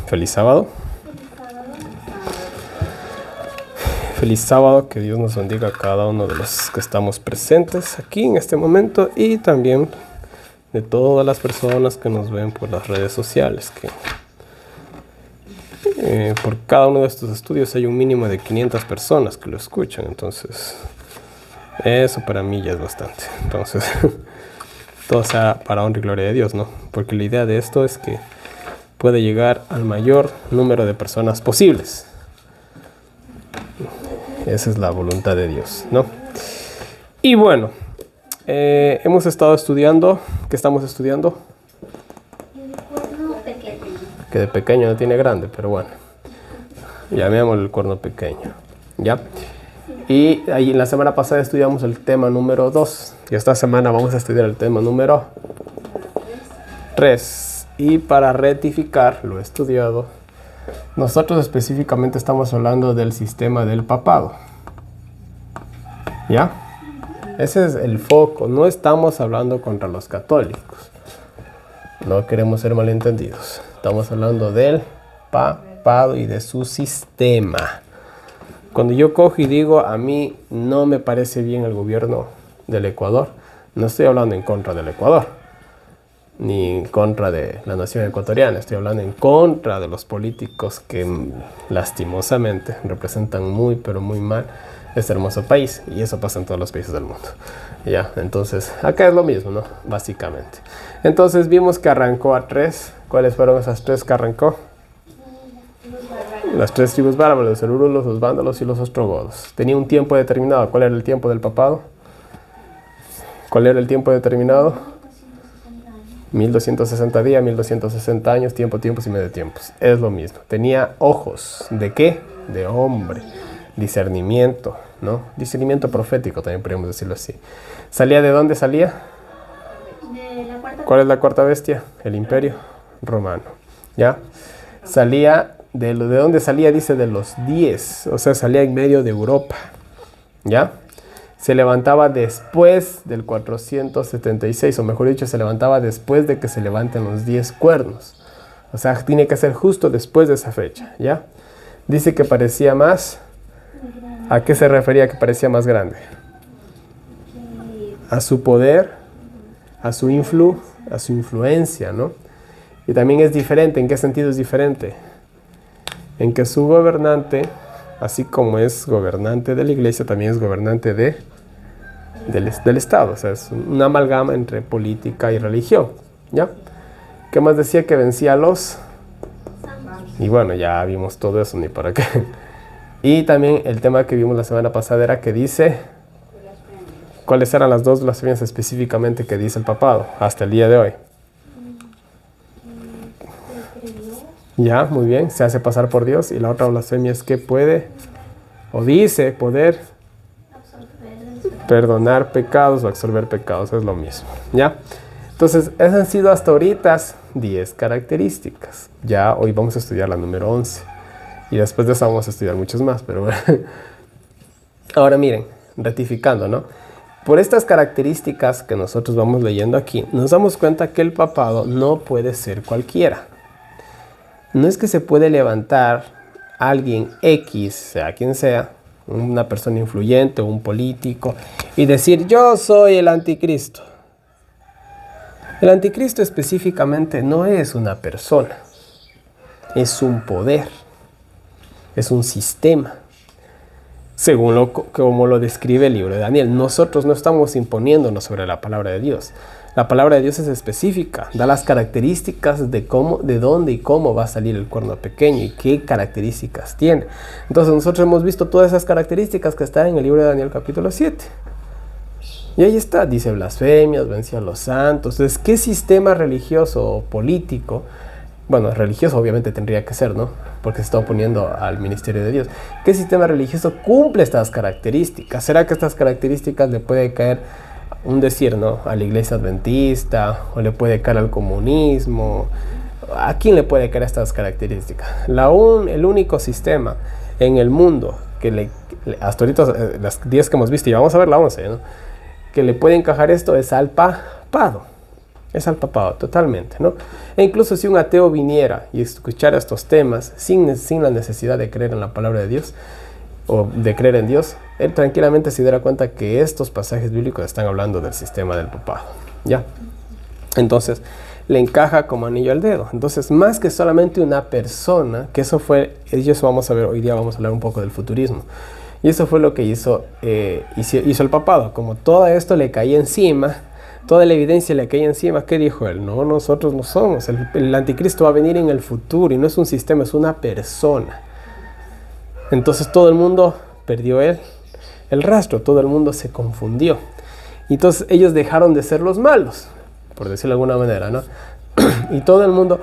Feliz sábado. Feliz sábado, que Dios nos bendiga a cada uno de los que estamos presentes aquí en este momento y también de todas las personas que nos ven por las redes sociales, que por cada uno de estos estudios hay un mínimo de 500 personas que lo escuchan, entonces eso para mí ya es bastante. Entonces todo sea para honra y gloria de Dios, ¿no? Porque la idea de esto es que puede llegar al mayor número de personas posibles. Esa es la voluntad de Dios, ¿no? Y bueno, hemos estado estudiando. ¿Qué estamos estudiando? El cuerno pequeño. Que de pequeño no tiene grande, pero bueno. Llamémosle el cuerno pequeño, ¿ya? Y ahí en la semana pasada estudiamos el tema número 2. Y esta semana vamos a estudiar el tema número 3. Y para rectificar lo estudiado, nosotros específicamente estamos hablando del sistema del papado. ¿Ya? Ese es el foco. No estamos hablando contra los católicos. No queremos ser malentendidos. Estamos hablando del papado y de su sistema. Cuando yo cojo y digo, a mí no me parece bien el gobierno del Ecuador, no estoy hablando en contra del Ecuador, ni en contra de la nación ecuatoriana. Estoy hablando en contra de los políticos que lastimosamente representan muy, pero muy mal este hermoso país. Y eso pasa en todos los países del mundo. Ya, entonces, acá es lo mismo, ¿no? Básicamente. Entonces vimos que arrancó a 3. ¿Cuáles fueron esas 3 que arrancó? Las 3 tribus bárbaras, los herúrulos, los vándalos y los ostrogodos. Tenía un tiempo determinado. ¿Cuál era el tiempo del papado? ¿Cuál era el tiempo determinado? 1260 días, 1260 años, tiempos y medio tiempos. Es lo mismo. Tenía ojos. ¿De qué? De hombre. Discernimiento, ¿no? Discernimiento profético, también podríamos decirlo así. ¿Salía de dónde salía? De la cuarta. ¿Cuál es la cuarta bestia? El Imperio Romano. ¿Ya? Salía ¿de dónde salía? Dice de los 10. O sea, salía en medio de Europa. ¿Ya? Se levantaba después del 476, o mejor dicho, se levantaba después de que se levanten los 10 cuernos. O sea, tiene que ser justo después de esa fecha, ¿ya? Dice que parecía más. ¿A qué se refería que parecía más grande? A su poder, a su influencia, ¿no? Y también es diferente. ¿En qué sentido es diferente? En que su gobernante, así como es gobernante de la iglesia, también es gobernante del Estado. O sea, es una amalgama entre política y religión, ¿ya? ¿Qué más decía? Que vencía a los... Y bueno, ya vimos todo eso, ni para qué. Y también el tema que vimos la semana pasada era que dice... ¿Cuáles eran las 2 blasfemias específicamente que dice el papado hasta el día de hoy? Ya, muy bien. Se hace pasar por Dios. Y la otra blasfemia es que puede, o dice poder, perdonar pecados o absolver pecados. Es lo mismo, ¿ya? Entonces, esas han sido hasta ahorita 10 características. Ya hoy vamos a estudiar la número 11. Y después de eso vamos a estudiar muchos más, pero bueno. Ahora miren, rectificando, ¿no? Por estas características que nosotros vamos leyendo aquí, nos damos cuenta que el papado no puede ser cualquiera. No es que se puede levantar alguien X, sea quien sea, una persona influyente o un político, y decir, yo soy el anticristo. El anticristo específicamente no es una persona, es un poder, es un sistema. Según como lo describe el libro de Daniel, nosotros no estamos imponiéndonos sobre la palabra de Dios. La palabra de Dios es específica, da las características de cómo, de dónde y cómo va a salir el cuerno pequeño y qué características tiene. Entonces nosotros hemos visto todas esas características que están en el libro de Daniel capítulo 7. Y ahí está, dice blasfemias, venció a los santos. Entonces, ¿qué sistema religioso o político? Bueno, religioso obviamente tendría que ser, ¿no? Porque se está oponiendo al ministerio de Dios. ¿Qué sistema religioso cumple estas características? ¿Será que estas características le puede caer un decir, ¿no? A la iglesia adventista, o le puede caer al comunismo? ¿A quién le puede caer estas características? El único sistema en el mundo que hasta ahorita las 10 que hemos visto, y vamos a ver la 11, ¿no? Que le puede encajar esto es al papado. Es al papado, totalmente, ¿no? E incluso si un ateo viniera y escuchara estos temas sin la necesidad de creer en la palabra de Dios o de creer en Dios, él tranquilamente se diera cuenta que estos pasajes bíblicos están hablando del sistema del papado, ¿ya? Entonces, le encaja como anillo al dedo. Entonces, más que solamente una persona, que eso vamos a ver, hoy día vamos a hablar un poco del futurismo. Y eso fue lo que hizo el papado. Como todo esto le caía encima, toda la evidencia le caía encima, ¿qué dijo él? No, nosotros no somos. El anticristo va a venir en el futuro y no es un sistema, es una persona. Entonces todo el mundo perdió el rastro, todo el mundo se confundió. Y entonces ellos dejaron de ser los malos, por decirlo de alguna manera, ¿no? Y todo el mundo,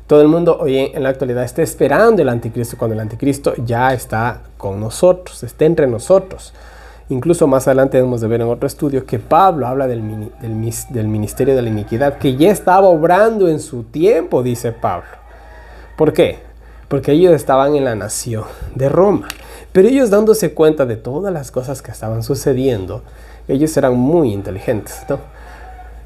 todo el mundo hoy en la actualidad está esperando el anticristo, cuando el anticristo ya está con nosotros, está entre nosotros. Incluso más adelante hemos de ver en otro estudio que Pablo habla del ministerio de la iniquidad, que ya estaba obrando en su tiempo, dice Pablo. ¿Por qué? Porque ellos estaban en la nación de Roma. Pero ellos, dándose cuenta de todas las cosas que estaban sucediendo, ellos eran muy inteligentes, ¿no?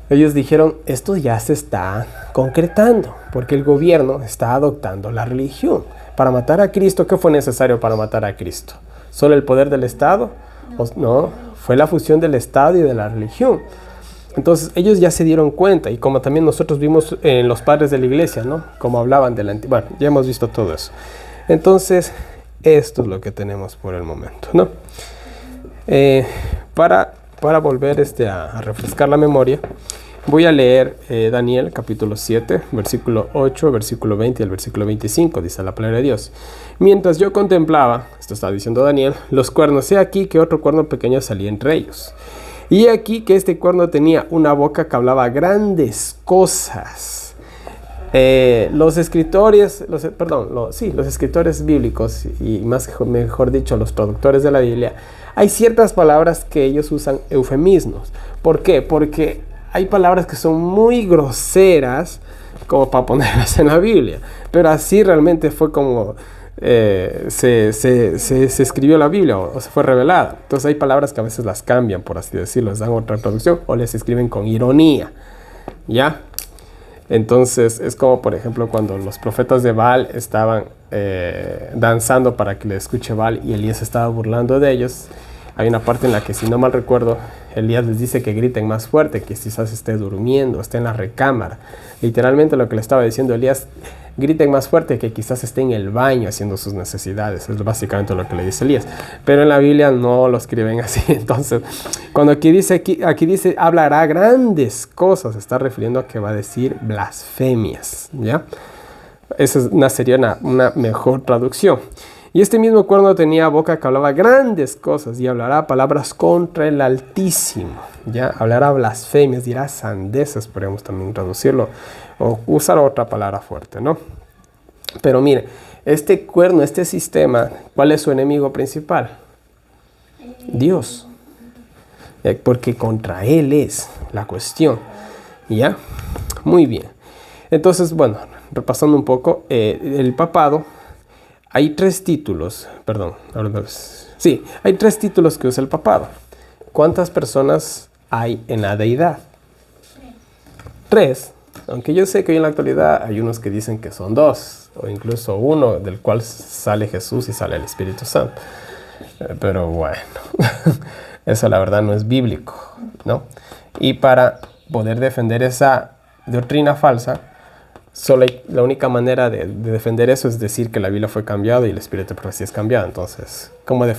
Ellos dijeron, esto ya se está concretando, porque el gobierno está adoptando la religión. Para matar a Cristo, ¿qué fue necesario para matar a Cristo? ¿Solo el poder del Estado? No, fue la fusión del Estado y de la religión. Entonces ellos ya se dieron cuenta, y como también nosotros vimos en los padres de la iglesia, ¿no? Como hablaban de la bueno, ya hemos visto todo eso. Entonces, esto es lo que tenemos por el momento, ¿no? Para volver a refrescar la memoria, voy a leer Daniel capítulo 7, versículo 8, versículo 20 y el versículo 25, dice la palabra de Dios. Mientras yo contemplaba, esto está diciendo Daniel, los cuernos, he aquí que otro cuerno pequeño salía entre ellos. Y aquí que este cuerno tenía una boca que hablaba grandes cosas. Los escritores bíblicos, y mejor dicho, los traductores de la Biblia, hay ciertas palabras que ellos usan eufemismos. ¿Por qué? Porque hay palabras que son muy groseras como para ponerlas en la Biblia. Pero así realmente fue como se escribió la Biblia o se fue revelada. Entonces hay palabras que a veces las cambian, por así decirlo, les dan otra traducción o les escriben con ironía, ¿ya? Entonces es como, por ejemplo, cuando los profetas de Baal estaban danzando para que le escuche Baal y Elías estaba burlando de ellos. Hay una parte en la que, si no mal recuerdo, Elías les dice que griten más fuerte, que quizás esté durmiendo, esté en la recámara. Literalmente lo que le estaba diciendo Elías, griten más fuerte, que quizás esté en el baño haciendo sus necesidades. Es básicamente lo que le dice Elías. Pero en la Biblia no lo escriben así. Entonces, cuando aquí dice, hablará grandes cosas, se está refiriendo a que va a decir blasfemias, ¿ya? Esa sería una mejor traducción. Y este mismo cuerno tenía boca que hablaba grandes cosas y hablará palabras contra el Altísimo, ¿ya? Hablará blasfemias, dirá sandeces, podríamos también traducirlo, o usar otra palabra fuerte, ¿no? Pero mire, este cuerno, este sistema, ¿cuál es su enemigo principal? Dios. Porque contra él es la cuestión, ¿ya? Muy bien. Entonces, bueno, repasando un poco, el papado, hay tres títulos que usa el papado. ¿Cuántas personas hay en la deidad? Tres. Aunque yo sé que hoy en la actualidad hay unos que dicen que son dos, o incluso uno, del cual sale Jesús y sale el Espíritu Santo. Pero bueno, eso la verdad no es bíblico, ¿no? Y para poder defender esa doctrina falsa, la única manera de defender eso es decir que la Biblia fue cambiada y el espíritu de profecía es cambiado. Entonces, ¿cómo se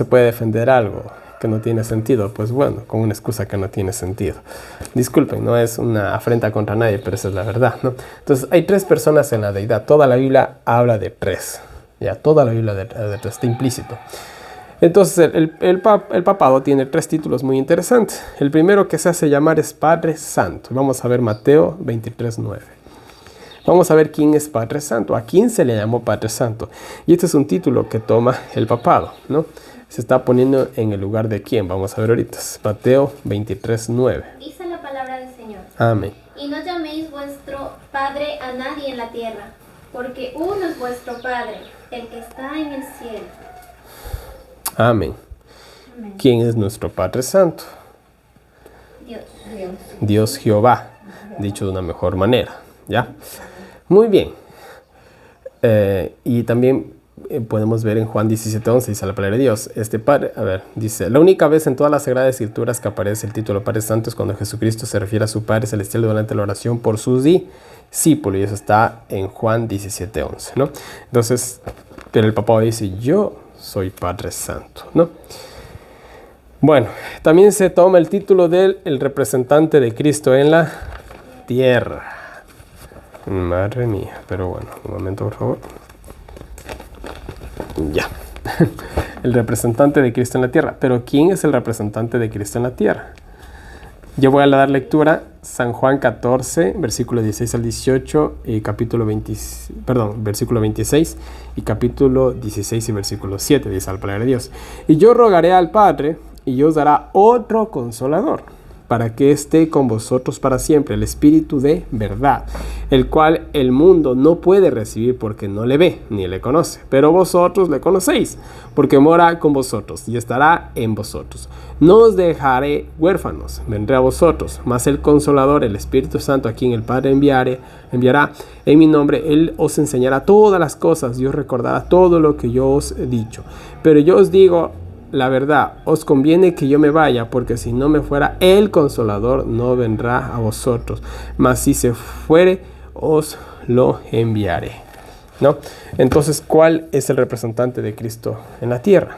puede defender algo que no tiene sentido? Pues bueno, con una excusa que no tiene sentido. Disculpen, no es una afrenta contra nadie, pero esa es la verdad, ¿no? Entonces, hay tres personas en la deidad. Toda la Biblia habla de tres. Ya, toda la Biblia de tres, está implícito. Entonces, el papado tiene tres títulos muy interesantes. El primero que se hace llamar es Padre Santo. Vamos a ver Mateo 23:9. Vamos a ver quién es Padre Santo, a quién se le llamó Padre Santo. Y este es un título que toma el papado, ¿no? Se está poniendo en el lugar de quién. Vamos a ver ahorita. Mateo 23:9. Dice la palabra del Señor. Amén. Y no llaméis vuestro Padre a nadie en la tierra, porque uno es vuestro Padre, el que está en el cielo. Amén. Amén. ¿Quién es nuestro Padre Santo? Dios Jehová, dicho de una mejor manera, ¿ya? Muy bien. Y también podemos ver en Juan 17:11, dice la palabra de Dios, Padre, dice, la única vez en todas las Sagradas Escrituras que aparece el título Padre Santo es cuando Jesucristo se refiere a su Padre Celestial durante la oración por sus discípulos, y eso está en Juan 17:11, ¿no? Entonces, pero el papá dice, yo soy Padre Santo, ¿no? Bueno, también se toma el título del representante de Cristo en la tierra. Madre mía, pero bueno, un momento por favor. Ya. El representante de Cristo en la tierra. Pero ¿quién es el representante de Cristo en la tierra? Yo voy a dar lectura San Juan 14, versículo 16 al 18 y versículo 26 y capítulo 16 y versículo 7, dice la palabra de Dios. Y yo rogaré al Padre y os dará otro consolador, para que esté con vosotros para siempre, el Espíritu de verdad, el cual el mundo no puede recibir porque no le ve ni le conoce, pero vosotros le conocéis, porque mora con vosotros y estará en vosotros. No os dejaré huérfanos, vendré a vosotros, mas el Consolador, el Espíritu Santo, a quien el Padre enviará en mi nombre, Él os enseñará todas las cosas y os recordará todo lo que yo os he dicho. Pero yo os digo la verdad, os conviene que yo me vaya, porque si no me fuera, el Consolador no vendrá a vosotros, mas si se fuere, os lo enviaré, ¿no? Entonces, ¿cuál es el representante de Cristo en la tierra?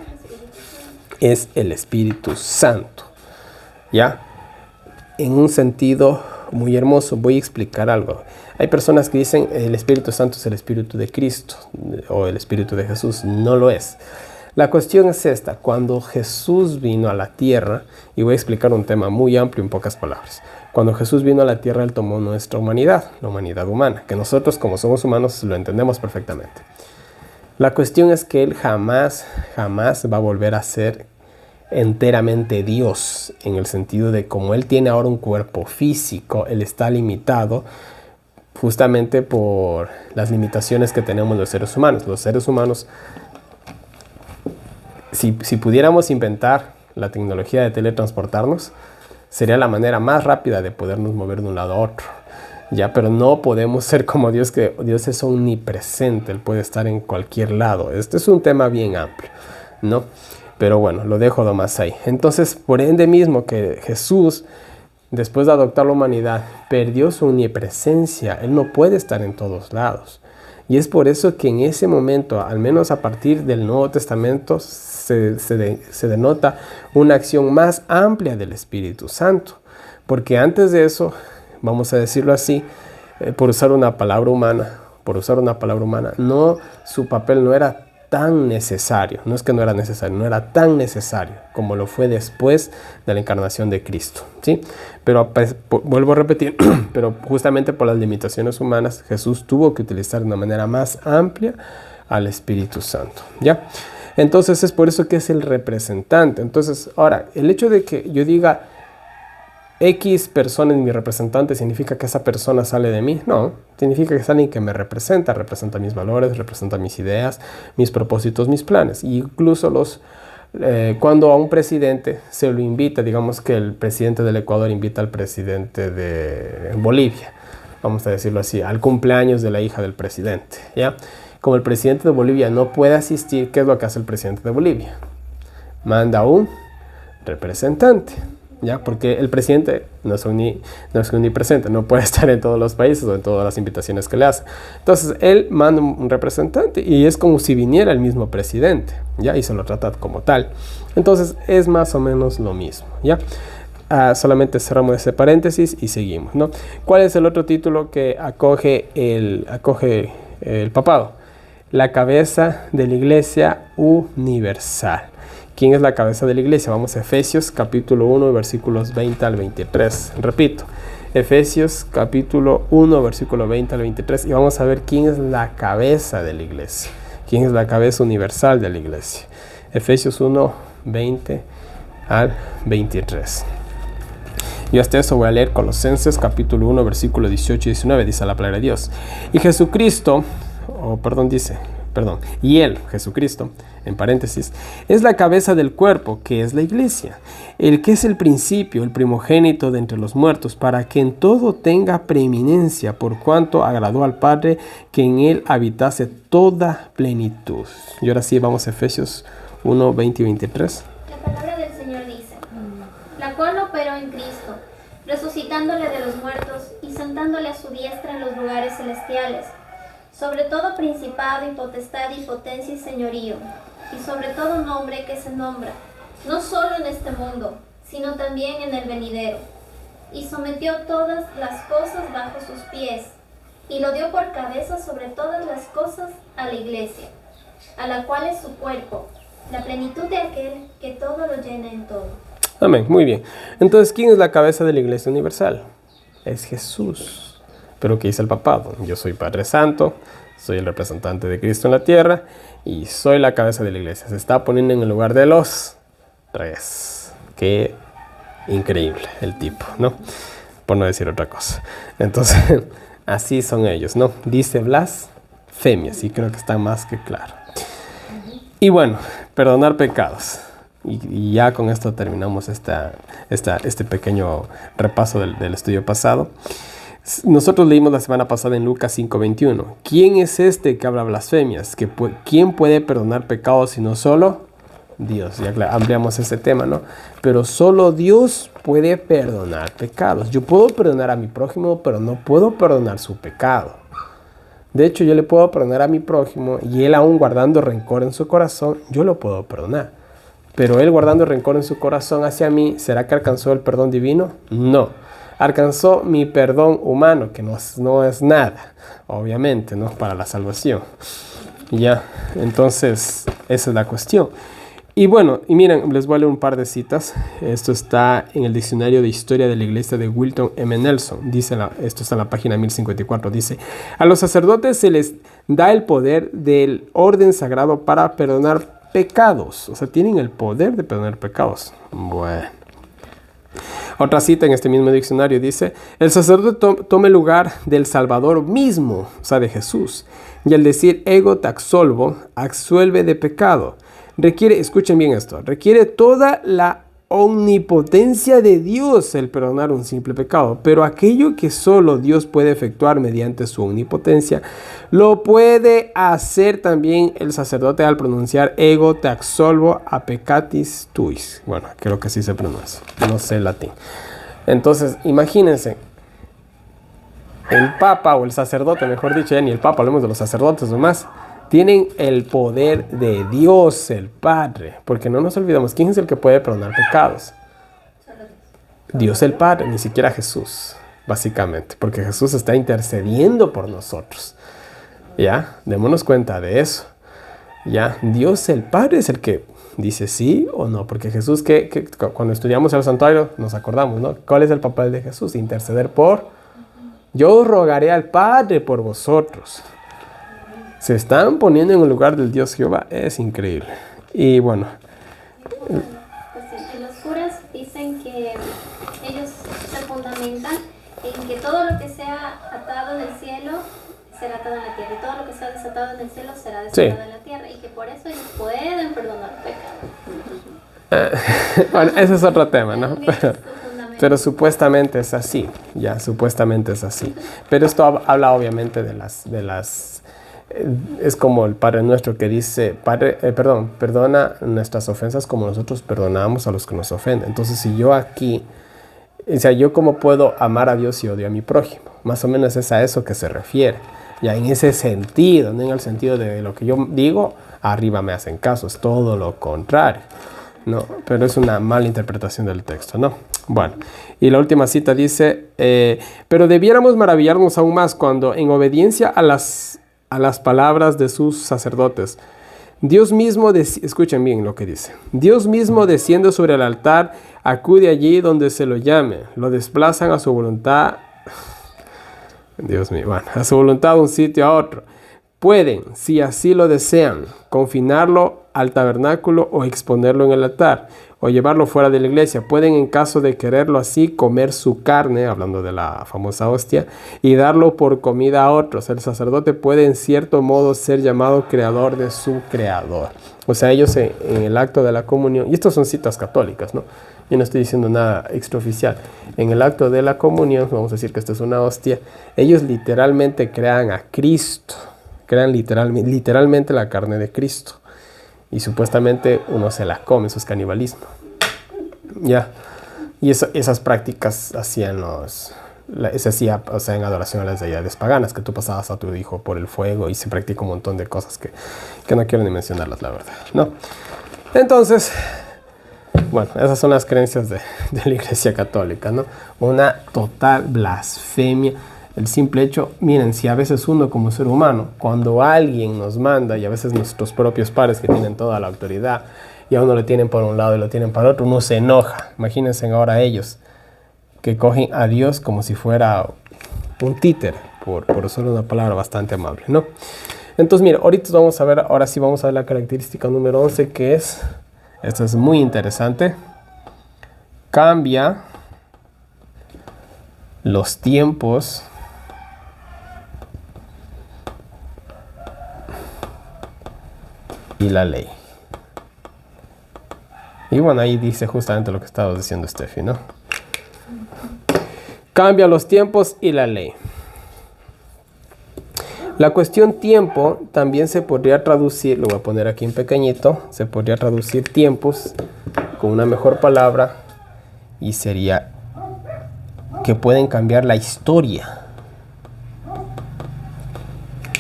Es el Espíritu Santo, ¿ya? En un sentido muy hermoso, voy a explicar algo. Hay personas que dicen el Espíritu Santo es el Espíritu de Cristo o el Espíritu de Jesús. No lo es. La cuestión es esta: cuando Jesús vino a la tierra, y voy a explicar un tema muy amplio en pocas palabras. Cuando Jesús vino a la tierra, Él tomó nuestra humanidad, la humanidad humana, que nosotros como somos humanos lo entendemos perfectamente. La cuestión es que Él jamás va a volver a ser enteramente Dios, en el sentido de como Él tiene ahora un cuerpo físico, Él está limitado justamente por las limitaciones que tenemos los seres humanos. Los seres humanos, si pudiéramos inventar la tecnología de teletransportarnos, sería la manera más rápida de podernos mover de un lado a otro, ¿ya? Pero no podemos ser como Dios, que Dios es omnipresente, Él puede estar en cualquier lado. Este es un tema bien amplio, ¿no? Pero bueno, lo dejo nomás ahí. Entonces, por ende mismo que Jesús, después de adoptar la humanidad, perdió su omnipresencia. Él no puede estar en todos lados. Y es por eso que en ese momento, al menos a partir del Nuevo Testamento, se denota una acción más amplia del Espíritu Santo. Porque antes de eso, vamos a decirlo así, por usar una palabra humana, no, su papel no era tan necesario. No es que no era necesario, no era tan necesario como lo fue después de la encarnación de Cristo, ¿sí? Pero pues, vuelvo a repetir, pero justamente por las limitaciones humanas, Jesús tuvo que utilizar de una manera más amplia al Espíritu Santo, ¿ya? Entonces es por eso que es el representante. Entonces, ahora, el hecho de que yo diga X persona es mi representante, ¿significa que esa persona sale de mí? No, significa que es alguien que me representa mis valores, representa mis ideas, mis propósitos, mis planes. Y incluso cuando a un presidente se lo invita, digamos que el presidente del Ecuador invita al presidente de Bolivia, vamos a decirlo así, al cumpleaños de la hija del presidente, ¿ya? Como el presidente de Bolivia no puede asistir, ¿qué es lo que hace el presidente de Bolivia? Manda un representante, ¿ya? Porque el presidente no es omnipresente, no puede estar en todos los países o en todas las invitaciones que le hacen. Entonces, él manda un representante y es como si viniera el mismo presidente, ¿ya? Y se lo trata como tal. Entonces, es más o menos lo mismo, ¿ya? Solamente cerramos ese paréntesis y seguimos, ¿no? ¿Cuál es el otro título que acoge el papado? La cabeza de la Iglesia universal. ¿Quién es la cabeza de la iglesia? Vamos a Efesios capítulo 1, versículos 20 al 23. Repito, Efesios capítulo 1, versículo 20 al 23. Y vamos a ver quién es la cabeza de la iglesia. ¿Quién es la cabeza universal de la iglesia? Efesios 1, 20 al 23. Yo hasta eso voy a leer Colosenses capítulo 1, versículo 18 y 19. Dice la palabra de Dios. Y Jesucristo, dice, y Él, Jesucristo, en paréntesis, es la cabeza del cuerpo, que es la iglesia, el que es el principio, el primogénito de entre los muertos, para que en todo tenga preeminencia, por cuanto agradó al Padre que en Él habitase toda plenitud. Y ahora sí, vamos a Efesios 1, 20 y 23. La palabra del Señor dice, la cual operó en Cristo, resucitándole de los muertos y sentándole a su diestra en los lugares celestiales, sobre todo principado y potestad y potencia y señorío, y sobre todo nombre que se nombra, no solo en este mundo, sino también en el venidero. Y sometió todas las cosas bajo sus pies, y lo dio por cabeza sobre todas las cosas a la iglesia, a la cual es su cuerpo, la plenitud de aquel que todo lo llena en todo. Amén, muy bien. Entonces, ¿quién es la cabeza de la Iglesia Universal? Es Jesús. Pero ¿qué dice el papado? Yo soy Padre Santo, soy el representante de Cristo en la tierra y soy la cabeza de la iglesia. Se está poniendo en el lugar de los tres. Qué increíble el tipo, ¿no? Por no decir otra cosa. Entonces, así son ellos, ¿no? Dice blasfemia, sí, creo que está más que claro. Y bueno, perdonar pecados. Y ya con esto terminamos este pequeño repaso del estudio pasado. Nosotros leímos la semana pasada en Lucas 5:21. ¿Quién es este que habla blasfemias? ¿Quién puede perdonar pecados sino solo Dios? Ya ampliamos ese tema, ¿no? Pero solo Dios puede perdonar pecados. Yo puedo perdonar a mi prójimo, pero no puedo perdonar su pecado. De hecho, yo le puedo perdonar a mi prójimo y él aún guardando rencor en su corazón, yo lo puedo perdonar. Pero él guardando rencor en su corazón hacia mí, ¿será que alcanzó el perdón divino? No. Alcanzó mi perdón humano, que no es nada, obviamente, ¿no? Para la salvación. Ya, entonces, esa es la cuestión. Y bueno, y miren, les voy a leer un par de citas. Esto está en el Diccionario de Historia de la Iglesia de Wilton M. Nelson. Esto está en la página 1054. Dice, a los sacerdotes se les da el poder del orden sagrado para perdonar pecados. O sea, tienen el poder de perdonar pecados. Bueno. Otra cita en este mismo diccionario dice, el sacerdote toma el lugar del Salvador mismo, o sea, de Jesús. Y al decir ego te absolvo, absuelve de pecado. Escuchen bien esto, requiere toda la omnipotencia de Dios el perdonar un simple pecado, pero aquello que solo Dios puede efectuar mediante su omnipotencia, lo puede hacer también el sacerdote al pronunciar ego te absolvo a peccatis tuis. Bueno, creo que así se pronuncia, no sé el latín. Entonces, imagínense, el papa o el sacerdote, mejor dicho, ni el papa, hablemos de los sacerdotes nomás, tienen el poder de Dios, el Padre. Porque no nos olvidemos, ¿quién es el que puede perdonar pecados? Dios el Padre, ni siquiera Jesús, básicamente. Porque Jesús está intercediendo por nosotros. ¿Ya? Démonos cuenta de eso. ¿Ya? Dios el Padre es el que dice sí o no. Porque Jesús, cuando estudiamos el santuario, nos acordamos, ¿no? ¿Cuál es el papel de Jesús? Interceder por... Yo rogaré al Padre por vosotros. Se están poniendo en el lugar del Dios Jehová. Es increíble. Y bueno. Pues los curas dicen que ellos se fundamentan en que todo lo que sea atado en el cielo será atado en la tierra. Y todo lo que sea desatado en el cielo será desatado en la tierra. Y que por eso ellos pueden perdonar pecados. Bueno, ese es otro tema, ¿no? Pero supuestamente es así. Ya, supuestamente es así. Pero esto habla obviamente de las es como el Padre Nuestro que dice, perdona nuestras ofensas como nosotros perdonamos a los que nos ofenden. Entonces, si yo aquí, o sea, yo cómo puedo amar a Dios y odio a mi prójimo, más o menos es a eso que se refiere. Ya en ese sentido, no en el sentido de lo que yo digo, arriba me hacen caso, es todo lo contrario, ¿no? Pero es una mala interpretación del texto, ¿no? Bueno, y la última cita dice, pero debiéramos maravillarnos aún más cuando en obediencia a las palabras de sus sacerdotes, Dios mismo, escuchen bien lo que dice, Dios mismo desciende sobre el altar, acude allí donde se lo llame, lo desplazan a su voluntad, Dios mío, bueno, a su voluntad de un sitio a otro. Pueden, si así lo desean, confinarlo al tabernáculo o exponerlo en el altar, o llevarlo fuera de la iglesia. Pueden, en caso de quererlo así, comer su carne, hablando de la famosa hostia, y darlo por comida a otros. El sacerdote puede, en cierto modo, ser llamado creador de su creador. O sea, ellos en el acto de la comunión, y estos son citas católicas, ¿no? Yo no estoy diciendo nada extraoficial. En el acto de la comunión, vamos a decir que esto es una hostia, ellos literalmente crean a Cristo, crean literalmente la carne de Cristo. Y supuestamente uno se la come, eso es canibalismo. Ya. Y esas prácticas se hacía, o sea, en adoración a las deidades paganas, que tú pasabas a tu hijo por el fuego y se practica un montón de cosas que no quiero ni mencionarlas, la verdad, ¿no? Entonces, bueno, esas son las creencias de la Iglesia Católica, ¿no? Una total blasfemia. El simple hecho, miren, si a veces uno como ser humano, cuando alguien nos manda, y a veces nuestros propios padres que tienen toda la autoridad, y a uno lo tienen por un lado y lo tienen para otro, uno se enoja. Imagínense ahora ellos, que cogen a Dios como si fuera un títere, por usar una palabra bastante amable, ¿no? Entonces, mira, ahora sí vamos a ver la característica número 11, que es, esta es muy interesante, cambia los tiempos y la ley. Y bueno, ahí dice justamente lo que estaba diciendo Steffi, ¿no? Cambia los tiempos y la ley. La cuestión tiempo también se podría traducir, lo voy a poner aquí en pequeñito, se podría traducir tiempos con una mejor palabra y sería que pueden cambiar la historia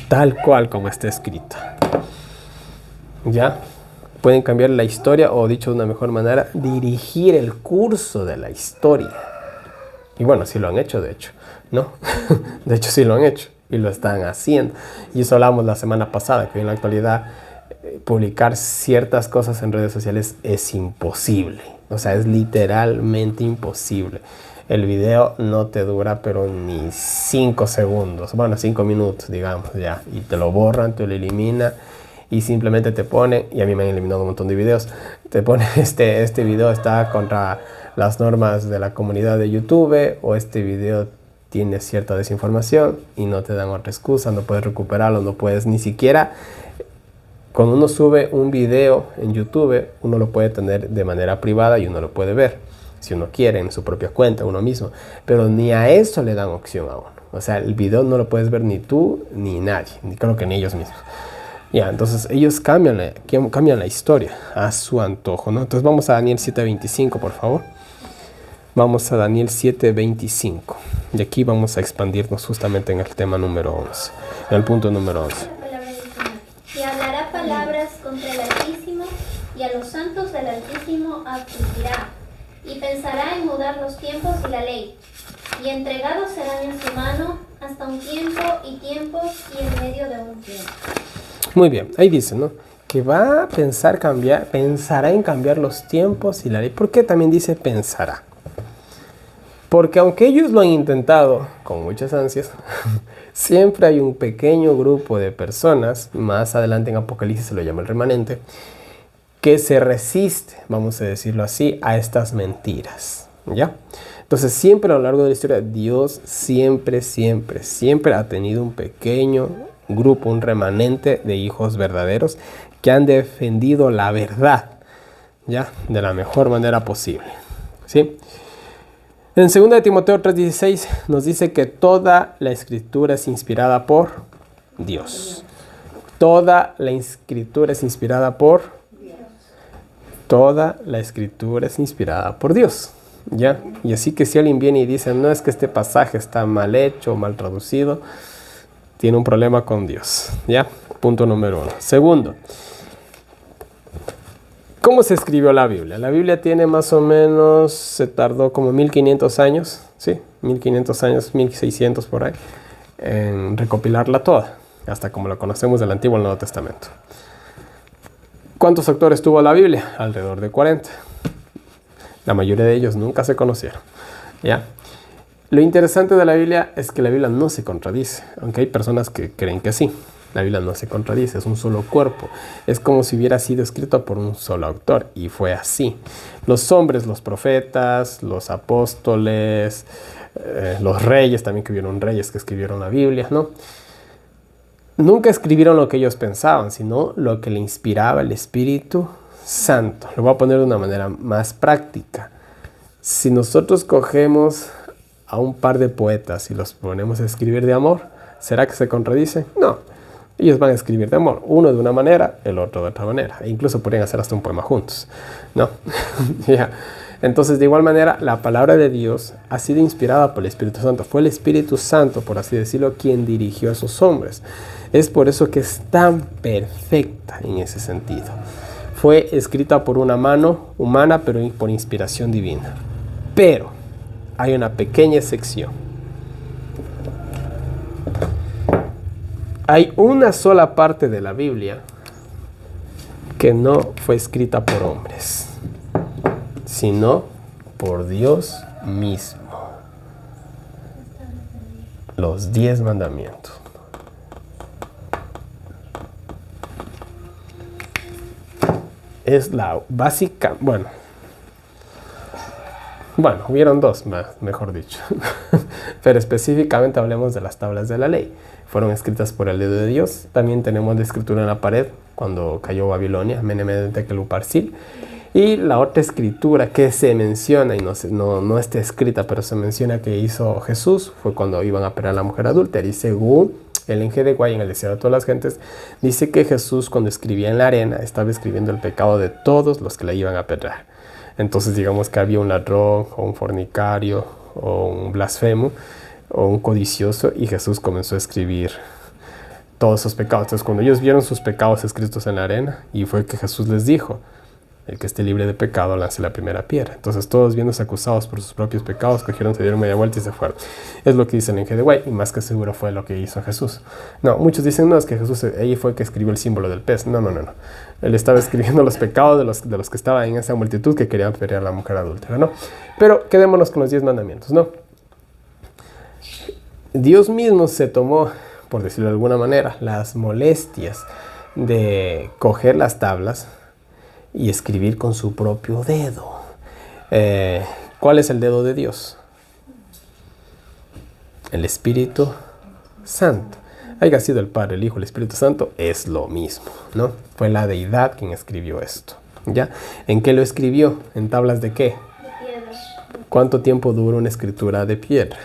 tal cual como está escrita. ¿Ya? Pueden cambiar la historia, o dicho de una mejor manera, dirigir el curso de la historia. Y bueno, sí lo han hecho, de hecho, ¿no? De hecho, sí lo han hecho y lo están haciendo. Y eso hablamos la semana pasada, que en la actualidad publicar ciertas cosas en redes sociales es imposible. O sea, es literalmente imposible. El video no te dura, pero ni 5 segundos. Bueno, 5 minutos, digamos, ya. Y te lo borran, te lo eliminan. Y simplemente te pone, y a mí me han eliminado un montón de videos, te pone este video está contra las normas de la comunidad de YouTube, o este video tiene cierta desinformación, y no te dan otra excusa, no puedes recuperarlo, no puedes ni siquiera, cuando uno sube un video en YouTube, uno lo puede tener de manera privada y uno lo puede ver, si uno quiere, en su propia cuenta, uno mismo, pero ni a eso le dan opción a uno. O sea, el video no lo puedes ver ni tú, ni nadie, ni creo que ni ellos mismos. Ya, entonces ellos cambian la historia a su antojo, ¿no? Entonces vamos a Daniel 7:25, por favor. Vamos a Daniel 7:25. Y aquí vamos a expandirnos justamente en el tema número 11, en el punto número 11. Y hablará palabras contra el Altísimo, y a los santos del Altísimo afligirá, y pensará en mudar los tiempos y la ley, y entregados serán en su mano hasta un tiempo y tiempos y en medio de un tiempo. Muy bien, ahí dice, ¿no? Que va a pensará en cambiar los tiempos y la ley. ¿Por qué también dice pensará? Porque aunque ellos lo han intentado con muchas ansias, siempre hay un pequeño grupo de personas, más adelante en Apocalipsis se lo llama el remanente, que se resiste, vamos a decirlo así, a estas mentiras, ¿ya? Entonces siempre a lo largo de la historia, Dios siempre ha tenido un pequeño grupo, un remanente de hijos verdaderos que han defendido la verdad, ¿ya? De la mejor manera posible, ¿sí? En 2 de Timoteo 3:16 nos dice que toda la escritura es inspirada por Dios. Toda la escritura es inspirada por Dios. Toda la escritura es inspirada por Dios, ¿ya? Y así que si alguien viene y dice, no, es que este pasaje está mal hecho, mal traducido, tiene un problema con Dios, ¿ya? Punto número 1. Segundo, ¿cómo se escribió la Biblia? La Biblia tiene más o menos, se tardó como 1500 años, ¿sí? 1500 años, 1600 por ahí, en recopilarla toda, hasta como la conocemos del Antiguo al Nuevo Testamento. ¿Cuántos autores tuvo la Biblia? Alrededor de 40. La mayoría de ellos nunca se conocieron, ¿ya? Lo interesante de la Biblia es que la Biblia no se contradice, aunque hay personas que creen que sí, La Biblia no se contradice, es un solo cuerpo. Es como si hubiera sido escrito por un solo autor, y fue así. Los hombres, los profetas, los apóstoles, los reyes, también que hubieron reyes que escribieron la Biblia, ¿no? Nunca escribieron lo que ellos pensaban, sino lo que le inspiraba el Espíritu Santo. Lo voy a poner de una manera más práctica. Si nosotros cogemos a un par de poetas y los ponemos a escribir de amor, ¿será que se contradice? No. Ellos van a escribir de amor, uno de una manera, el otro de otra manera. E incluso podrían hacer hasta un poema juntos, ¿no? Ya. Entonces, de igual manera, la palabra de Dios ha sido inspirada por el Espíritu Santo. Fue el Espíritu Santo, por así decirlo, quien dirigió a esos hombres. Es por eso que es tan perfecta en ese sentido. Fue escrita por una mano humana, pero por inspiración divina. Pero hay una pequeña excepción. Hay una sola parte de la Biblia que no fue escrita por hombres, sino por Dios mismo. Los 10 mandamientos. Es la básica, bueno, hubieron dos, mejor dicho. Pero específicamente hablemos de las tablas de la ley. Fueron escritas por el dedo de Dios. También tenemos la escritura en la pared cuando cayó Babilonia, Menemede Tekel Uparsil. Y la otra escritura que se menciona, y no está escrita, pero se menciona que hizo Jesús, fue cuando iban a apedrear a la mujer adúltera. Y según el Enjede Guay, en el Deseo de todas las gentes, dice que Jesús, cuando escribía en la arena, estaba escribiendo el pecado de todos los que le iban a apedrear. Entonces, digamos que había un ladrón, o un fornicario, o un blasfemo, o un codicioso, y Jesús comenzó a escribir todos esos pecados. Entonces, cuando ellos vieron sus pecados escritos en la arena, y fue que Jesús les dijo: el que esté libre de pecado, lance la primera piedra. Entonces, todos viéndose acusados por sus propios pecados, cogieron, se dieron media vuelta y se fueron. Es lo que dice el Enjede Guay, y más que seguro fue lo que hizo Jesús. No, muchos dicen, no, es que Jesús, ahí fue que escribió el símbolo del pez. No. Él estaba escribiendo los pecados de los que estaban en esa multitud que querían apedrear a la mujer adúltera, ¿no? Pero quedémonos con los 10 mandamientos, ¿no? Dios mismo se tomó, por decirlo de alguna manera, las molestias de coger las tablas y escribir con su propio dedo. ¿Cuál es el dedo de Dios? El Espíritu Santo. Haya sido el Padre, el Hijo, el Espíritu Santo, es lo mismo, ¿no? Fue la deidad quien escribió esto, ¿ya? ¿En qué lo escribió? ¿En tablas de qué? De piedra. ¿Cuánto tiempo dura una escritura de piedra?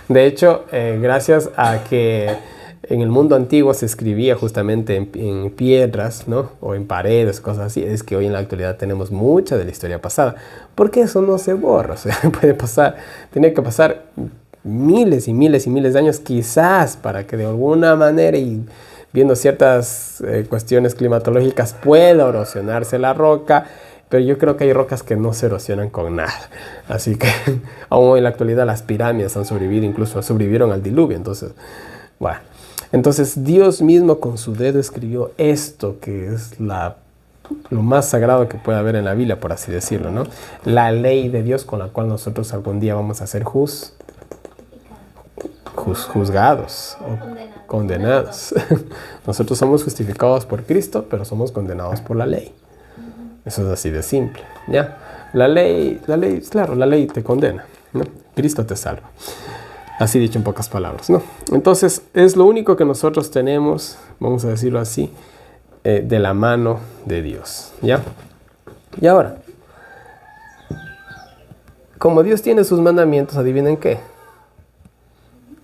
De hecho, gracias a que en el mundo antiguo se escribía justamente en piedras, ¿no? O en paredes, cosas así, es que hoy en la actualidad tenemos mucha de la historia pasada. Porque eso no se borra, o sea, puede pasar, tiene que pasar miles y miles y miles de años quizás para que de alguna manera, y viendo ciertas cuestiones climatológicas, pueda erosionarse la roca. Pero yo creo que hay rocas que no se erosionan con nada. Así que aún en la actualidad las pirámides han sobrevivido, incluso sobrevivieron al diluvio. Entonces, bueno. Entonces Dios mismo con su dedo escribió esto, que es lo más sagrado que puede haber en la Biblia, por así decirlo, ¿no? La ley de Dios con la cual nosotros algún día vamos a ser juzgados o condenados. Nosotros somos justificados por Cristo, pero somos condenados por la ley. Eso es así de simple, ¿ya? La ley, claro, la ley te condena, ¿no? Cristo te salva. Así dicho en pocas palabras, ¿no? Entonces, es lo único que nosotros tenemos, vamos a decirlo así, de la mano de Dios, ¿ya? Y ahora, como Dios tiene sus mandamientos, ¿adivinen qué?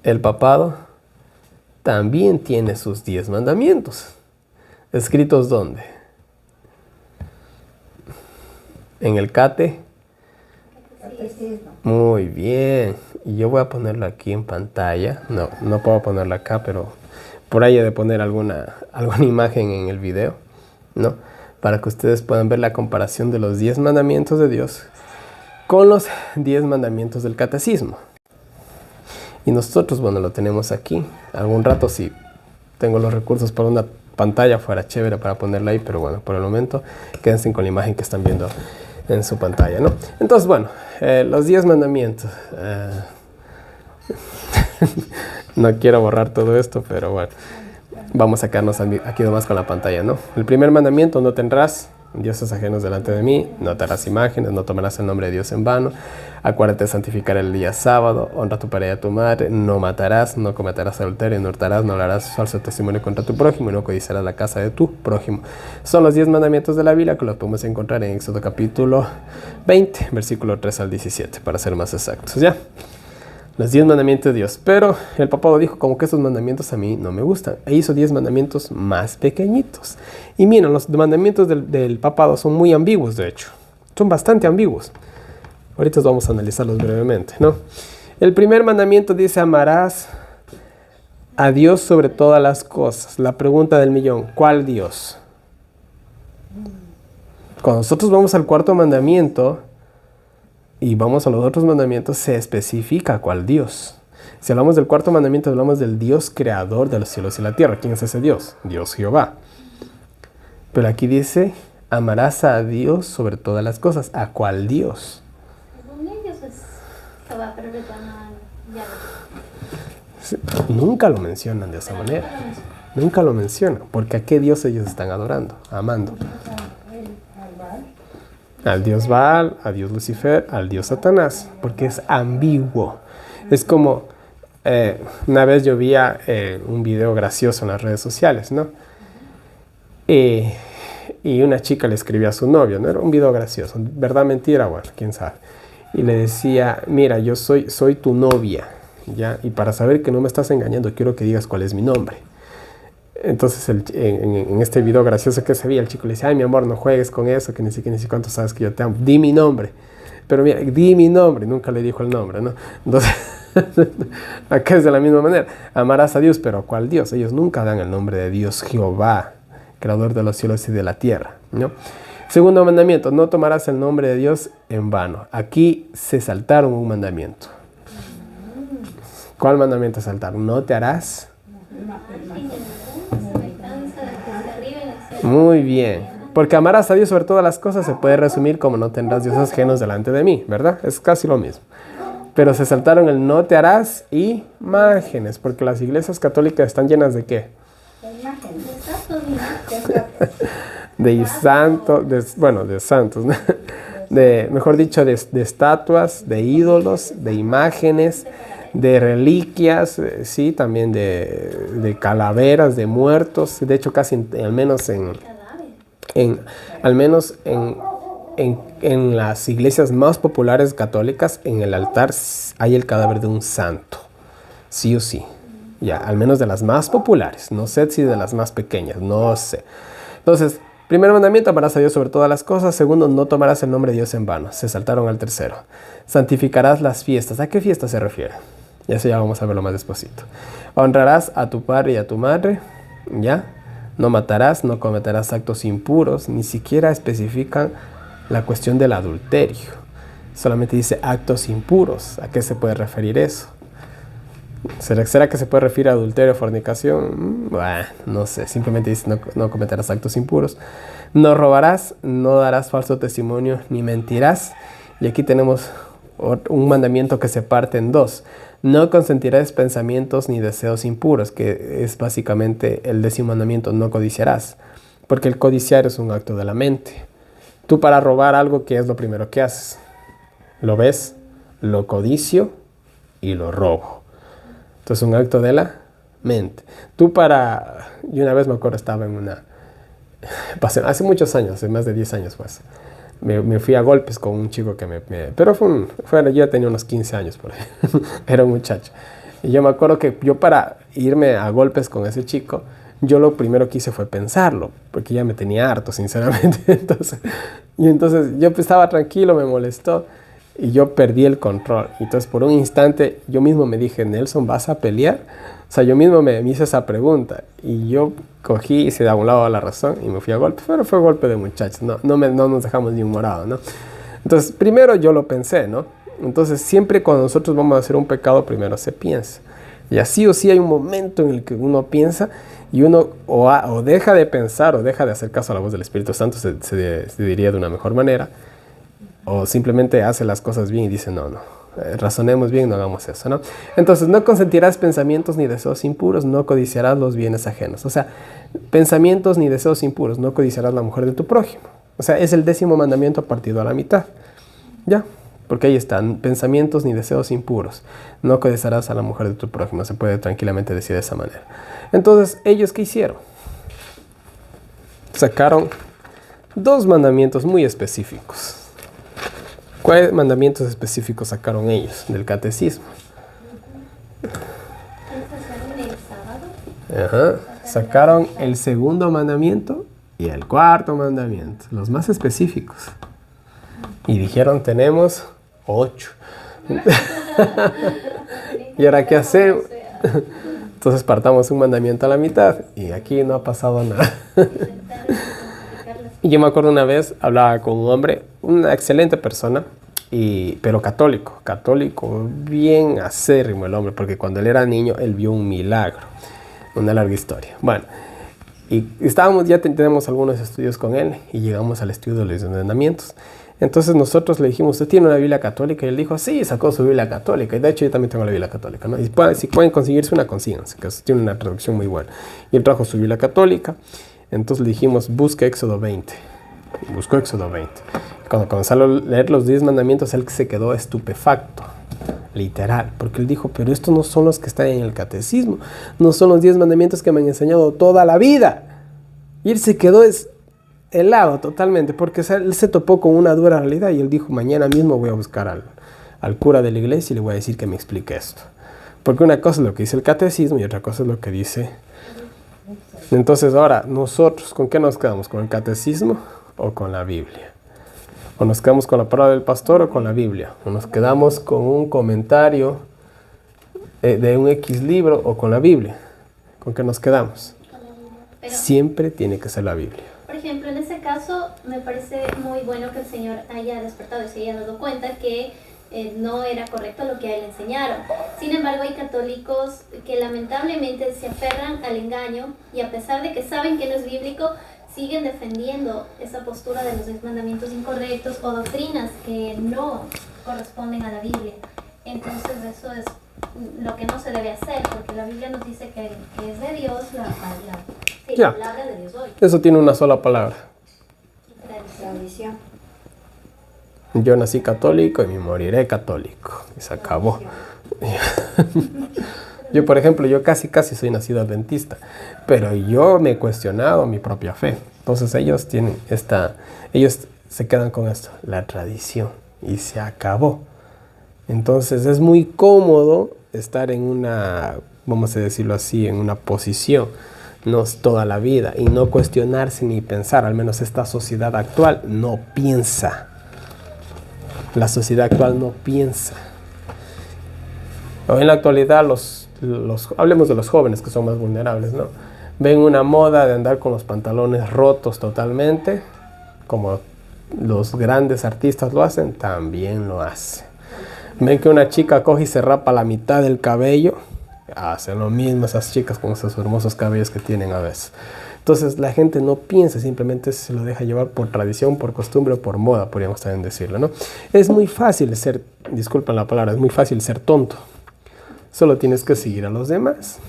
El papado también tiene sus 10 mandamientos. ¿Escritos dónde? En el catecismo. Muy bien. Y yo voy a ponerlo aquí en pantalla. No puedo ponerlo acá, pero por ahí he de poner alguna imagen en el video, ¿no? Para que ustedes puedan ver la comparación de los 10 mandamientos de Dios con los 10 mandamientos del catecismo. Y nosotros, bueno, lo tenemos aquí. Algún rato, si tengo los recursos para una pantalla, fuera chévere para ponerla ahí, pero bueno, por el momento quédense con la imagen que están viendo en su pantalla, ¿no? Entonces, bueno, los 10 mandamientos. No quiero borrar todo esto, pero bueno. Vamos a quedarnos aquí nomás con la pantalla, ¿no? El primer mandamiento: no tendrás dioses ajenos delante de mí, no te harás imágenes, no tomarás el nombre de Dios en vano, acuérdate de santificar el día sábado, honra a tu padre y a tu madre, no matarás, no cometerás adulterio, no hurtarás, no hablarás falso testimonio contra tu prójimo y no codiciarás la casa de tu prójimo. Son los 10 mandamientos de la Biblia que los podemos encontrar en Éxodo capítulo 20, versículo 3 al 17, para ser más exactos, ¿ya? Los 10 mandamientos de Dios. Pero el papado dijo como que estos mandamientos a mí no me gustan. E hizo 10 mandamientos más pequeñitos. Y miren, los mandamientos del papado son muy ambiguos, de hecho. Son bastante ambiguos. Ahorita vamos a analizarlos brevemente, ¿no? El primer mandamiento dice: amarás a Dios sobre todas las cosas. La pregunta del millón: ¿cuál Dios? Cuando nosotros vamos al cuarto mandamiento y vamos a los otros mandamientos, se especifica cuál Dios. Si hablamos del cuarto mandamiento, hablamos del Dios creador de los cielos y la tierra. ¿Quién es ese Dios? Dios Jehová. Pero aquí dice: amarás a Dios sobre todas las cosas. ¿A cuál Dios? Dios es Jehová, pero ya Sí, nunca lo mencionan de esa manera. Nunca lo mencionan. Porque ¿a qué Dios ellos están adorando, amando? Al Dios Baal, a Dios Lucifer, al Dios Satanás, porque es ambiguo. Es como, una vez yo vi un video gracioso en las redes sociales, ¿no? Y una chica le escribía a su novio, ¿no? Era un video gracioso, verdad, mentira, bueno, quién sabe. Y le decía: mira, yo soy tu novia, ¿ya? Y para saber que no me estás engañando, quiero que digas cuál es mi nombre. Entonces en este video gracioso que se veía, el chico le dice: ay, mi amor, no juegues con eso, que ni siquiera cuánto sabes que yo te amo, di mi nombre. Pero mira, di mi nombre, nunca le dijo el nombre, ¿no? Entonces, acá es de la misma manera: amarás a Dios, pero ¿a cuál Dios? Ellos nunca dan el nombre de Dios Jehová, creador de los cielos y de la tierra, ¿no? Segundo mandamiento: no tomarás el nombre de Dios en vano. Aquí se saltaron un mandamiento. ¿Cuál mandamiento saltaron? No te harás. Muy bien. Porque amarás a Dios sobre todas las cosas se puede resumir como: no tendrás dioses ajenos delante de mí, ¿verdad? Es casi lo mismo. Pero se saltaron el no te harás imágenes, porque las iglesias católicas están llenas ¿de qué? De santos, de santos, ¿no? Mejor dicho, de estatuas, de ídolos, de imágenes, de reliquias, sí, también de calaveras, de muertos. De hecho, casi al menos en las iglesias más populares católicas, en el altar hay el cadáver de un santo, sí o sí. Ya, al menos de las más populares. No sé si de las más pequeñas, no sé. Entonces, primer mandamiento: amarás a Dios sobre todas las cosas. Segundo: no tomarás el nombre de Dios en vano. Se saltaron al tercero. Santificarás las fiestas. ¿A qué fiesta se refiere? Y eso ya vamos a verlo más despacito. Honrarás a tu padre y a tu madre. ¿Ya? No matarás, no cometerás actos impuros. Ni siquiera especifican la cuestión del adulterio. Solamente dice actos impuros. ¿A qué se puede referir eso? ¿Será que se puede referir a adulterio o fornicación? Bueno, no sé. Simplemente dice no cometerás actos impuros. No robarás, no darás falso testimonio, ni mentirás. Y aquí tenemos un mandamiento que se parte en dos: no consentirás pensamientos ni deseos impuros, que es básicamente el 10º mandamiento: no codiciarás, porque el codiciar es un acto de la mente. Tú, para robar algo, ¿qué es lo primero que haces? Lo ves, lo codicio y lo robo. Entonces, un acto de la mente. Yo una vez me acuerdo, estaba hace muchos años, hace más de 10 años pues. Me fui a golpes con un chico que pero yo ya tenía unos 15 años por ahí. Era un muchacho. Y yo me acuerdo que yo, para irme a golpes con ese chico, yo lo primero que hice fue pensarlo, porque ya me tenía harto, sinceramente. Entonces yo estaba tranquilo, me molestó y yo perdí el control. Entonces, por un instante yo mismo me dije: Nelson, ¿vas a pelear? O sea, yo mismo me hice esa pregunta y yo cogí y se de un lado a la razón y me fui a golpe. Pero fue golpe de muchachos, no nos dejamos ni un morado, ¿no? Entonces, primero yo lo pensé, ¿no? Entonces, siempre cuando nosotros vamos a hacer un pecado, primero se piensa. Y así o sí hay un momento en el que uno piensa y uno o deja de pensar o deja de hacer caso a la voz del Espíritu Santo, se diría de una mejor manera, o simplemente hace las cosas bien y dice: no, razonemos bien, no hagamos eso, ¿no? Entonces, no consentirás pensamientos ni deseos impuros, no codiciarás los bienes ajenos. O sea, pensamientos ni deseos impuros, no codiciarás la mujer de tu prójimo. O sea, es el 10º mandamiento partido a la mitad. ¿Ya? Porque ahí están, pensamientos ni deseos impuros, no codiciarás a la mujer de tu prójimo. Se puede tranquilamente decir de esa manera. Entonces, ¿ellos qué hicieron? Sacaron 2 mandamientos muy específicos. ¿Cuáles mandamientos específicos sacaron ellos del catecismo? Ajá. Sacaron el 2.º mandamiento y el 4.º mandamiento, los más específicos. Y dijeron, tenemos 8. ¿Y ahora qué hacemos? Entonces partamos un mandamiento a la mitad y aquí no ha pasado nada. Y yo me acuerdo una vez, hablaba con un hombre, una excelente persona, pero católico bien acérrimo el hombre, porque cuando él era niño, él vio un milagro, una larga historia. Bueno, y estábamos, ya tenemos algunos estudios con él, y llegamos al estudio de los mandamientos. Entonces nosotros le dijimos, ¿usted tiene una Biblia católica? Y él dijo, sí, sacó su Biblia católica. Y de hecho yo también tengo la Biblia católica, ¿no? Y si pueden conseguirse una, consíganse, que tiene una traducción muy buena. Y él trajo su Biblia católica. Entonces le dijimos, busca Éxodo 20. Buscó Éxodo 20. Cuando comenzó a leer los 10 mandamientos, él se quedó estupefacto, literal, porque él dijo, pero estos no son los que están en el catecismo, no son los 10 mandamientos que me han enseñado toda la vida. Y él se quedó helado totalmente, porque él se topó con una dura realidad y él dijo, mañana mismo voy a buscar al cura de la iglesia y le voy a decir que me explique esto. Porque una cosa es lo que dice el catecismo y otra cosa es lo que dice. Entonces ahora, nosotros, ¿con qué nos quedamos? ¿Con el catecismo o con la Biblia? ¿O nos quedamos con la palabra del pastor o con la Biblia? ¿O nos quedamos con un comentario de un X libro o con la Biblia? ¿Con qué nos quedamos? Pero, siempre tiene que ser la Biblia. Por ejemplo, en ese caso me parece muy bueno que el Señor haya despertado y se haya dado cuenta que no era correcto lo que a él enseñaron. Sin embargo, hay católicos que lamentablemente se aferran al engaño y a pesar de que saben que no es bíblico, siguen defendiendo esa postura de los 10 mandamientos incorrectos o doctrinas que no corresponden a la Biblia. Entonces eso es lo que no se debe hacer, porque la Biblia nos dice que es de Dios la palabra de Dios hoy. Eso tiene una sola palabra. Tradición. Yo nací católico y me moriré católico. Y se acabó. Yo, por ejemplo, yo casi soy nacido adventista, pero yo me he cuestionado mi propia fe. Entonces ellos se quedan con esto, la tradición, y se acabó. Entonces es muy cómodo estar en una, vamos a decirlo así, en una posición, no toda la vida, y no cuestionarse ni pensar. Al menos esta sociedad actual no piensa. La sociedad actual no piensa. Hoy en la actualidad hablemos de los jóvenes que son más vulnerables, ¿no? Ven una moda de andar con los pantalones rotos totalmente, como los grandes artistas lo hacen, también lo hacen. Ven que una chica coge y se rapa la mitad del cabello, hacen lo mismo esas chicas con esos hermosos cabellos que tienen a veces. Entonces la gente no piensa, simplemente se lo deja llevar por tradición, por costumbre o por moda, podríamos también decirlo, ¿no? Es muy fácil disculpen la palabra, es muy fácil ser tonto. Solo tienes que seguir a los demás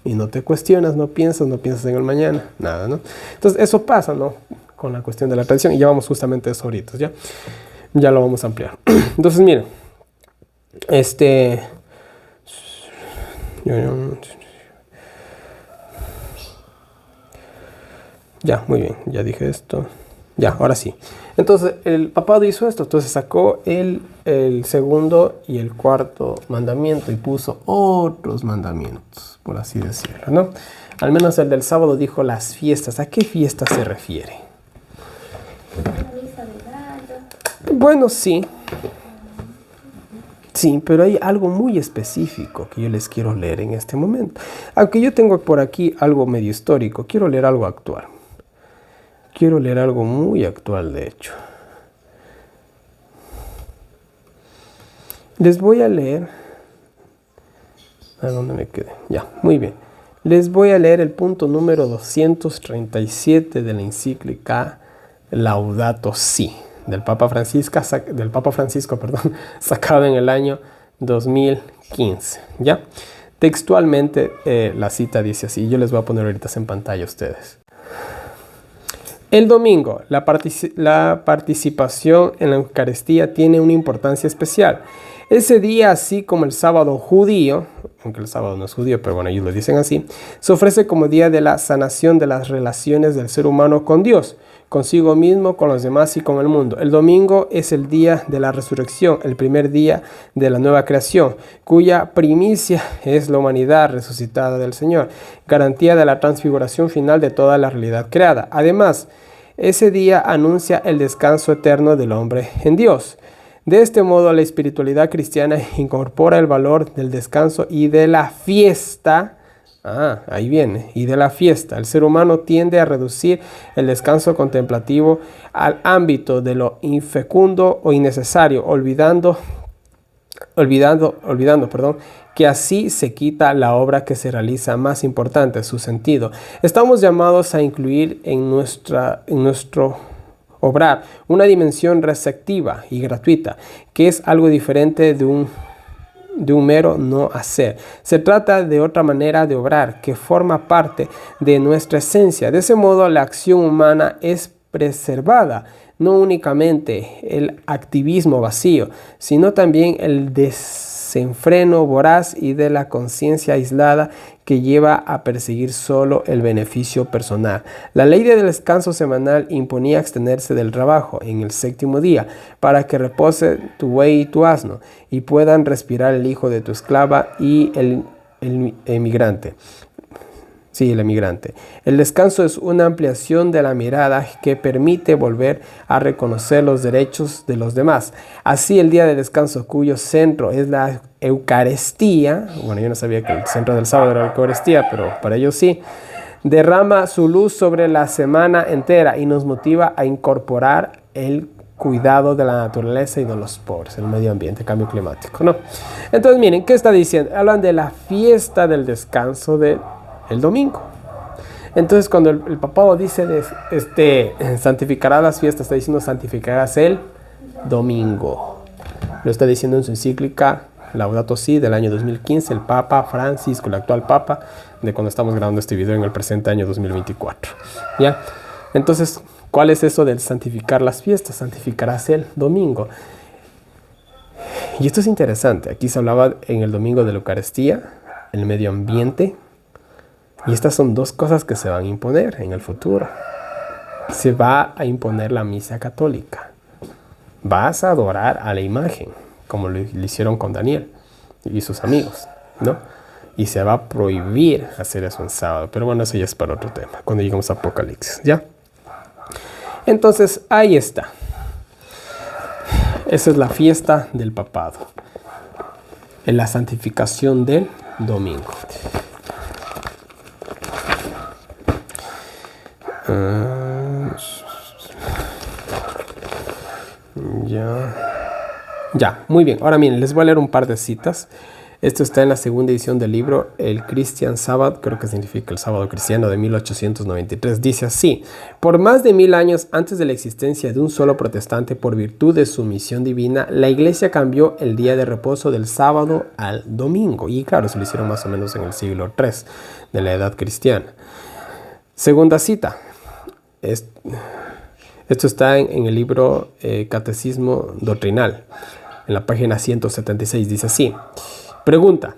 y no te cuestionas, no piensas en el mañana, nada, ¿no? Entonces eso pasa, ¿no? Con la cuestión de la tradición, y ya vamos justamente a eso ahorita, ya lo vamos a ampliar. Entonces miren, ya, muy bien, ya dije esto. Ya, ahora sí. Entonces, el papado hizo esto. Entonces sacó el 2.º y el 4.º mandamiento y puso otros mandamientos, por así decirlo, ¿no? Al menos el del sábado dijo las fiestas. ¿A qué fiesta se refiere? Bueno, sí. Sí, pero hay algo muy específico que yo les quiero leer en este momento. Aunque yo tengo por aquí algo medio histórico, quiero leer algo actual. Quiero leer algo muy actual, de hecho. Les voy a leer... ¿A dónde me quedé? Ya, muy bien. Les voy a leer el punto número 237 de la encíclica Laudato Si, del Papa Francisco, sacado en el año 2015, ¿ya? Textualmente la cita dice así, yo les voy a poner ahorita en pantalla a ustedes. El domingo, la participación en la Eucaristía tiene una importancia especial. Ese día, así como el sábado judío, aunque el sábado no es judío, pero bueno, ellos lo dicen así, se ofrece como día de la sanación de las relaciones del ser humano con Dios, consigo mismo, con los demás y con el mundo. El domingo es el día de la resurrección, el primer día de la nueva creación, cuya primicia es la humanidad resucitada del Señor, garantía de la transfiguración final de toda la realidad creada. Además, ese día anuncia el descanso eterno del hombre en Dios. De este modo, la espiritualidad cristiana incorpora el valor del descanso y de la fiesta. Ahí viene, y de la fiesta. El ser humano tiende a reducir el descanso contemplativo al ámbito de lo infecundo o innecesario, olvidando, que así se quita la obra que se realiza más importante, su sentido. Estamos llamados a incluir en nuestro obrar una dimensión receptiva y gratuita, que es algo diferente de un mero no hacer. Se trata de otra manera de obrar que forma parte de nuestra esencia. De ese modo, la acción humana es preservada, no únicamente el activismo vacío, sino también el desenfreno voraz y de la conciencia aislada que lleva a perseguir solo el beneficio personal. La ley del descanso semanal imponía abstenerse del trabajo en el séptimo día para que repose tu buey y tu asno y puedan respirar el hijo de tu esclava y el emigrante. Sí, el emigrante. El descanso es una ampliación de la mirada que permite volver a reconocer los derechos de los demás. Así, el día de descanso, cuyo centro es la Eucaristía, bueno, yo no sabía que el centro del sábado era la Eucaristía, pero para ellos sí, derrama su luz sobre la semana entera y nos motiva a incorporar el cuidado de la naturaleza y de los pobres, el medio ambiente, cambio climático, ¿no? Entonces, miren, ¿qué está diciendo? Hablan de la fiesta del descanso del domingo. Entonces, cuando el papado dice santificará las fiestas, está diciendo santificarás el domingo. Lo está diciendo en su encíclica Laudato Si del año 2015, el Papa Francisco, el actual Papa, de cuando estamos grabando este video en el presente año 2024. ¿Ya? Entonces, ¿cuál es eso del santificar las fiestas? Santificarás el domingo. Y esto es interesante. Aquí se hablaba en el domingo de la Eucaristía, el medio ambiente. Y estas son dos cosas que se van a imponer en el futuro. Se va a imponer la misa católica. Vas a adorar a la imagen, como lo hicieron con Daniel y sus amigos, ¿no? Y se va a prohibir hacer eso en sábado. Pero bueno, eso ya es para otro tema, cuando lleguemos a Apocalipsis, ¿ya? Entonces, ahí está. Esa es la fiesta del papado. En la santificación del domingo. Ya, muy bien. Ahora miren, les voy a leer un par de citas. Esto está en la segunda edición del libro El Christian Sabbath, creo que significa el sábado cristiano, de 1893. Dice así: por más de 1000 años antes de la existencia de un solo protestante, por virtud de su misión divina, la iglesia cambió el día de reposo del sábado al domingo. Y claro, se lo hicieron más o menos en el siglo III de la edad cristiana. Segunda cita. Esto está en el libro Catecismo Doctrinal, en la página 176. Dice así: pregunta: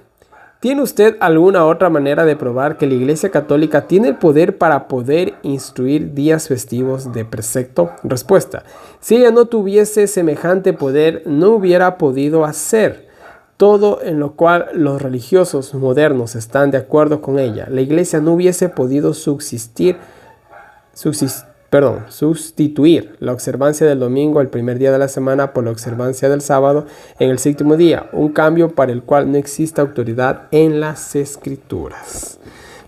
¿tiene usted alguna otra manera de probar que la Iglesia Católica tiene el poder para poder instruir días festivos de precepto? Respuesta: si ella no tuviese semejante poder, no hubiera podido hacer todo en lo cual los religiosos modernos están de acuerdo con ella. La Iglesia no hubiese podido sustituir la observancia del domingo, el primer día de la semana, por la observancia del sábado en el séptimo día, un cambio para el cual no existe autoridad en las Escrituras.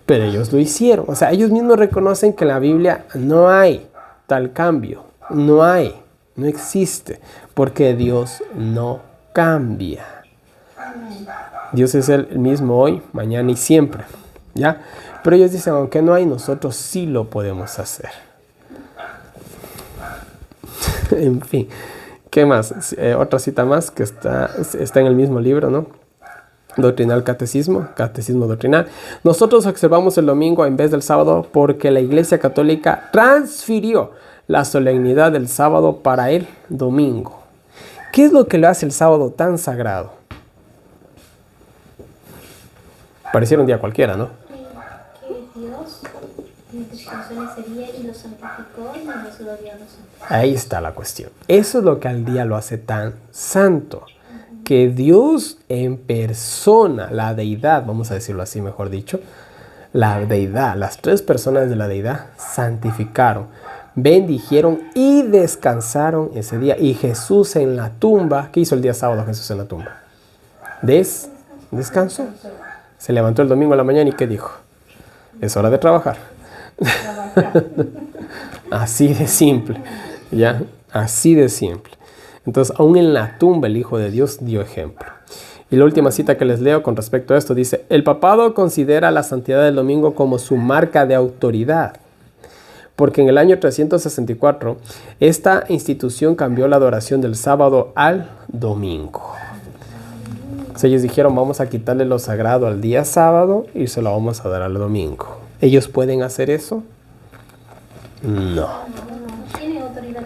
Pero ellos lo hicieron, o sea, ellos mismos reconocen que en la Biblia no hay tal cambio, no existe, porque Dios no cambia. Dios es el mismo hoy, mañana y siempre, ¿ya? Pero ellos dicen, aunque no hay, nosotros sí lo podemos hacer. En fin, ¿Qué más? Otra cita más que está en el mismo libro, ¿no? Doctrinal Catecismo, Catecismo Doctrinal. Nosotros observamos el domingo en vez del sábado porque la Iglesia Católica transfirió la solemnidad del sábado para el domingo. ¿Qué es lo que le hace el sábado tan sagrado? Pareciera un día cualquiera, ¿no? Que Dios descansó en ese día y lo santificó y nos lo dio a nosotros. Ahí está la cuestión. Eso es lo que al día lo hace tan santo. Que Dios en persona, la deidad, vamos a decirlo así, mejor dicho, la deidad, las tres personas de la deidad, santificaron, bendijeron y descansaron ese día. Y Jesús en la tumba, ¿qué hizo el día sábado Jesús en la tumba? Descansó. Se levantó el domingo a la mañana y ¿qué dijo? Es hora de trabajar. Así de simple, ¿ya? Así de simple. Entonces, aún en la tumba el Hijo de Dios dio ejemplo. Y la última cita que les leo con respecto a esto dice, el papado considera la santidad del domingo como su marca de autoridad, porque en el año 364 esta institución cambió la adoración del sábado al domingo. Entonces ellos dijeron, vamos a quitarle lo sagrado al día sábado y se lo vamos a dar al domingo. ¿Ellos pueden hacer eso? No. ¿Tiene autoridad?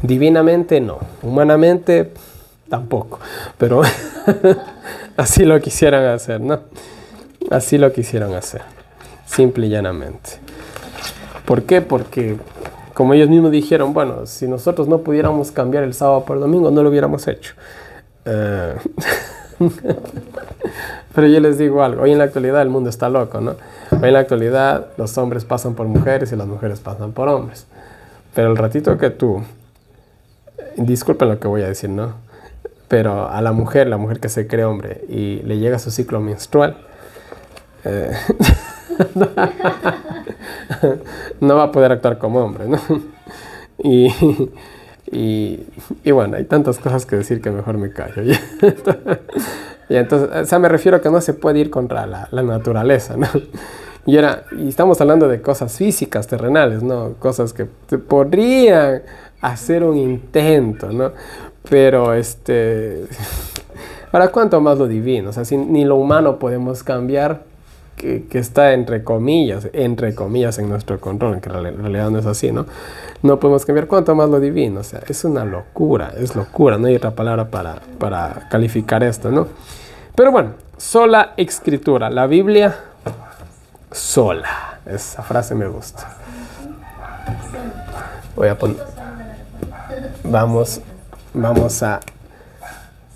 Divinamente no, humanamente tampoco, pero así lo quisieran hacer, ¿no? Así lo quisieron hacer, simple y llanamente. ¿Por qué? Porque, como ellos mismos dijeron, bueno, si nosotros no pudiéramos cambiar el sábado por domingo, no lo hubiéramos hecho. Pero yo les digo algo, hoy en la actualidad el mundo está loco, ¿no? Hoy en la actualidad los hombres pasan por mujeres y las mujeres pasan por hombres. Pero el ratito que tú, disculpen lo que voy a decir, ¿no? Pero a la mujer que se cree hombre y le llega su ciclo menstrual, no va a poder actuar como hombre, ¿no? Y bueno, hay tantas cosas que decir que mejor me callo. Y entonces, o sea, me refiero a que no se puede ir contra la naturaleza, ¿no? Y estamos hablando de cosas físicas, terrenales, ¿no? Cosas que podrían hacer un intento, ¿no? Pero ahora, ¿cuánto más lo divino? O sea, si ni lo humano podemos cambiar, que está entre comillas en nuestro control, que en realidad no es así, ¿no? No podemos cambiar, ¿cuánto más lo divino? O sea, es una locura, es locura, no hay otra palabra para calificar esto, ¿no? Pero bueno, sola escritura, la Biblia sola. Esa frase me gusta. Voy a poner.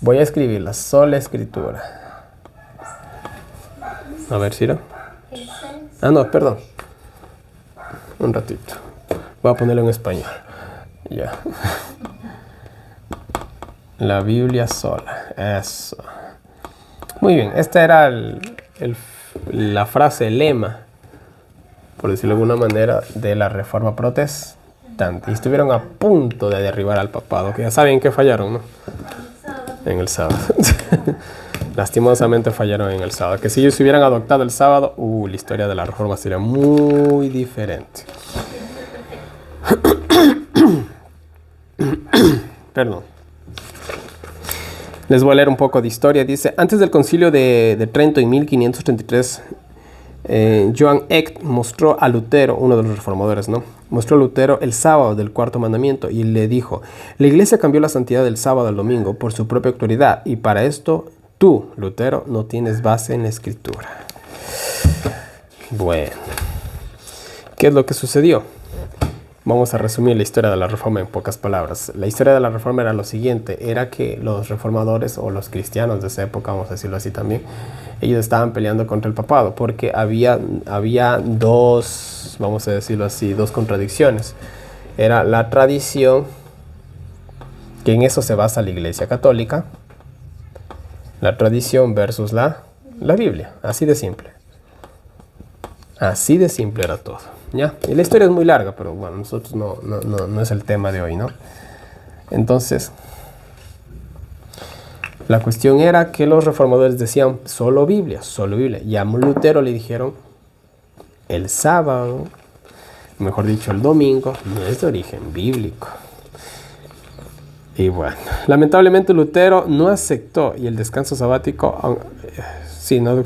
Voy a escribirla. Sola escritura. A ver, Ciro. Ah, no, perdón. Un ratito. Voy a ponerlo en español. Ya. La Biblia sola. Eso. Muy bien. Esta era la frase, el lema, por decirlo de alguna manera, de la Reforma Protestante. Y estuvieron a punto de derribar al papado, que ya saben que fallaron, ¿no? En el sábado. Lastimosamente fallaron en el sábado. Que si ellos hubieran adoptado el sábado, la historia de la Reforma sería muy diferente. Perdón. Les voy a leer un poco de historia. Dice, antes del concilio de Trento en 1533, Johann Eck mostró a Lutero, uno de los reformadores, ¿no? Mostró a Lutero el sábado del cuarto mandamiento y le dijo, la iglesia cambió la santidad del sábado al domingo por su propia autoridad y para esto tú, Lutero, no tienes base en la escritura. Bueno, ¿qué es lo que sucedió? Vamos a resumir la historia de la Reforma en pocas palabras. La historia de la Reforma era lo siguiente, era que los reformadores o los cristianos de esa época, vamos a decirlo así también, ellos estaban peleando contra el papado porque había dos, vamos a decirlo así, dos contradicciones. Era la tradición, que en eso se basa la Iglesia Católica, la tradición versus la Biblia, así de simple. Así de simple era todo. ¿Ya? Y la historia es muy larga, pero bueno, nosotros no es el tema de hoy, ¿no? Entonces, la cuestión era que los reformadores decían solo Biblia, solo Biblia. Y a Lutero le dijeron, el sábado, mejor dicho, el domingo, no es de origen bíblico. Y bueno, lamentablemente Lutero no aceptó y el descanso sabático,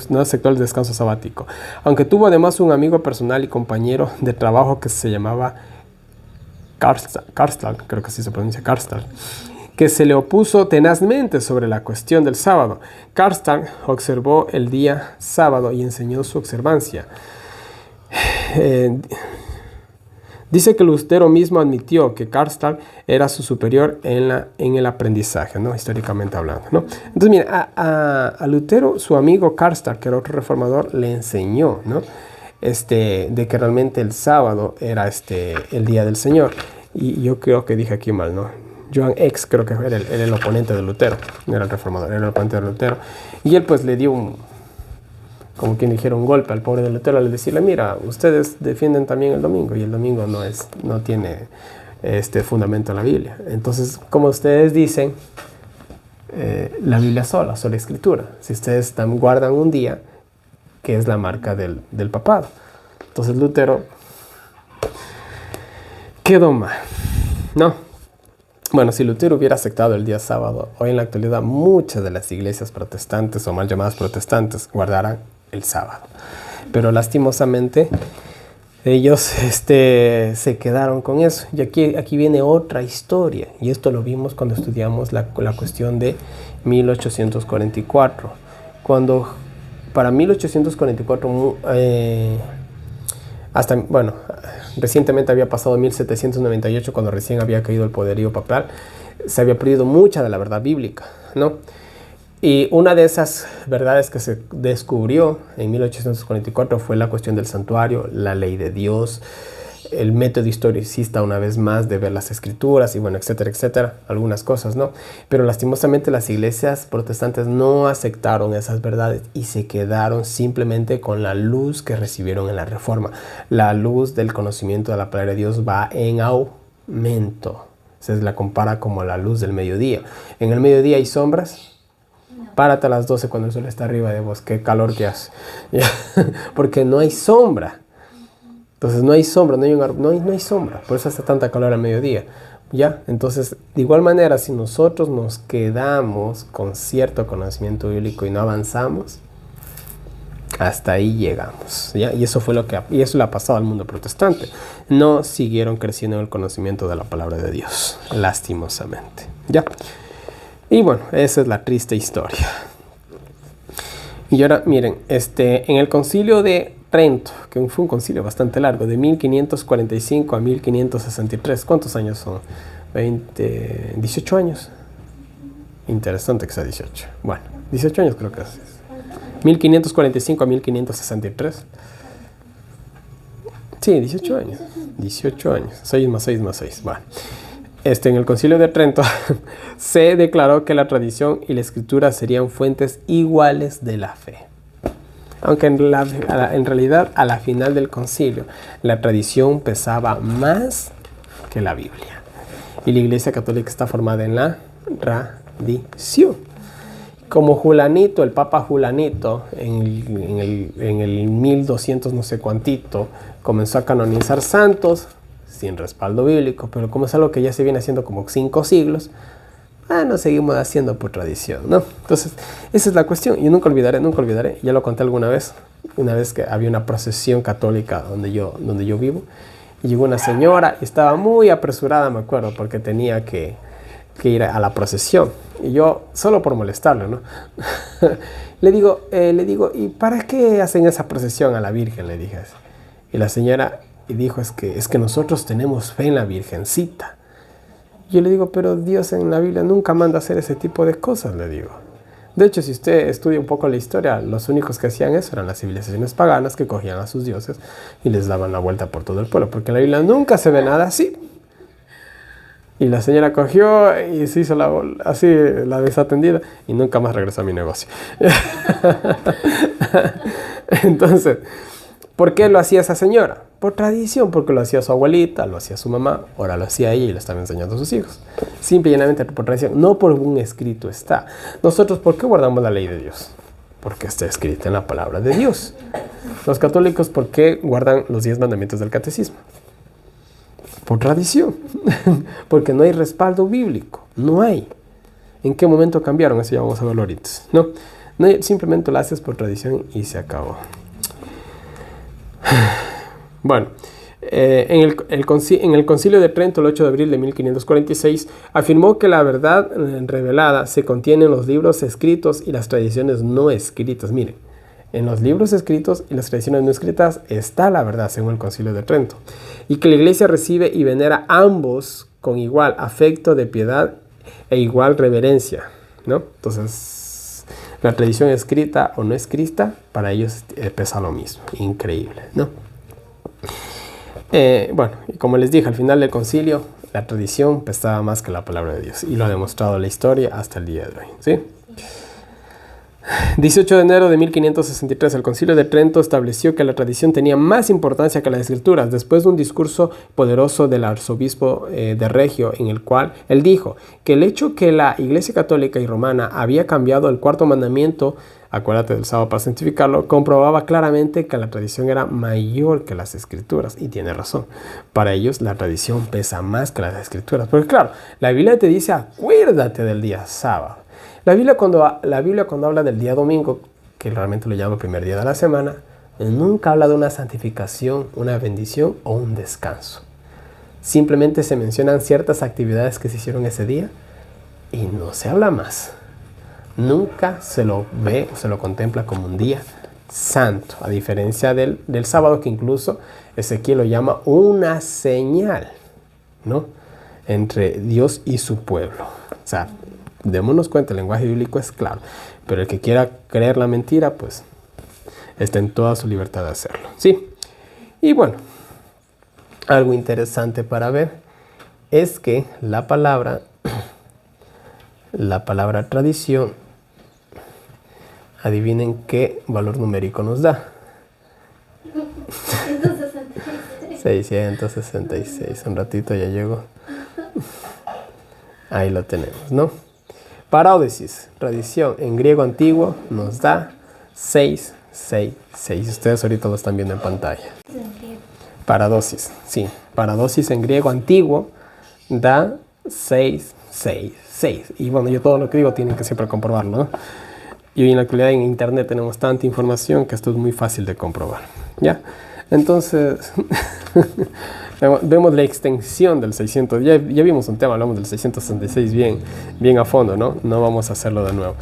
no aceptó el descanso sabático, aunque tuvo además un amigo personal y compañero de trabajo que se llamaba Karlstadt, creo que así se pronuncia, Karlstadt, que se le opuso tenazmente sobre la cuestión del sábado. Karlstadt observó el día sábado y enseñó su observancia. Dice que Lutero mismo admitió que Karlstadt era su superior en el aprendizaje, ¿no? Históricamente hablando, ¿no? Entonces, mira, a Lutero, su amigo Karlstadt, que era otro reformador, le enseñó, ¿no? De que realmente el sábado era el día del Señor. Y yo creo que dije aquí mal, ¿no? Johann Eck creo que era el oponente de Lutero, no era el reformador, era el oponente de Lutero. Y él pues le dio como quien dijera, un golpe al pobre de Lutero al decirle, mira, ustedes defienden también el domingo y el domingo no tiene fundamento en la Biblia. Entonces, como ustedes dicen, la Biblia sola escritura. Si ustedes guardan un día, que es la marca del papado. Entonces Lutero quedó mal, ¿no? Bueno, si Lutero hubiera aceptado el día sábado, hoy en la actualidad muchas de las iglesias protestantes o mal llamadas protestantes guardarán el sábado. Pero lastimosamente ellos se quedaron con eso. Y aquí viene otra historia. Y esto lo vimos cuando estudiamos la cuestión de 1844. Cuando para 1844 recientemente había pasado 1798, cuando recién había caído el poderío papal, se había perdido mucha de la verdad bíblica, ¿no? Y una de esas verdades que se descubrió en 1844 fue la cuestión del santuario, la ley de Dios, el método historicista una vez más de ver las escrituras y bueno, etcétera, etcétera, algunas cosas, ¿no? Pero lastimosamente las iglesias protestantes no aceptaron esas verdades y se quedaron simplemente con la luz que recibieron en la Reforma. La luz del conocimiento de la palabra de Dios va en aumento. Se la compara como la luz del mediodía. En el mediodía hay sombras. Párate a las 12 cuando el sol está arriba de vos, qué calor que hace. Porque no hay sombra. Entonces no hay sombra, no hay sombra. Por eso hace tanta calor al mediodía. ¿Ya? Entonces, de igual manera, si nosotros nos quedamos con cierto conocimiento bíblico y no avanzamos, hasta ahí llegamos. ¿Ya? Y eso le ha pasado al mundo protestante. No siguieron creciendo en el conocimiento de la palabra de Dios, lastimosamente. ¿Ya? Y bueno, esa es la triste historia. Y ahora, miren, en el concilio de Trento, que fue un concilio bastante largo, de 1545 a 1563, ¿cuántos años son? 18 años. Interesante que sea 18. Bueno, 18 años creo que es. 1545 a 1563. Sí, 18 años. 18 años. 6 más 6 más 6. Bueno. En el concilio de Trento se declaró que la tradición y la escritura serían fuentes iguales de la fe. Aunque en realidad a la final del concilio la tradición pesaba más que la Biblia. Y la Iglesia Católica está formada en la tradición. Como Julanito, el Papa Julanito, en el 1200 no sé cuántito, comenzó a canonizar santos sin respaldo bíblico, pero como es algo que ya se viene haciendo como 5 siglos, nos seguimos haciendo por tradición, ¿no? Entonces, esa es la cuestión. Yo nunca olvidaré, ya lo conté alguna vez que había una procesión católica donde yo vivo, y llegó una señora y estaba muy apresurada, me acuerdo, porque tenía que ir a la procesión, y yo, solo por molestarlo, ¿no? le digo, ¿y para qué hacen esa procesión a la Virgen? Le dije así. Y la señora dijo, es que nosotros tenemos fe en la Virgencita. Yo le digo, pero Dios en la Biblia nunca manda hacer ese tipo de cosas, le digo. De hecho, si usted estudia un poco la historia, los únicos que hacían eso eran las civilizaciones paganas que cogían a sus dioses y les daban la vuelta por todo el pueblo, porque en la Biblia nunca se ve nada así. Y la señora cogió y se hizo la desatendida y nunca más regresó a mi negocio. Entonces, ¿por qué lo hacía esa señora? Por tradición, porque lo hacía su abuelita, lo hacía su mamá, ahora lo hacía ella y lo estaba enseñando a sus hijos. Simple y llanamente por tradición, no por un escrito está. Nosotros, ¿por qué guardamos la ley de Dios? Porque está escrita en la palabra de Dios. Los católicos, ¿por qué guardan los 10 mandamientos del catecismo? Por tradición, porque no hay respaldo bíblico. No hay. ¿En qué momento cambiaron? Eso ya vamos a verlo ahorita. No, simplemente lo haces por tradición y se acabó. Bueno, en el Concilio de Trento, el 8 de abril de 1546, afirmó que la verdad revelada se contiene en los libros escritos y las tradiciones no escritas. Miren, en los libros escritos y las tradiciones no escritas está la verdad, según el Concilio de Trento. Y que la Iglesia recibe y venera ambos con igual afecto de piedad e igual reverencia, ¿no? Entonces, la tradición escrita o no escrita, para ellos pesa lo mismo. Increíble, ¿no? Bueno, y como les dije, al final del concilio, la tradición pesaba más que la palabra de Dios. Y lo ha demostrado la historia hasta el día de hoy, ¿sí? 18 de enero de 1563, el Concilio de Trento estableció que la tradición tenía más importancia que las escrituras, después de un discurso poderoso del arzobispo de Regio, en el cual él dijo que el hecho que la Iglesia Católica y Romana había cambiado el cuarto mandamiento, acuérdate del sábado para santificarlo, comprobaba claramente que la tradición era mayor que las escrituras. Y tiene razón. Para ellos la tradición pesa más que las escrituras. Porque claro, la Biblia te dice acuérdate del día sábado. La Biblia cuando habla del día domingo, que realmente lo llama el primer día de la semana, nunca habla de una santificación, una bendición o un descanso. Simplemente se mencionan ciertas actividades que se hicieron ese día y no se habla más. Nunca se lo ve o se lo contempla como un día santo, a diferencia del sábado, que incluso Ezequiel lo llama una señal, ¿no?, entre Dios y su pueblo. O sea, démonos cuenta, el lenguaje bíblico es claro, pero el que quiera creer la mentira, pues está en toda su libertad de hacerlo, ¿sí? Y bueno, algo interesante para ver es que la palabra tradición, adivinen qué valor numérico nos da. 666. Un ratito ya llegó. Ahí lo tenemos, ¿no? Paráudesis, tradición en griego antiguo, nos da 666. Ustedes ahorita lo están viendo en pantalla. Paradosis, sí. Paradosis en griego antiguo da 666. Y bueno, yo todo lo que digo tienen que siempre comprobarlo, ¿no? Y hoy en la actualidad en internet tenemos tanta información que esto es muy fácil de comprobar, ¿ya? Entonces, vemos la extensión del 600. Ya vimos un tema, hablamos del 666 bien a fondo, ¿no? No vamos a hacerlo de nuevo.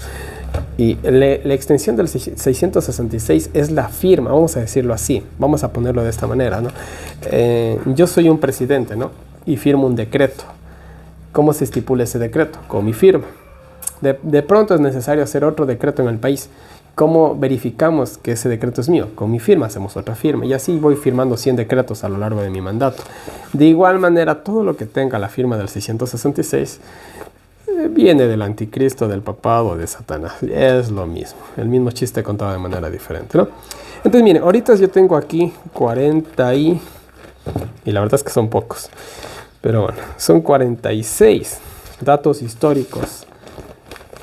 Y la extensión del 666 es la firma, vamos a decirlo así, vamos a ponerlo de esta manera, ¿no? Yo soy un presidente, ¿no? Y firmo un decreto. ¿Cómo se estipula ese decreto? Con mi firma. De pronto es necesario hacer otro decreto en el país. ¿Cómo verificamos que ese decreto es mío? Con mi firma hacemos otra firma. Y así voy firmando 100 decretos a lo largo de mi mandato. De igual manera, todo lo que tenga la firma del 666 viene del anticristo, del papado, de Satanás. Es lo mismo. El mismo chiste contado de manera diferente, ¿no? Entonces, miren, ahorita yo tengo aquí 40 y la verdad es que son pocos. Pero bueno, son 46 datos históricos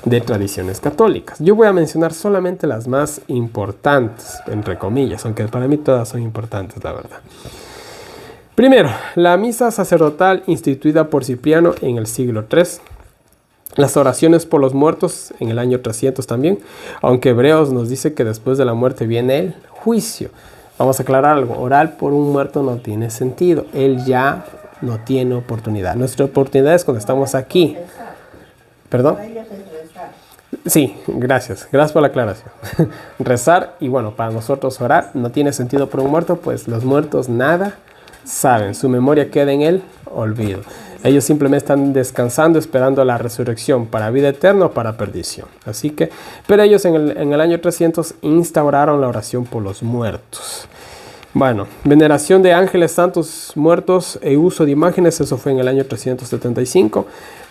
de tradiciones católicas. Yo voy a mencionar solamente las más importantes, entre comillas, aunque para mí todas son importantes, la verdad. Primero, la misa sacerdotal instituida por Cipriano en el siglo III. Las oraciones por los muertos en el año 300 también, aunque Hebreos nos dice que después de la muerte viene el juicio. Vamos a aclarar algo, orar por un muerto no tiene sentido, él ya no tiene oportunidad. Nuestra oportunidad es cuando estamos aquí. ¿Perdón? Sí, gracias por la aclaración. Rezar, y bueno, para nosotros orar no tiene sentido por un muerto, pues los muertos nada saben, su memoria queda en el olvido. Ellos simplemente están descansando, esperando la resurrección para vida eterna o para perdición. Así que, pero ellos en el año 300 instauraron la oración por los muertos. Bueno, veneración de ángeles santos muertos e uso de imágenes, eso fue en el año 375,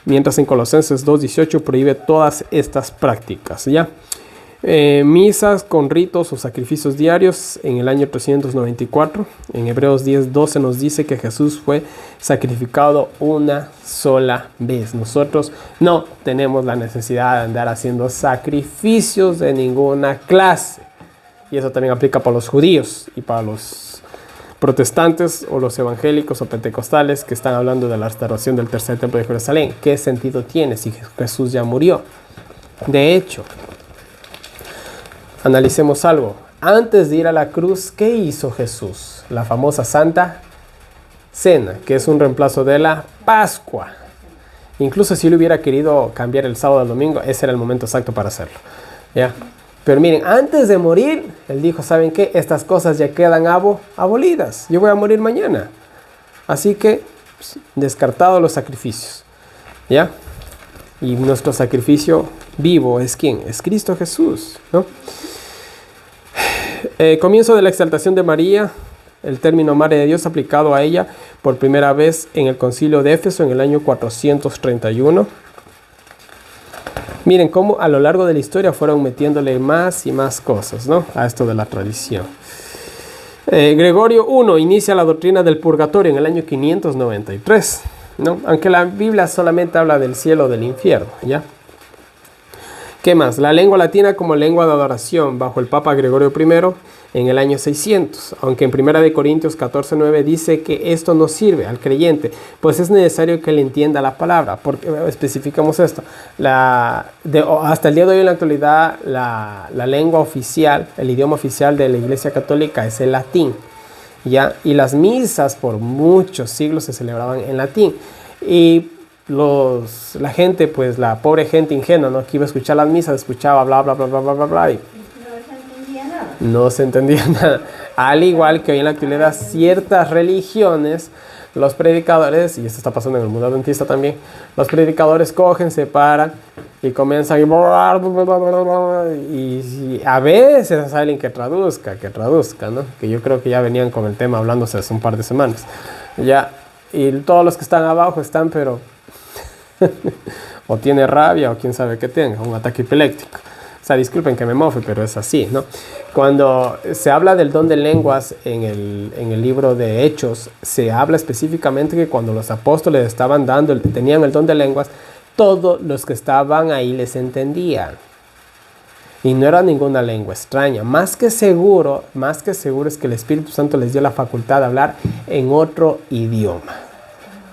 mientras en Colosenses 2:18 prohíbe todas estas prácticas, ¿ya? Misas con ritos o sacrificios diarios en el año 394. En Hebreos 10:12 nos dice que Jesús fue sacrificado una sola vez. Nosotros no tenemos la necesidad de andar haciendo sacrificios de ninguna clase. Y eso también aplica para los judíos y para los protestantes o los evangélicos o pentecostales que están hablando de la restauración del tercer templo de Jerusalén. ¿Qué sentido tiene si Jesús ya murió? De hecho, analicemos algo. Antes de ir a la cruz, ¿qué hizo Jesús? La famosa Santa Cena, que es un reemplazo de la Pascua. Incluso si él hubiera querido cambiar el sábado al domingo, ese era el momento exacto para hacerlo. ¿Ya? Pero miren, antes de morir, él dijo, ¿saben qué? Estas cosas ya quedan abolidas. Yo voy a morir mañana. Así que, pues, descartados los sacrificios. ¿Ya? Y nuestro sacrificio vivo es ¿quién? Es Cristo Jesús, ¿no? Comienzo de la exaltación de María. El término Madre de Dios aplicado a ella por primera vez en el Concilio de Éfeso en el año 431. Miren cómo a lo largo de la historia fueron metiéndole más y más cosas, ¿no? A esto de la tradición. Gregorio I inicia la doctrina del purgatorio en el año 593, ¿no? Aunque la Biblia solamente habla del cielo o del infierno, ¿ya? ¿Qué más? La lengua latina como lengua de adoración bajo el Papa Gregorio I en el año 600, aunque en 1 Corintios 14:9 dice que esto no sirve al creyente, pues es necesario que él entienda la palabra, porque especificamos esto. Hasta el día de hoy en la actualidad la lengua oficial, el idioma oficial de la Iglesia Católica es el latín, ¿ya? Y las misas por muchos siglos se celebraban en latín. Y la gente, pues la pobre gente ingenua, ¿no? Que iba a escuchar las misas, escuchaba bla bla bla bla bla bla bla y no se entendía nada. Al igual que hoy en la actualidad ciertas religiones, los predicadores, y esto está pasando en el mundo adventista también, los predicadores cogen, se paran y comienzan y a veces es alguien que traduzca, ¿no? Que yo creo que ya venían con el tema hablándose hace un par de semanas, ya, y todos los que están abajo están, pero o tiene rabia o quién sabe qué tenga, un ataque epiléptico. O sea, disculpen que me mofe, pero es así, ¿no? Cuando se habla del don de lenguas en el libro de Hechos, se habla específicamente que cuando los apóstoles tenían el don de lenguas, todos los que estaban ahí les entendían. Y no era ninguna lengua extraña. Más que seguro es que el Espíritu Santo les dio la facultad de hablar en otro idioma.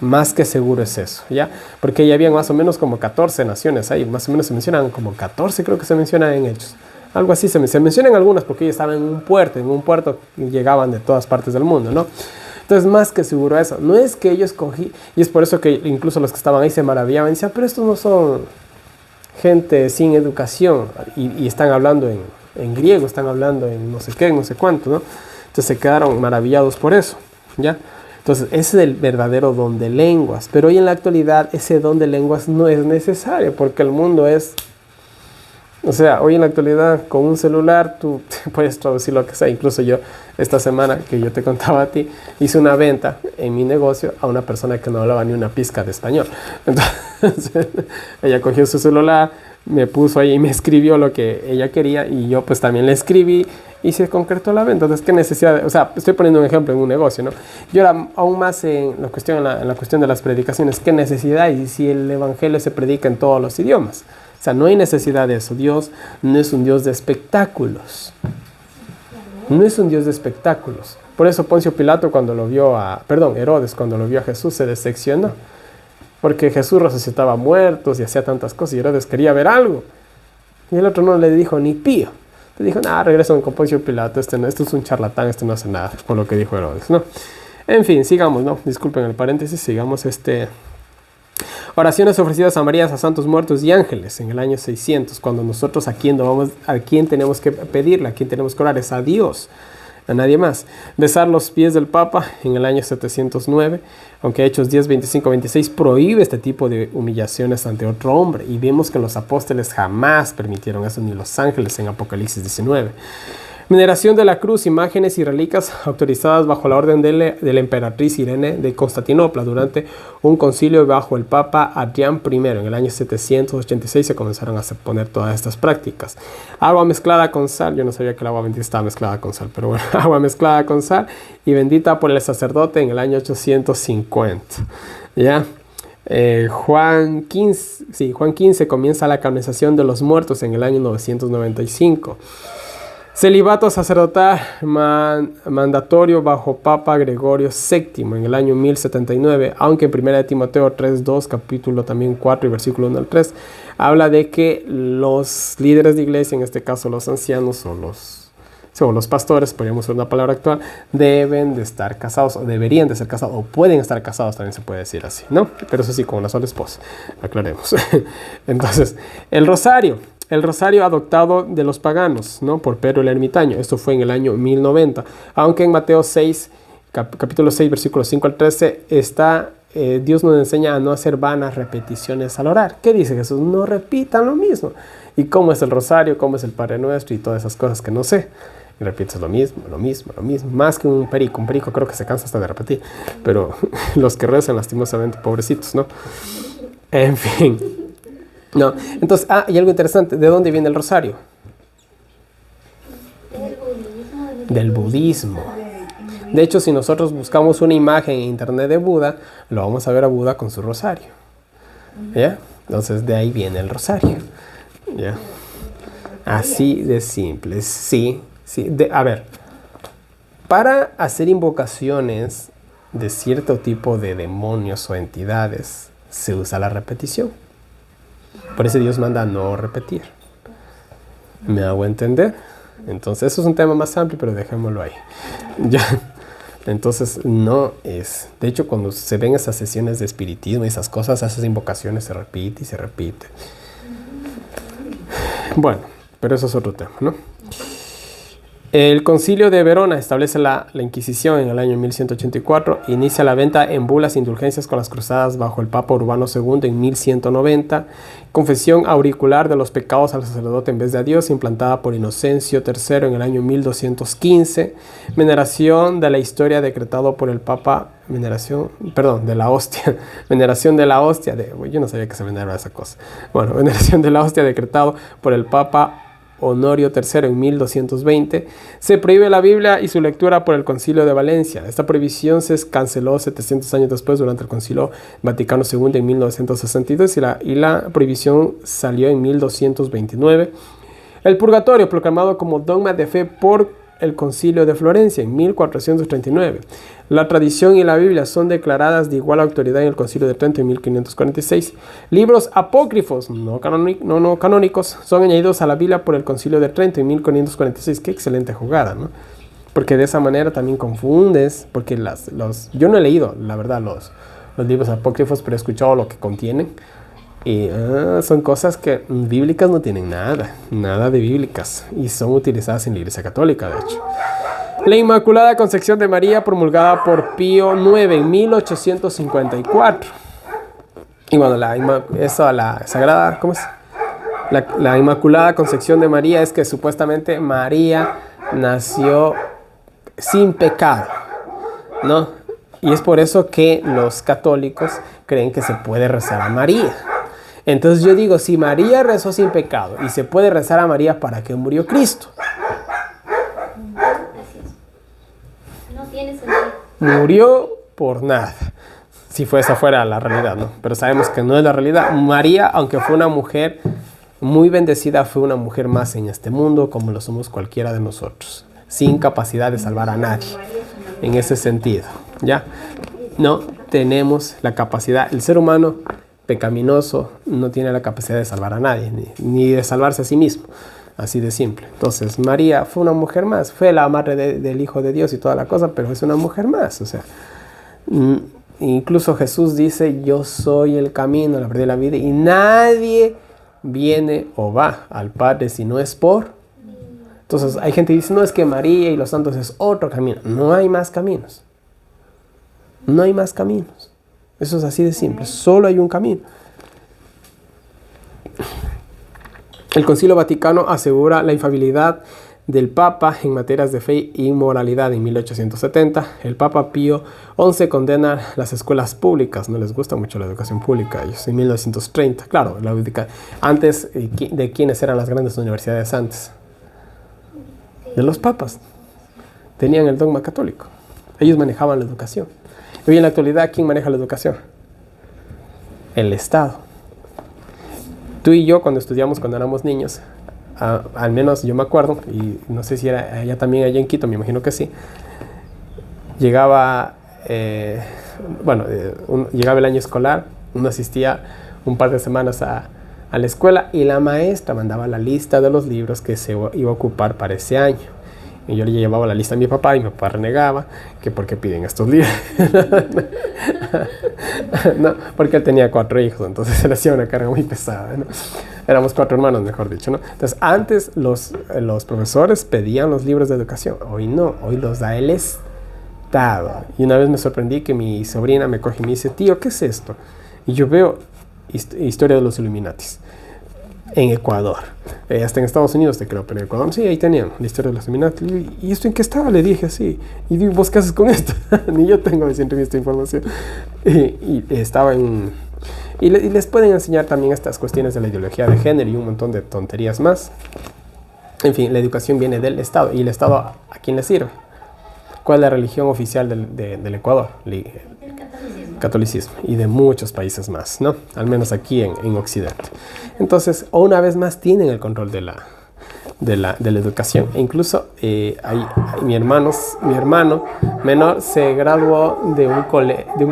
Más que seguro es eso, ¿ya? Porque ya habían más o menos como 14 naciones ahí, más o menos se mencionan como 14, creo que se mencionan en Hechos. Algo así, se mencionan algunas porque ellos estaban en un puerto y llegaban de todas partes del mundo, ¿no? Entonces, más que seguro eso. No es que ellos y es por eso que incluso los que estaban ahí se maravillaban y decían, pero estos no son gente sin educación y están hablando en griego, están hablando en no sé qué, no sé cuánto, ¿no? Entonces se quedaron maravillados por eso, ¿ya? Entonces, ese es el verdadero don de lenguas. Pero hoy en la actualidad, ese don de lenguas no es necesario porque el mundo es... O sea, hoy en la actualidad, con un celular, tú puedes traducir lo que sea. Incluso yo, esta semana, que yo te contaba a ti, hice una venta en mi negocio a una persona que no hablaba ni una pizca de español. Entonces, ella cogió su celular, me puso ahí y me escribió lo que ella quería y yo pues también le escribí y se concretó la venta. Entonces, ¿qué necesidad? O sea, estoy poniendo un ejemplo en un negocio, ¿no? Y ahora, aún más en la cuestión de las predicaciones, ¿qué necesidad? Y si el evangelio se predica en todos los idiomas. O sea, no hay necesidad de eso. Dios no es un Dios de espectáculos. No es un Dios de espectáculos. Por eso Poncio Pilato Herodes cuando lo vio a Jesús se decepcionó. Porque Jesús resucitaba muertos y hacía tantas cosas y Herodes quería ver algo. Y el otro no le dijo ni pío. Le dijo, regresan con Poncio Pilato, esto es un charlatán, no hace nada, por lo que dijo Herodes, ¿no? En fin, sigamos, ¿no? Disculpen el paréntesis, sigamos Oraciones ofrecidas a María, a santos muertos y ángeles en el año 600, cuando nosotros a quién tenemos que pedirle, a quién tenemos que orar, es a Dios, a nadie más. Besar los pies del Papa en el año 709, aunque Hechos 10, 25, 26 prohíbe este tipo de humillaciones ante otro hombre, y vemos que los apóstoles jamás permitieron eso, ni los ángeles en Apocalipsis 19. Veneración de la cruz, imágenes y reliquias autorizadas bajo la orden de la emperatriz Irene de Constantinopla durante un concilio bajo el Papa Adrián I. En el año 786 se comenzaron a poner todas estas prácticas. Agua mezclada con sal, yo no sabía que el agua bendita estaba mezclada con sal, pero bueno, agua mezclada con sal y bendita por el sacerdote en el año 850. ¿Ya? Juan XV comienza la canonización de los muertos en el año 995. Celibato sacerdotal mandatorio bajo Papa Gregorio VII en el año 1079, aunque en 1 Timoteo 3:2, capítulo también 4 y versículo 1 al 3, habla de que los líderes de iglesia, en este caso los ancianos o los pastores, podríamos usar una palabra actual, deben de estar casados, o deberían de ser casados, o pueden estar casados, también se puede decir así, ¿no? Pero eso sí, con una sola esposa, aclaremos. Entonces, el rosario adoptado de los paganos, ¿no? Por Pedro el Ermitaño. Esto fue en el año 1090. Aunque en Mateo 6, capítulo 6, versículos 5 al 13, Dios nos enseña a no hacer vanas repeticiones al orar. ¿Qué dice Jesús? No repitan lo mismo. ¿Y cómo es el rosario? ¿Cómo es el Padre Nuestro? Y todas esas cosas que no sé. Y repites lo mismo. Más que un perico. Un perico creo que se cansa hasta de repetir. Pero los que rezan lastimosamente, pobrecitos, ¿no? En fin. No, entonces, y algo interesante, ¿de dónde viene el rosario? Del budismo. De hecho, si nosotros buscamos una imagen en internet de Buda, lo vamos a ver a Buda con su rosario. ¿Ya? Entonces, de ahí viene el rosario. ¿Ya? Así de simple. Sí. A ver, para hacer invocaciones de cierto tipo de demonios o entidades, se usa la repetición. Por eso Dios manda a no repetir. ¿Me hago entender? Entonces, eso es un tema más amplio, pero dejémoslo ahí. Ya. Entonces, no es... De hecho, cuando se ven esas sesiones de espiritismo y esas cosas, esas invocaciones se repite y se repite. Bueno, pero eso es otro tema, ¿no? El Concilio de Verona establece la Inquisición en el año 1184, inicia la venta en bulas indulgencias con las cruzadas bajo el Papa Urbano II en 1190, confesión auricular de los pecados al sacerdote en vez de a Dios, implantada por Inocencio III en el año 1215, veneración de la historia decretado por el Papa, veneración de la hostia, yo no sabía que se veneraba esa cosa, bueno, veneración de la hostia decretado por el Papa Honorio III en 1220, se prohíbe la Biblia y su lectura por el Concilio de Valencia. Esta prohibición se canceló 700 años después durante el Concilio Vaticano II en 1962 y la prohibición salió en 1229. El purgatorio, proclamado como dogma de fe por el Concilio de Florencia en 1439. La tradición y la Biblia son declaradas de igual autoridad en el Concilio de Trento en 1546. Libros apócrifos no canónicos son añadidos a la Biblia por el Concilio de Trento en 1546. Qué excelente jugada, ¿no? Porque de esa manera también confundes, porque yo no he leído, la verdad, los libros apócrifos, pero he escuchado lo que contienen. Y son cosas que bíblicas no tienen nada de bíblicas, y son utilizadas en la Iglesia Católica, de hecho. La Inmaculada Concepción de María, promulgada por Pío IX en 1854. Y bueno, la Inmaculada Concepción de María es que supuestamente María nació sin pecado, ¿no? Y es por eso que los católicos creen que se puede rezar a María. Entonces yo digo, si María rezó sin pecado y se puede rezar a María, ¿para qué murió Cristo? No tiene sentido. Murió por nada. Si esa fuera la realidad, ¿no? Pero sabemos que no es la realidad. María, aunque fue una mujer muy bendecida, fue una mujer más en este mundo, como lo somos cualquiera de nosotros, sin capacidad de salvar a nadie. En ese sentido, ¿ya? No tenemos la capacidad. El ser humano pecaminoso no tiene la capacidad de salvar a nadie, ni de salvarse a sí mismo, así de simple. Entonces María fue una mujer más, fue la madre del Hijo de Dios y toda la cosa, pero es una mujer más. O sea, incluso Jesús dice: yo soy el camino, la verdad y la vida, y nadie viene o va al Padre si no es por. Entonces hay gente que dice: no, es que María y los santos es otro camino. No hay más caminos, no hay más caminos. Eso es así de simple, solo hay un camino. El Concilio Vaticano asegura la infalibilidad del Papa en materias de fe y moralidad en 1870. El Papa Pío XI condena las escuelas públicas, no les gusta mucho la educación pública a ellos, en 1930. Claro, antes, ¿de quiénes eran las grandes universidades antes? De los papas. Tenían el dogma católico, ellos manejaban la educación. Hoy en la actualidad, ¿quién maneja la educación? El Estado. Tú y yo, cuando estudiamos, cuando éramos niños, al menos yo me acuerdo, y no sé si era allá también, allá en Quito, me imagino que sí, llegaba, llegaba el año escolar, uno asistía un par de semanas a la escuela y la maestra mandaba la lista de los libros que se iba a ocupar para ese año. Y yo le llevaba la lista a mi papá y mi papá renegaba que por qué piden estos libros. No, porque él tenía 4 hijos, entonces se le hacía una carga muy pesada, ¿no? Éramos 4 hermanos, mejor dicho, ¿no? Entonces antes los profesores pedían los libros de educación, hoy no, hoy los da el Estado. Y una vez me sorprendí que mi sobrina me coge y me dice, tío, ¿qué es esto? Y yo veo historia de los Illuminatis en Ecuador, hasta en Estados Unidos te creo, pero en Ecuador sí, ahí tenían la historia de los Illuminati. ¿Y esto en qué estaba? Le dije así. Y digo, ¿vos qué haces con esto? Ni yo tengo siempre esta información. Y estaba en... Y les pueden enseñar también estas cuestiones de la ideología de género y un montón de tonterías más. En fin, la educación viene del Estado. ¿Y el Estado a quién le sirve? ¿Cuál es la religión oficial del Ecuador? El catolicismo. Y de muchos países más, ¿no? Al menos aquí en Occidente. Entonces, una vez más tienen el control de la educación. E incluso mi hermano menor se graduó de un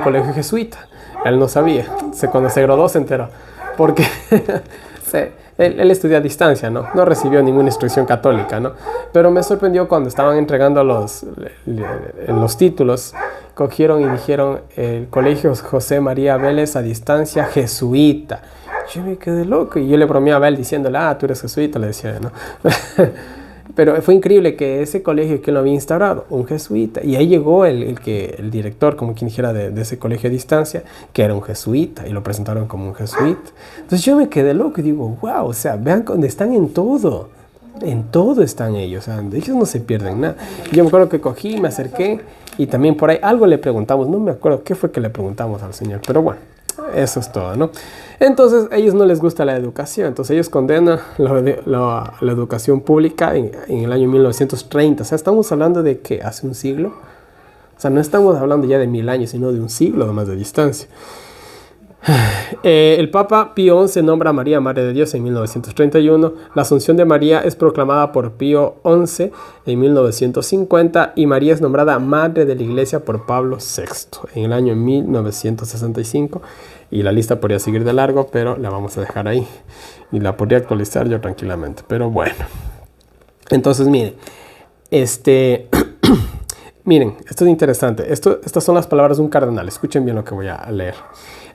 colegio jesuita. Él no sabía. Cuando se graduó se enteró. Porque él estudió a distancia, ¿no? No recibió ninguna instrucción católica, ¿no? Pero me sorprendió cuando estaban entregando los títulos, cogieron y dijeron el colegio José María Vélez a distancia jesuita. Yo me quedé loco y yo le bromeaba a él diciéndole, tú eres jesuita, le decía, ¿no? Pero fue increíble que ese colegio que lo había instaurado, un jesuita, y ahí llegó el director, como quien dijera, de ese colegio a distancia, que era un jesuita, y lo presentaron como un jesuita. Entonces yo me quedé loco y digo, wow, o sea, vean dónde están en todo están ellos, o sea, ellos no se pierden nada. Yo me acuerdo que cogí, me acerqué, y también por ahí algo le preguntamos, no me acuerdo qué fue que le preguntamos al señor, pero bueno, eso es todo, ¿no? Entonces, a ellos no les gusta la educación. Entonces, ellos condenan la educación pública en el año 1930. O sea, estamos hablando de que hace un siglo. O sea, no estamos hablando ya de 1000 años, sino de un siglo más de distancia. El Papa Pío XI nombra a María Madre de Dios en 1931. La Asunción de María es proclamada por Pío XI en 1950 y María es nombrada Madre de la Iglesia por Pablo VI en el año 1965. Y la lista podría seguir de largo, pero la vamos a dejar ahí. Y la podría actualizar yo tranquilamente, pero bueno. Entonces, miren. Miren, esto es interesante. Estas son las palabras de un cardenal. Escuchen bien lo que voy a leer.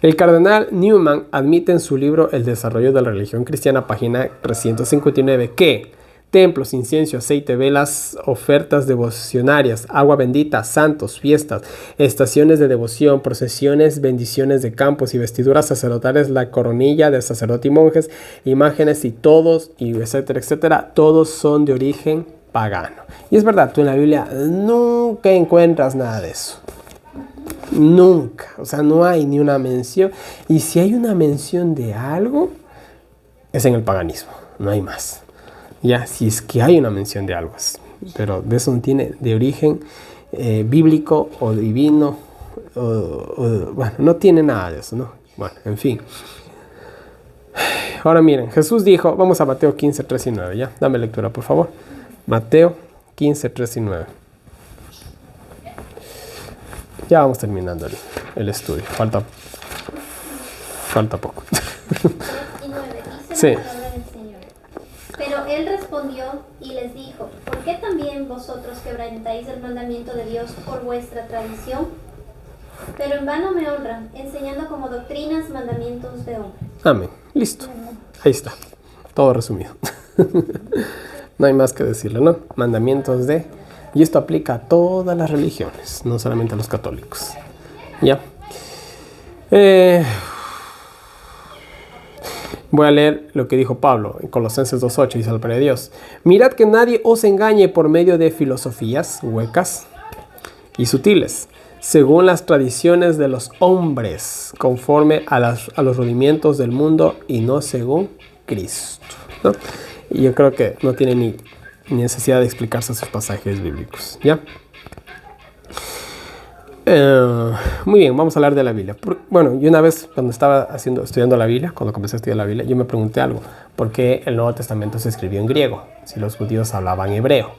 El cardenal Newman admite en su libro El desarrollo de la religión cristiana, página 359, que templos, incienso, aceite, velas, ofertas devocionarias, agua bendita, santos, fiestas, estaciones de devoción, procesiones, bendiciones de campos y vestiduras sacerdotales, la coronilla de sacerdote y monjes, imágenes y todos, y etcétera, etcétera, todos son de origen pagano. Y es verdad, tú en la Biblia nunca encuentras nada de eso. Nunca. O sea, no hay ni una mención. Y si hay una mención de algo, es en el paganismo. No hay más. Ya, si es que hay una mención de algo. Pero de eso no tiene de origen bíblico o divino. Bueno, no tiene nada de eso, ¿no? Bueno, en fin. Ahora miren, Jesús dijo, vamos a Mateo 15, 3 y 9, ¿ya? Dame lectura, por favor. Mateo 15, 3 y 9. Ya vamos terminando el estudio. Falta poco. 19. Dice Sí. la palabra del Señor. Pero él respondió y les dijo, ¿por qué también vosotros quebrantáis el mandamiento de Dios por vuestra tradición? Pero en vano me honran, enseñando como doctrinas mandamientos de hombre. Amén. Listo. Ahí está. Todo resumido. No hay más que decirle, ¿no? Mandamientos de... Y esto aplica a todas las religiones, no solamente a los católicos. ¿Ya? Voy a leer lo que dijo Pablo en Colosenses 2.8, dice la palabra de Dios. Mirad que nadie os engañe por medio de filosofías huecas y sutiles, según las tradiciones de los hombres, conforme a los rudimientos del mundo y no según Cristo, ¿no? Y yo creo que no tiene ni necesidad de explicarse esos pasajes bíblicos, ¿ya? Muy bien, vamos a hablar de la Biblia. Bueno, yo una vez cuando estaba estudiando la Biblia, cuando comencé a estudiar la Biblia, yo me pregunté algo. ¿Por qué el Nuevo Testamento se escribió en griego si los judíos hablaban hebreo?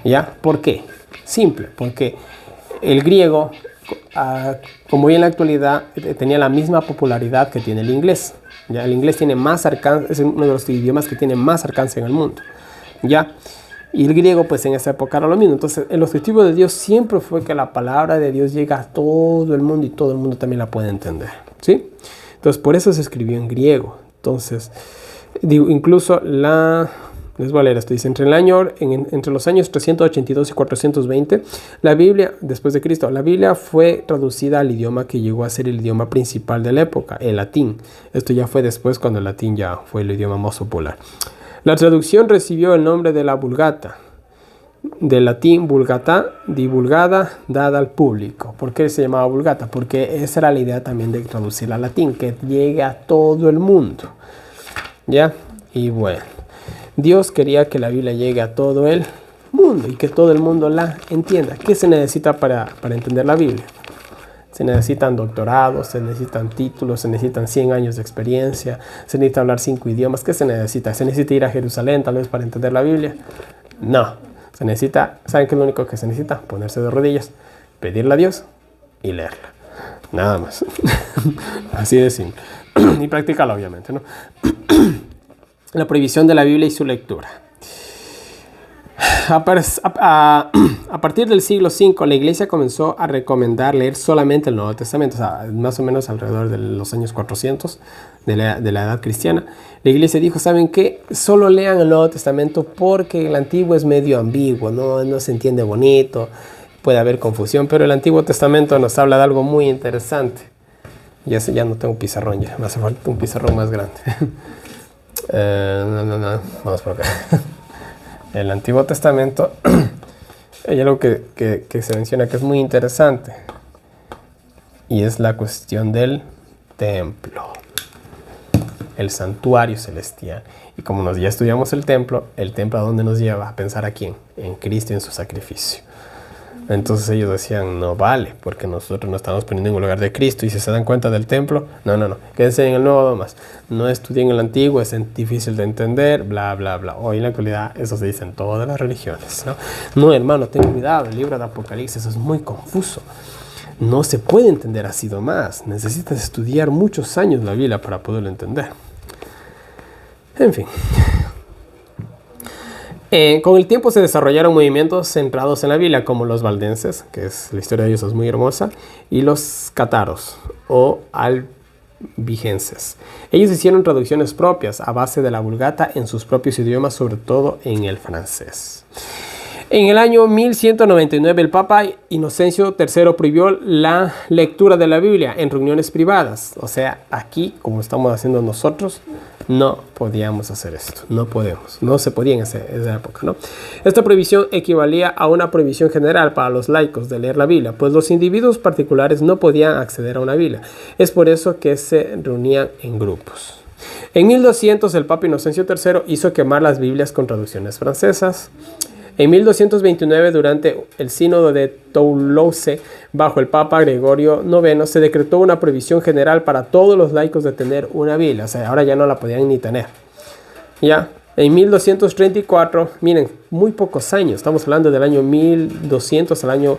¿Ya? ¿Por qué? Simple, porque el griego, como hoy en la actualidad, tenía la misma popularidad que tiene el inglés. ¿Ya? El inglés tiene más alcance, es uno de los idiomas que tiene más alcance en el mundo. ¿Ya? Y el griego, pues en esa época era lo mismo. Entonces, el objetivo de Dios siempre fue que la palabra de Dios llegue a todo el mundo y todo el mundo también la puede entender. ¿Sí? Entonces, por eso se escribió en griego. Entonces, digo, incluso les voy a leer esto. Dice, entre los años 382 y 420, la Biblia, después de Cristo, la Biblia fue traducida al idioma que llegó a ser el idioma principal de la época, el latín. Esto ya fue después, cuando el latín ya fue el idioma más popular. La traducción recibió el nombre de la Vulgata, del latín vulgata, divulgada, dada al público. ¿Por qué se llamaba Vulgata? Porque esa era la idea también de traducirla al latín, que llegue a todo el mundo. ¿Ya? Y bueno, Dios quería que la Biblia llegue a todo el mundo y que todo el mundo la entienda. ¿Qué se necesita para entender la Biblia? Se necesitan doctorados, se necesitan títulos, se necesitan 100 años de experiencia, se necesita hablar 5 idiomas. ¿Qué se necesita? ¿Se necesita ir a Jerusalén tal vez para entender la Biblia? No. Se necesita, ¿saben qué es lo único que se necesita? Ponerse de rodillas, pedirle a Dios y leerla. Nada más. Así de simple. Y practicarla, obviamente, ¿no? La prohibición de la Biblia y su lectura. A partir del siglo V, la Iglesia comenzó a recomendar leer solamente el Nuevo Testamento, o sea, más o menos alrededor de los años 400 de la edad cristiana. La Iglesia dijo, ¿saben qué? Solo lean el Nuevo Testamento porque el Antiguo es medio ambiguo, no se entiende bonito, puede haber confusión, pero el Antiguo Testamento nos habla de algo muy interesante. Ya no tengo pizarrón, ya me hace falta un pizarrón más grande. No, vamos por acá. El Antiguo Testamento, hay algo que se menciona que es muy interesante, y es la cuestión del templo, el santuario celestial. Y como ya estudiamos el templo, ¿a dónde nos lleva? A pensar a quién, en Cristo y en su sacrificio. Entonces ellos decían, no vale, porque nosotros nos estamos poniendo en el lugar de Cristo. Y si se dan cuenta del templo, no, quédense en el nuevo nomás. No estudien el antiguo, es difícil de entender, bla, bla, bla. Hoy en la actualidad eso se dice en todas las religiones, ¿no? No, hermano, ten cuidado, el libro de Apocalipsis es muy confuso. No se puede entender así nomás. Necesitas estudiar muchos años la Biblia para poderlo entender. En fin. Con el tiempo se desarrollaron movimientos centrados en la Biblia, como los valdenses, que la historia de ellos es muy hermosa, y los cátaros o albigenses. Ellos hicieron traducciones propias a base de la Vulgata en sus propios idiomas, sobre todo en el francés. En el año 1199 el Papa Inocencio III prohibió la lectura de la Biblia en reuniones privadas. O sea, aquí, como estamos haciendo nosotros, no podíamos hacer esto. No se podía en esa época, ¿no? Esta prohibición equivalía a una prohibición general para los laicos de leer la Biblia, pues los individuos particulares no podían acceder a una Biblia. Es por eso que se reunían en grupos. En 1200 el Papa Inocencio III hizo quemar las Biblias con traducciones francesas. En 1229, durante el sínodo de Toulouse, bajo el Papa Gregorio IX, se decretó una prohibición general para todos los laicos de tener una Biblia. O sea, ahora ya no la podían ni tener. Ya, en 1234, miren, muy pocos años, estamos hablando del año 1200 al año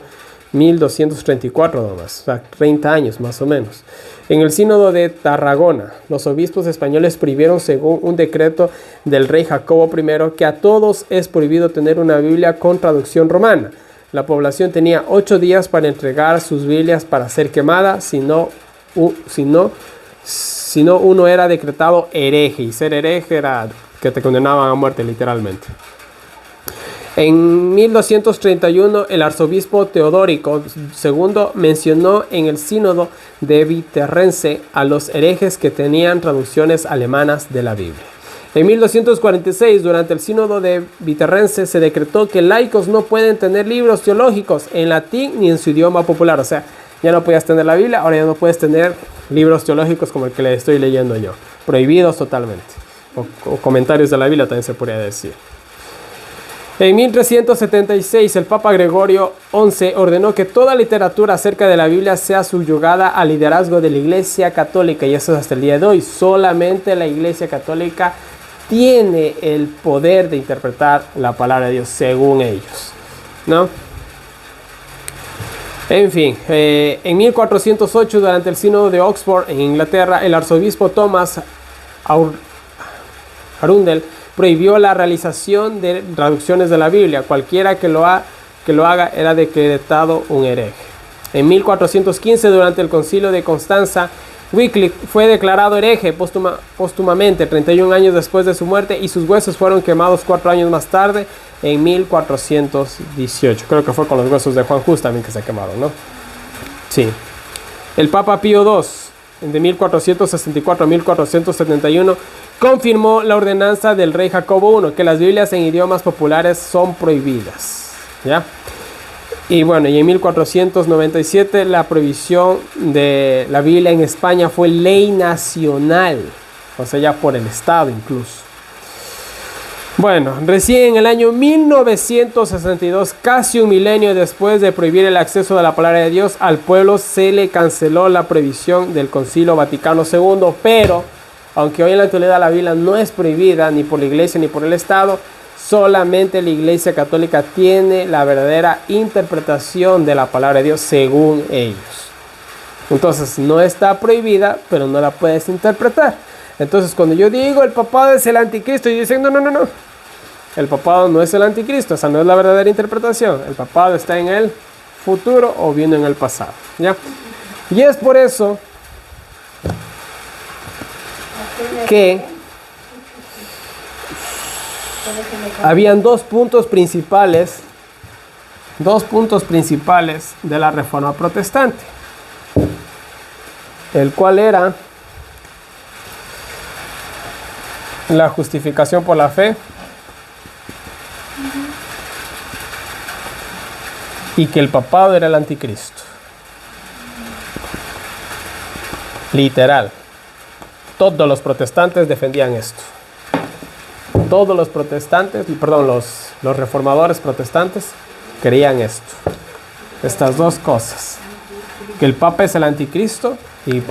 1234 nomás, o sea, 30 años más o menos. En el sínodo de Tarragona, los obispos españoles prohibieron, según un decreto del rey Jacobo I, que a todos es prohibido tener una Biblia con traducción romana. La población tenía 8 días para entregar sus Biblias para ser quemada, si no uno era decretado hereje, y ser hereje era que te condenaban a muerte literalmente. En 1231, el arzobispo Teodorico II mencionó en el sínodo de Viterrense a los herejes que tenían traducciones alemanas de la Biblia. En 1246, durante el sínodo de Viterrense, se decretó que laicos no pueden tener libros teológicos en latín ni en su idioma popular. O sea, ya no podías tener la Biblia, ahora ya no puedes tener libros teológicos como el que le estoy leyendo yo. Prohibidos totalmente. O comentarios de la Biblia también se podría decir. En 1376, el Papa Gregorio XI ordenó que toda literatura acerca de la Biblia sea subyugada al liderazgo de la Iglesia Católica, y eso es hasta el día de hoy. Solamente la Iglesia Católica tiene el poder de interpretar la palabra de Dios según ellos, ¿no? En fin, en 1408, durante el sínodo de Oxford en Inglaterra, el arzobispo Thomas Arundel prohibió la realización de traducciones de la Biblia. Cualquiera que lo haga era decretado un hereje. En 1415, durante el concilio de Constanza, Wycliffe fue declarado hereje póstumamente 31 años después de su muerte, y sus huesos fueron quemados 4 años más tarde, en 1418. Creo que fue con los huesos de Juan Hus también que se quemaron, ¿no? Sí. El Papa Pío II, de 1464 a 1471, confirmó la ordenanza del rey Jacobo I, que las Biblias en idiomas populares son prohibidas, ¿ya? Y bueno, y en 1497 la prohibición de la Biblia en España fue ley nacional, o sea, ya por el Estado incluso. Bueno, recién en el año 1962, casi un milenio después de prohibir el acceso de la palabra de Dios al pueblo, se le canceló la prohibición del Concilio Vaticano II, pero aunque hoy en la actualidad la Biblia no es prohibida ni por la Iglesia ni por el Estado, solamente la Iglesia Católica tiene la verdadera interpretación de la palabra de Dios según ellos. Entonces no está prohibida, pero no la puedes interpretar. Entonces cuando yo digo el papado es el anticristo, y dicen no. El papado no es el anticristo, esa no es la verdadera interpretación. El papado está en el futuro o bien en el pasado, ¿ya? Y es por eso que habían dos puntos principales de la Reforma Protestante, el cual era la justificación por la fe y que el papado era el anticristo. Literal, todos los protestantes defendían esto. Todos los protestantes, perdón, los reformadores protestantes creían esto. Estas dos cosas, que el Papa es el anticristo y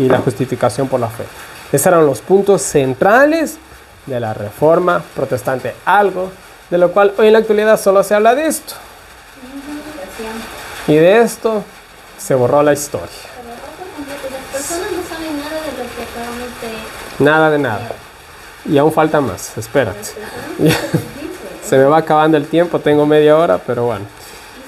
la justificación por la fe. Esos eran los puntos centrales de la Reforma Protestante, algo de lo cual hoy en la actualidad solo se habla de esto. Y de esto se borró la historia. Las personas no saben nada de lo que acabamos de... Nada de nada. Y aún falta más, espérate. Se me va acabando el tiempo, tengo media hora, pero bueno.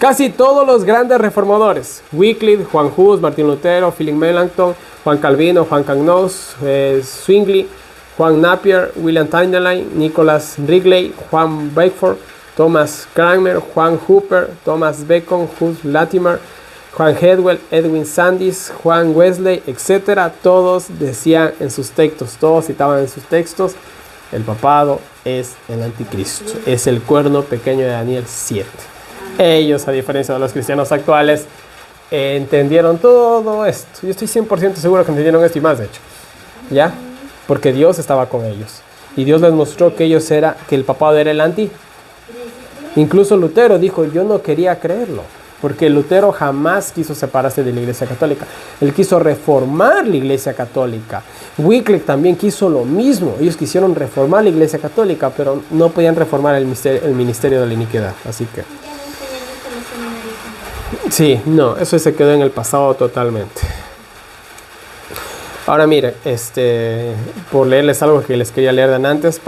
Casi todos los grandes reformadores, Wycliffe, Juan Hus, Martín Lutero, Philip Melanchthon, Juan Calvino, Juan Cagnos, Zwingli, Juan Napier, William Tyndale, Nicholas Ridley, Juan Beckford, Thomas Cranmer, Juan Hooper, Thomas Bacon, Hugh Latimer, Juan Hedwell, Edwin Sandys, Juan Wesley, etc. Todos decían en sus textos, todos citaban en sus textos, el papado es el anticristo, es el cuerno pequeño de Daniel 7. Ellos, a diferencia de los cristianos actuales, entendieron todo esto. Yo estoy 100% seguro que entendieron esto y más, de hecho, ¿ya? Porque Dios estaba con ellos. Y Dios les mostró que el papado era el anti. Incluso Lutero dijo, yo no quería creerlo. Porque Lutero jamás quiso separarse de la Iglesia Católica. Él quiso reformar la Iglesia Católica. Wycliffe también quiso lo mismo. Ellos quisieron reformar la Iglesia Católica, pero no podían reformar el ministerio de la iniquidad. Así que... sí, no, eso se quedó en el pasado totalmente. Ahora miren, por leerles algo que les quería leer de antes,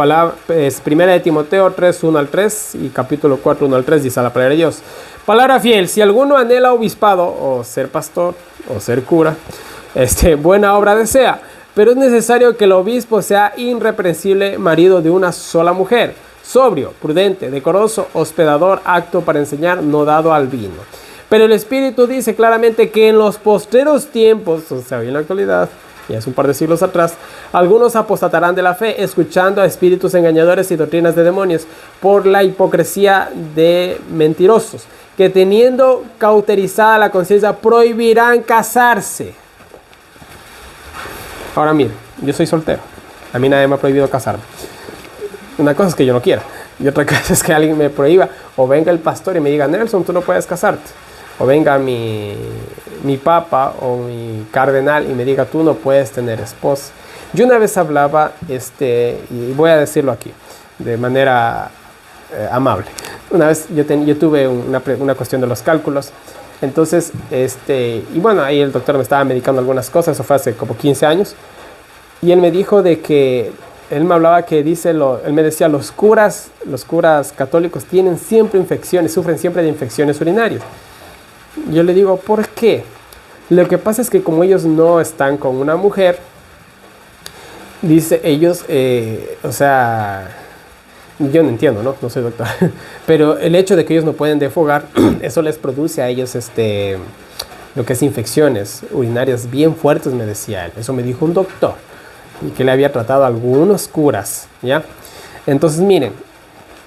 primera de Timoteo 3, 1 al 3 y capítulo 4, 1 al 3, dice la palabra de Dios. Palabra fiel, si alguno anhela obispado o ser pastor o ser cura, buena obra desea, pero es necesario que el obispo sea irreprensible, marido de una sola mujer, sobrio, prudente, decoroso, hospedador, apto para enseñar, no dado al vino. Pero el Espíritu dice claramente que en los postreros tiempos, o sea, hoy en la actualidad, y hace un par de siglos atrás, algunos apostatarán de la fe, escuchando a espíritus engañadores y doctrinas de demonios, por la hipocresía de mentirosos, que teniendo cauterizada la conciencia, prohibirán casarse. Ahora mire, yo soy soltero, a mí nadie me ha prohibido casarme. Una cosa es que yo no quiera, Y otra cosa es que alguien me prohíba, o venga el pastor y me diga, Nelson, tú no puedes casarte. O venga mi papa o mi cardenal y me diga, tú no puedes tener esposa. Yo una vez hablaba, y voy a decirlo aquí, de manera amable. Una vez yo tuve una cuestión de los cálculos. Entonces, y bueno, ahí el doctor me estaba medicando algunas cosas, eso fue hace como 15 años. Y él me dijo de que, él me hablaba que él me decía, los curas católicos tienen siempre infecciones, sufren siempre de infecciones urinarias. Yo le digo, ¿por qué? Lo que pasa es que como ellos no están con una mujer, dice ellos, o sea, yo no entiendo, ¿no? No soy doctor, pero el hecho de que ellos no pueden defogar, eso les produce a ellos, lo que es infecciones urinarias bien fuertes, me decía él. Eso me dijo un doctor, y que le había tratado a algunos curas, ¿ya? Entonces, miren,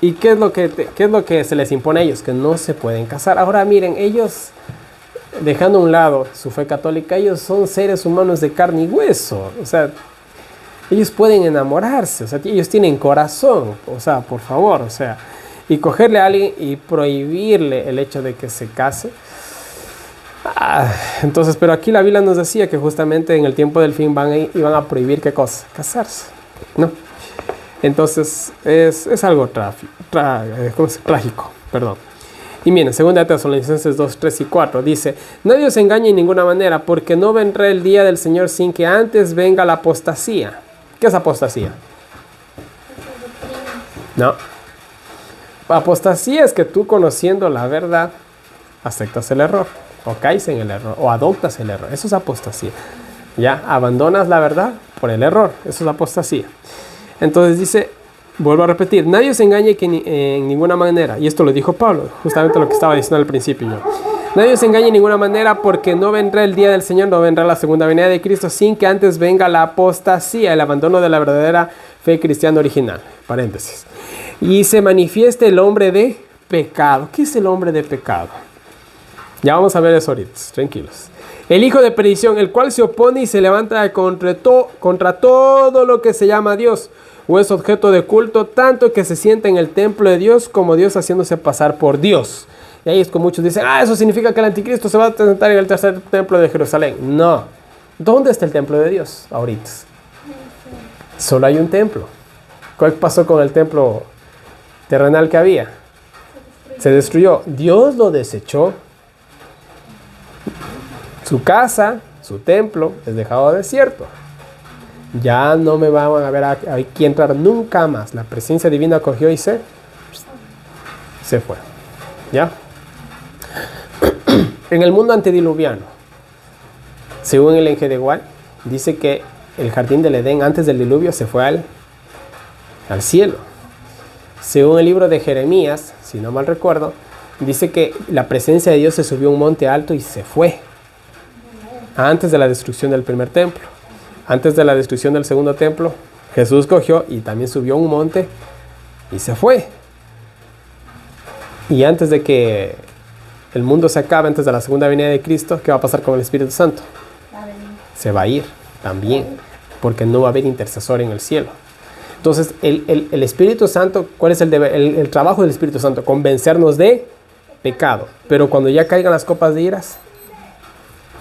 ¿y qué es lo que se les impone a ellos? Que no se pueden casar. Ahora, miren, ellos, dejando a un lado su fe católica, ellos son seres humanos de carne y hueso. O sea, ellos pueden enamorarse, o sea, ellos tienen corazón, o sea, por favor, o sea, y cogerle a alguien y prohibirle el hecho de que se case. Entonces, pero aquí la Biblia nos decía que justamente en el tiempo del fin iban a prohibir ¿qué cosa? Casarse, ¿no? Entonces, es algo trágico, perdón. Y miren, 2 Tesalonicenses 2, 3 y 4 dice, nadie os engañe en ninguna manera, porque no vendrá el día del Señor sin que antes venga la apostasía. ¿Qué es apostasía? No. Apostasía es que tú, conociendo la verdad, aceptas el error, o caes en el error, o adoptas el error. Eso es apostasía. Ya, abandonas la verdad por el error. Eso es apostasía. Entonces dice, vuelvo a repetir, nadie os engañe en ninguna manera. Y esto lo dijo Pablo, justamente lo que estaba diciendo al principio yo. Nadie os engañe en ninguna manera, porque no vendrá el día del Señor, no vendrá la segunda venida de Cristo, sin que antes venga la apostasía, el abandono de la verdadera fe cristiana original. Paréntesis. Y se manifieste el hombre de pecado. ¿Qué es el hombre de pecado? Ya vamos a ver eso ahorita, tranquilos. El hijo de perdición, el cual se opone y se levanta contra todo lo que se llama Dios, o es objeto de culto, tanto que se sienta en el templo de Dios como Dios, haciéndose pasar por Dios. Y ahí es como muchos dicen, eso significa que el anticristo se va a sentar en el tercer templo de Jerusalén. No. ¿Dónde está el templo de Dios ahorita? Solo hay un templo. ¿Qué pasó con el templo terrenal que había? Se destruyó. Dios lo desechó. Su casa, su templo, es dejado desierto. Ya no me van a ver aquí entrar nunca más. La presencia divina cogió y se fue. ¿Ya? En el mundo antediluviano, según el Enje de Igual, dice que el jardín del Edén antes del diluvio se fue al cielo. Según el libro de Jeremías, si no mal recuerdo, dice que la presencia de Dios se subió a un monte alto y se fue. Antes de la destrucción del primer templo. Antes de la destrucción del segundo templo, Jesús cogió y también subió a un monte y se fue. Y antes de que el mundo se acabe, antes de la segunda venida de Cristo, ¿qué va a pasar con el Espíritu Santo? Se va a ir también, porque no va a haber intercesor en el cielo. Entonces, el Espíritu Santo, ¿cuál es el trabajo del Espíritu Santo? Convencernos de pecado. Pero cuando ya caigan las copas de iras,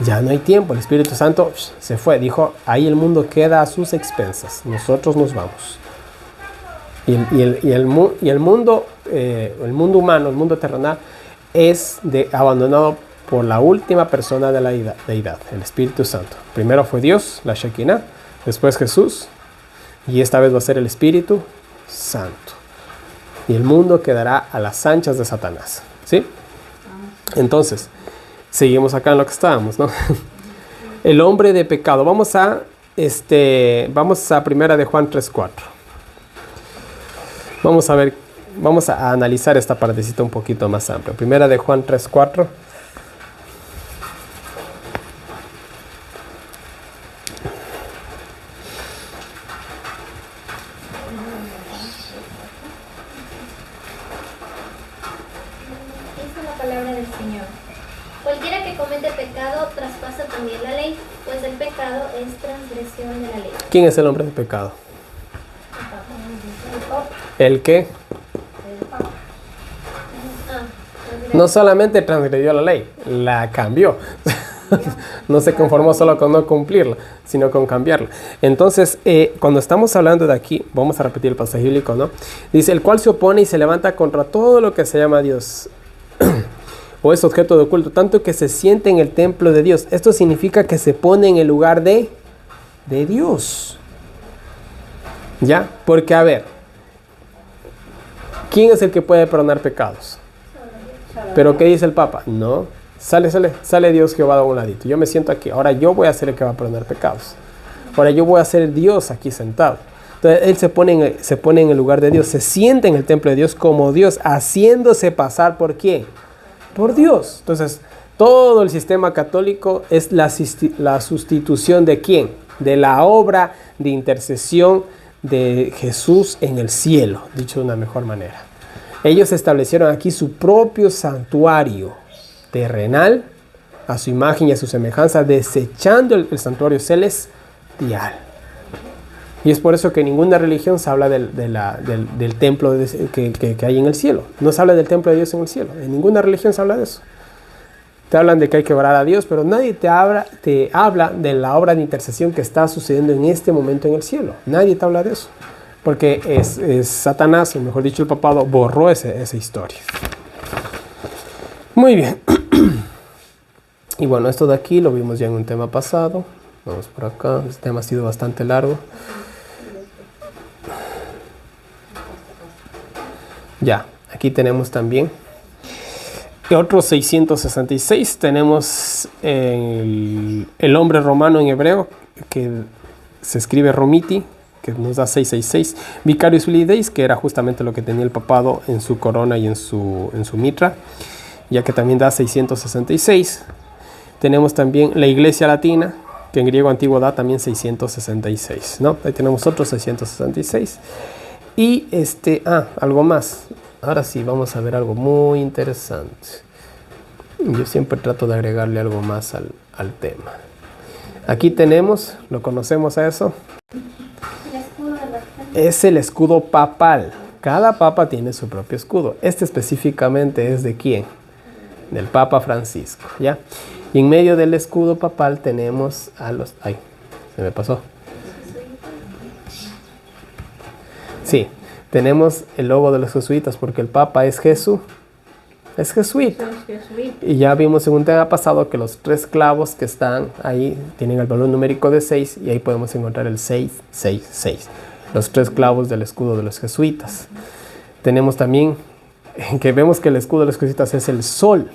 ya no hay tiempo. El Espíritu Santo se fue. Dijo, ahí el mundo queda a sus expensas. Nosotros nos vamos. Y el mundo humano, el mundo terrenal, es abandonado por la última persona de la deidad, el Espíritu Santo. Primero fue Dios, la Shekinah, después Jesús, y esta vez va a ser el Espíritu Santo. Y el mundo quedará a las anchas de Satanás. ¿Sí? Entonces, seguimos acá en lo que estábamos, ¿no? El hombre de pecado. Vamos a primera de Juan 3:4. Vamos a analizar esta partecita un poquito más amplia. Primera de Juan 3:4. Dice la palabra del Señor. Cualquiera que comete pecado traspasa también la ley, pues el pecado es transgresión de la ley. ¿Quién es el hombre de pecado? ¿El qué? No solamente transgredió la ley, la cambió. No se conformó solo con no cumplirla, sino con cambiarla. Entonces, cuando estamos hablando de aquí, vamos a repetir el pasaje bíblico, ¿no? Dice, el cual se opone y se levanta contra todo lo que se llama Dios o es objeto de culto, tanto que se siente en el templo de Dios. Esto significa que se pone en el lugar de Dios. ¿Ya? Porque, a ver, ¿quién es el que puede perdonar pecados? ¿Pero qué dice el Papa? No, sale Dios Jehová de un ladito. Yo me siento aquí, ahora yo voy a ser el que va a perdonar pecados. Ahora yo voy a ser Dios aquí sentado. Entonces Él se pone en el lugar de Dios, se siente en el templo de Dios como Dios, haciéndose pasar ¿por quién? Por Dios. Entonces, todo el sistema católico es la sustitución ¿de quién? De la obra de intercesión de Jesús en el cielo, dicho de una mejor manera. Ellos establecieron aquí su propio santuario terrenal, a su imagen y a su semejanza, desechando el santuario celestial. Y es por eso que en ninguna religión se habla del templo que hay en el cielo. No se habla del templo de Dios en el cielo. En ninguna religión se habla de eso. Te hablan de que hay que orar a Dios, pero nadie te habla de la obra de intercesión que está sucediendo en este momento en el cielo. Nadie te habla de eso. Porque es Satanás, o mejor dicho el papado, borró esa historia. Muy bien. Y bueno, esto de aquí lo vimos ya en un tema pasado. Vamos por acá. Este tema ha sido bastante largo. Ya, aquí tenemos también otro 666. Tenemos el hombre romano en hebreo, que se escribe Romiti, que nos da 666. Vicarius Filideis, que era justamente lo que tenía el papado en su corona y en su mitra, ya que también da 666. Tenemos también la iglesia latina, que en griego antiguo da también 666, ¿no? Ahí tenemos otros 666. Y algo más. Ahora sí, vamos a ver algo muy interesante. Yo siempre trato de agregarle algo más al tema. Aquí tenemos, ¿lo conocemos a eso? Es el escudo papal. Cada papa tiene su propio escudo. Este específicamente es ¿de quién? Del Papa Francisco, ¿ya? Y en medio del escudo papal tenemos a los... ¡Ay! Se me pasó. Sí, tenemos el logo de los jesuitas porque el Papa es jesuita. Y ya vimos en un tema pasado que los 3 clavos que están ahí tienen el valor numérico de 6 y ahí podemos encontrar el 666. Los 3 clavos del escudo de los jesuitas. Tenemos también que vemos que el escudo de los jesuitas es el sol,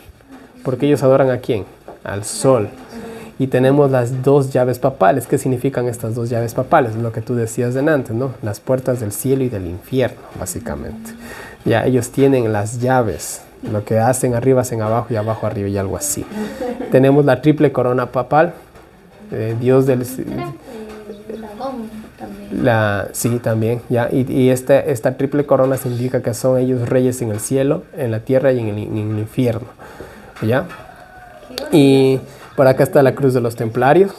porque ellos adoran ¿a quién? Al sol. Y tenemos las 2 llaves papales. ¿Qué significan estas 2 llaves papales? Lo que tú decías de antes, ¿no? Las puertas del cielo y del infierno, básicamente. Ya ellos tienen las llaves. Lo que hacen arriba hacen abajo y abajo arriba y algo así. Tenemos la triple corona papal. Dios del... Sí, también, ya. Y esta triple corona significa que son ellos reyes en el cielo, en la tierra y en el infierno, ¿ya? Y por acá está la cruz de los templarios,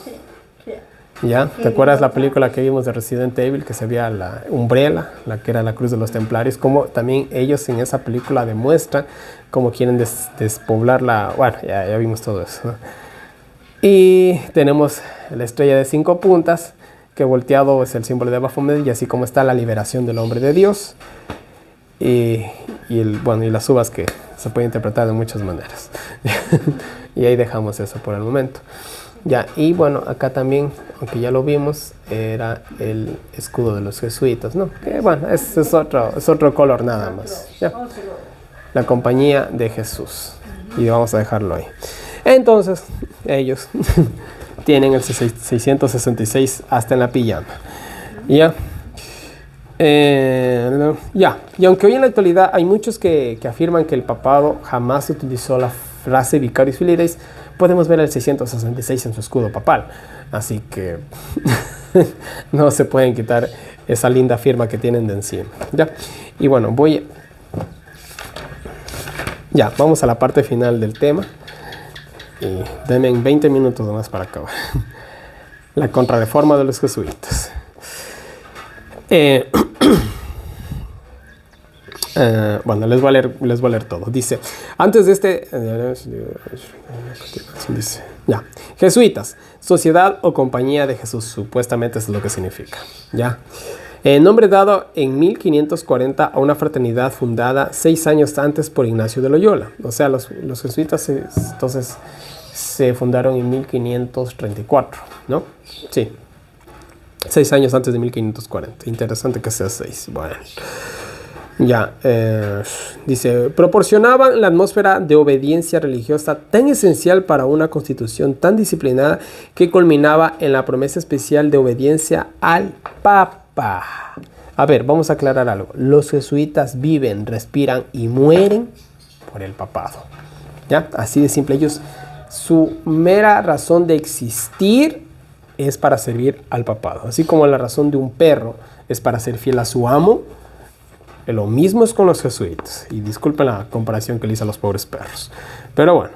¿ya? ¿Te acuerdas la película que vimos de Resident Evil, que se veía la Umbrella, la que era la cruz de los templarios? Como también ellos en esa película demuestran cómo quieren despoblar la... Bueno, ya vimos todo eso, ¿no? Y tenemos la estrella de 5 puntas, que volteado es el símbolo de Baphomet, y así como está la liberación del hombre de Dios, y las uvas, que se puede interpretar de muchas maneras. Y ahí dejamos eso por el momento. Ya, y bueno, acá también, aunque ya lo vimos, era el escudo de los jesuitas, ¿no? Que bueno, es otro color nada más, ¿ya? La compañía de Jesús. Y vamos a dejarlo ahí. Entonces, ellos tienen el 666 hasta en la pijama. ¿Ya? Y aunque hoy en la actualidad hay muchos que afirman que el papado jamás utilizó la frase Vicarius Filideis, podemos ver el 666 en su escudo papal. Así que no se pueden quitar esa linda firma que tienen de encima. ¿Ya? Y bueno, vamos a la parte final del tema. Y denme 20 minutos más para acabar. La contrarreforma de los jesuitas. Bueno, les voy a leer todo. Dice, antes de este... dice, ya. Jesuitas, Sociedad o Compañía de Jesús, supuestamente es lo que significa. Ya. Nombre dado en 1540 a una fraternidad fundada 6 años antes por Ignacio de Loyola. O sea, los jesuitas entonces se fundaron en 1534, ¿no? Sí. 6 años antes de 1540. Interesante que sea 6. Bueno. Ya, dice, proporcionaban la atmósfera de obediencia religiosa tan esencial para una constitución tan disciplinada que culminaba en la promesa especial de obediencia al Papa. A ver, vamos a aclarar algo. Los jesuitas viven, respiran y mueren por el papado. ¿Ya? Así de simple. Ellos, su mera razón de existir es para servir al papado. Así como la razón de un perro es para ser fiel a su amo. Lo mismo es con los jesuitas. Y disculpen la comparación que le hice a los pobres perros. Pero bueno.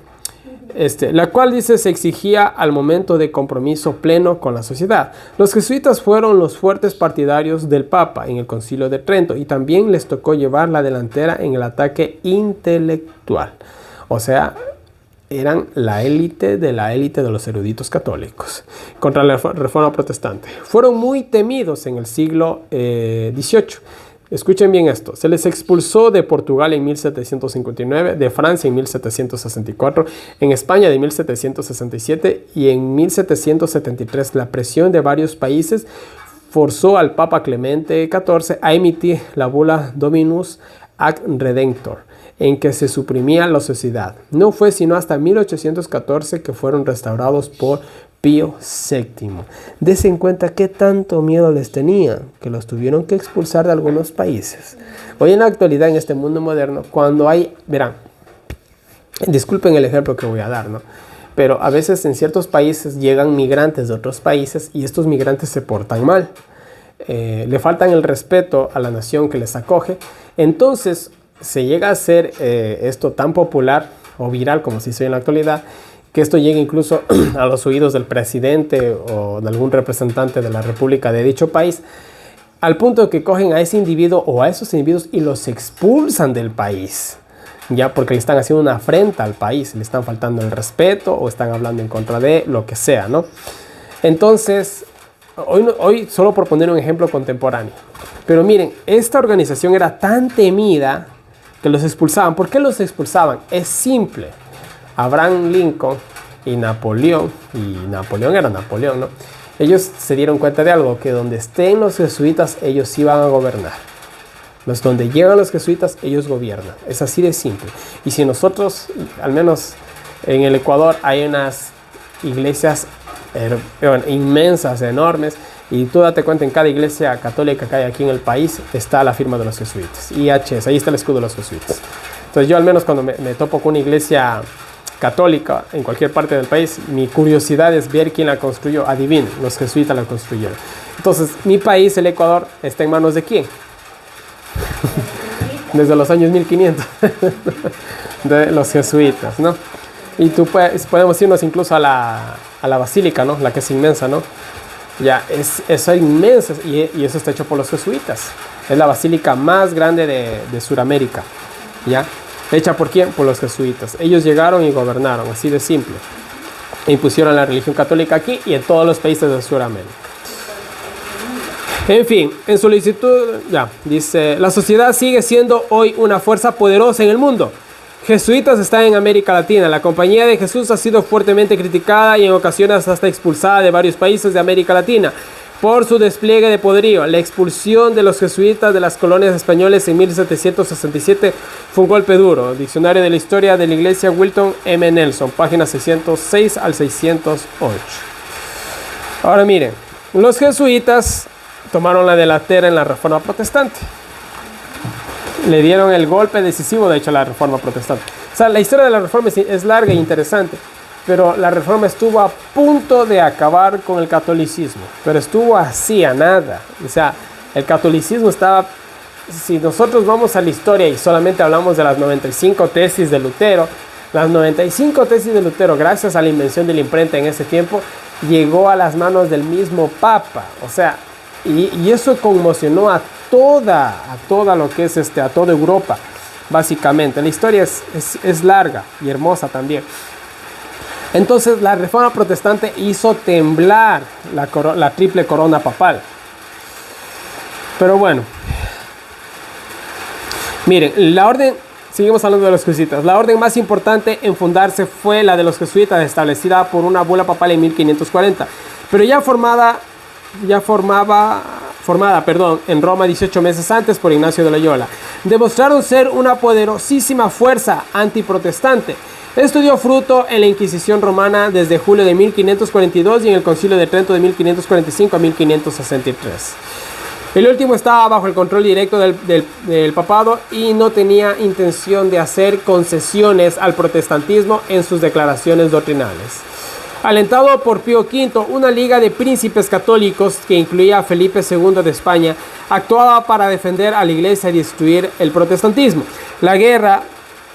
La cual dice se exigía al momento de compromiso pleno con la sociedad. Los jesuitas fueron los fuertes partidarios del Papa en el Concilio de Trento y también les tocó llevar la delantera en el ataque intelectual. O sea, eran la élite de los eruditos católicos contra la reforma protestante. Fueron muy temidos en el siglo XVIII. Escuchen bien esto. Se les expulsó de Portugal en 1759, de Francia en 1764, en España de 1767 y en 1773 la presión de varios países forzó al Papa Clemente XIV a emitir la bula Dominus Ac Redemptor, en que se suprimía la sociedad. No fue sino hasta 1814 que fueron restaurados por Pío VII. Dese en cuenta qué tanto miedo les tenía, que los tuvieron que expulsar de algunos países. Hoy en la actualidad, en este mundo moderno, cuando hay, verán, disculpen el ejemplo que voy a dar, ¿no? Pero a veces en ciertos países llegan migrantes de otros países y estos migrantes se portan mal. Le faltan el respeto a la nación que les acoge. Entonces se llega a hacer esto tan popular o viral como se dice en la actualidad, que esto llegue incluso a los oídos del presidente o de algún representante de la república de dicho país, al punto que cogen a ese individuo o a esos individuos y los expulsan del país, ya porque le están haciendo una afrenta al país, le están faltando el respeto o están hablando en contra de lo que sea, ¿no? Entonces, hoy solo por poner un ejemplo contemporáneo, pero miren, esta organización era tan temida que los expulsaban. ¿Por qué los expulsaban? Es simple. Abraham Lincoln y Napoleón era Napoleón, ¿no? Ellos se dieron cuenta de algo, que donde estén los jesuitas, ellos iban a gobernar. Donde llegan los jesuitas, ellos gobiernan. Es así de simple. Y si nosotros, al menos en el Ecuador, hay unas iglesias inmensas, enormes, y tú date cuenta, en cada iglesia católica que hay aquí en el país, está la firma de los jesuitas. IHS, ahí está el escudo de los jesuitas. Entonces yo al menos cuando me topo con una iglesia católica en cualquier parte del país, mi curiosidad es ver quién la construyó. Adivinen, los jesuitas la construyeron. Entonces, mi país, el Ecuador, ¿está en manos de quién? Desde los años 1500, de los jesuitas, ¿no? Y podemos irnos incluso a la basílica, ¿no? La que es inmensa, ¿no? Ya, eso es inmenso y eso está hecho por los jesuitas. Es la basílica más grande de Sudamérica, ¿ya? ¿Hecha por quién? Por los jesuitas. Ellos llegaron y gobernaron, así de simple. E impusieron la religión católica aquí y en todos los países de Sudamérica. En fin, en solicitud, ya, dice, la sociedad sigue siendo hoy una fuerza poderosa en el mundo. Jesuitas están en América Latina. La Compañía de Jesús ha sido fuertemente criticada y en ocasiones hasta expulsada de varios países de América Latina por su despliegue de poderío. La expulsión de los jesuitas de las colonias españolas en 1767 fue un golpe duro. Diccionario de la Historia de la Iglesia, Wilton M. Nelson, páginas 606 al 608. Ahora miren, los jesuitas tomaron la delantera en la Reforma Protestante. Le dieron el golpe decisivo, de hecho, a la Reforma Protestante. O sea, la historia de la Reforma es larga e interesante. Pero la Reforma estuvo a punto de acabar con el catolicismo. Pero estuvo así, a nada. O sea, el catolicismo estaba... Si nosotros vamos a la historia y solamente hablamos de las 95 tesis de Lutero, las 95 tesis de Lutero, gracias a la invención de la imprenta en ese tiempo, llegó a las manos del mismo Papa. O sea, y eso conmocionó a toda lo que es a toda Europa, básicamente. La historia es larga y hermosa también. Entonces la reforma protestante hizo temblar la triple corona papal. Pero bueno, miren, seguimos hablando de los jesuitas. La orden más importante en fundarse fue la de los jesuitas, establecida por una bula papal en 1540, pero ya formada en Roma 18 meses antes por Ignacio de Loyola. Demostraron ser una poderosísima fuerza antiprotestante. Esto dio fruto en la Inquisición romana desde julio de 1542 y en el Concilio de Trento de 1545 a 1563. El último estaba bajo el control directo del papado y no tenía intención de hacer concesiones al protestantismo en sus declaraciones doctrinales. Alentado por Pío V, una liga de príncipes católicos que incluía a Felipe II de España actuaba para defender a la iglesia y destruir el protestantismo. La guerra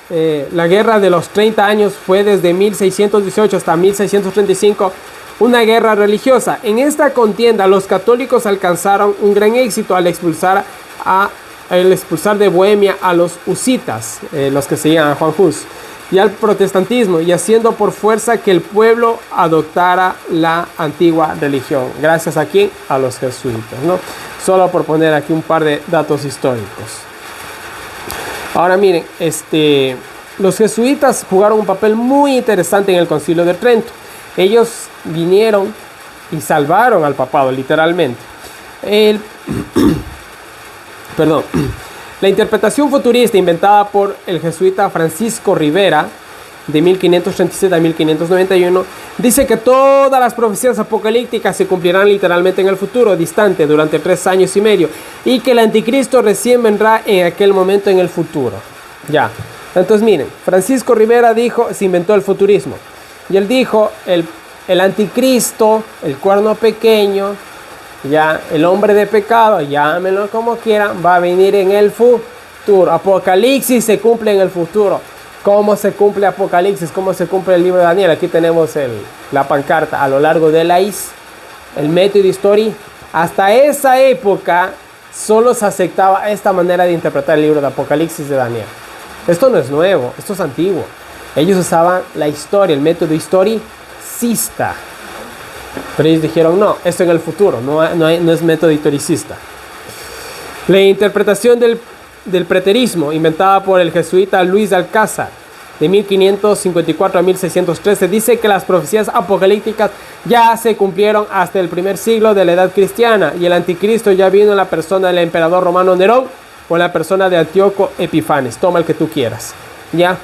de los 30 años fue desde 1618 hasta 1635 una guerra religiosa. En esta contienda los católicos alcanzaron un gran éxito al expulsar de Bohemia a los husitas, los que seguían a Juan Hus, y al protestantismo, y haciendo por fuerza que el pueblo adoptara la antigua religión. Gracias a quién? A los jesuitas, ¿no? Solo por poner aquí un par de datos históricos. Ahora miren, los jesuitas jugaron un papel muy interesante en el Concilio de Trento. Ellos vinieron y salvaron al papado, literalmente. La interpretación futurista inventada por el jesuita Francisco Rivera, de 1537 a 1591, dice que todas las profecías apocalípticas se cumplirán literalmente en el futuro distante durante 3 años y medio, y que el anticristo recién vendrá en aquel momento en el futuro. Ya. Entonces miren, Francisco Rivera se inventó el futurismo. Y él dijo, el anticristo, el cuerno pequeño, ya el hombre de pecado, llámenlo como quieran, va a venir en el futuro. Apocalipsis se cumple en el futuro. ¿Cómo se cumple Apocalipsis? ¿Cómo se cumple el libro de Daniel? Aquí tenemos la pancarta. A lo largo de el método histórico. Hasta esa época solo se aceptaba esta manera de interpretar el libro de Apocalipsis de Daniel. Esto no es nuevo, esto es antiguo. Ellos usaban la historia, el método historicista. Pero ellos dijeron, no, esto en el futuro, no es método historicista. La interpretación del preterismo, inventada por el jesuita Luis de Alcázar, de 1554 a 1613, dice que las profecías apocalípticas ya se cumplieron hasta el primer siglo de la edad cristiana, y el anticristo ya vino en la persona del emperador romano Nerón o en la persona de Antíoco Epifanes. Toma el que tú quieras. Ya,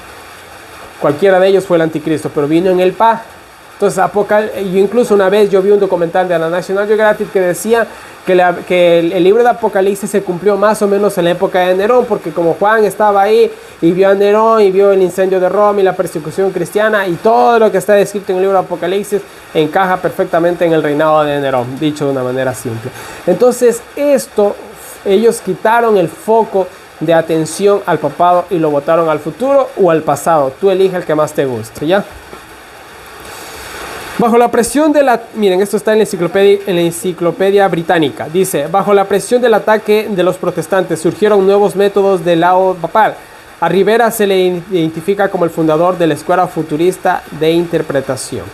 cualquiera de ellos fue el anticristo, pero vino en el Entonces, yo incluso una vez yo vi un documental de la National Geographic que decía que el libro de Apocalipsis se cumplió más o menos en la época de Nerón, porque como Juan estaba ahí y vio a Nerón y vio el incendio de Roma y la persecución cristiana, y todo lo que está descrito en el libro de Apocalipsis encaja perfectamente en el reinado de Nerón, dicho de una manera simple. Entonces ellos quitaron el foco de atención al papado y lo botaron al futuro o al pasado. Tú elige el que más te guste, ¿ya? Bajo la presión miren, esto está en la enciclopedia británica. Dice, bajo la presión del ataque de los protestantes surgieron nuevos métodos del lado papal. A Rivera se le identifica como el fundador de la escuela futurista de interpretación.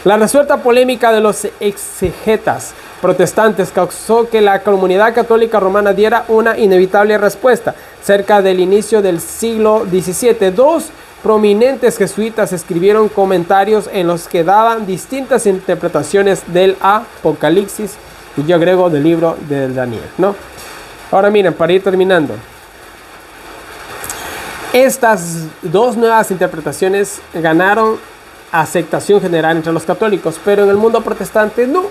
La resuelta polémica de los exegetas protestantes causó que la comunidad católica romana diera una inevitable respuesta. Cerca del inicio del siglo XVII, 2 prominentes jesuitas escribieron comentarios en los que daban distintas interpretaciones del Apocalipsis, y yo agrego del libro de Daniel, ¿no? Ahora miren, para ir terminando, estas 2 nuevas interpretaciones ganaron aceptación general entre los católicos, pero en el mundo protestante no.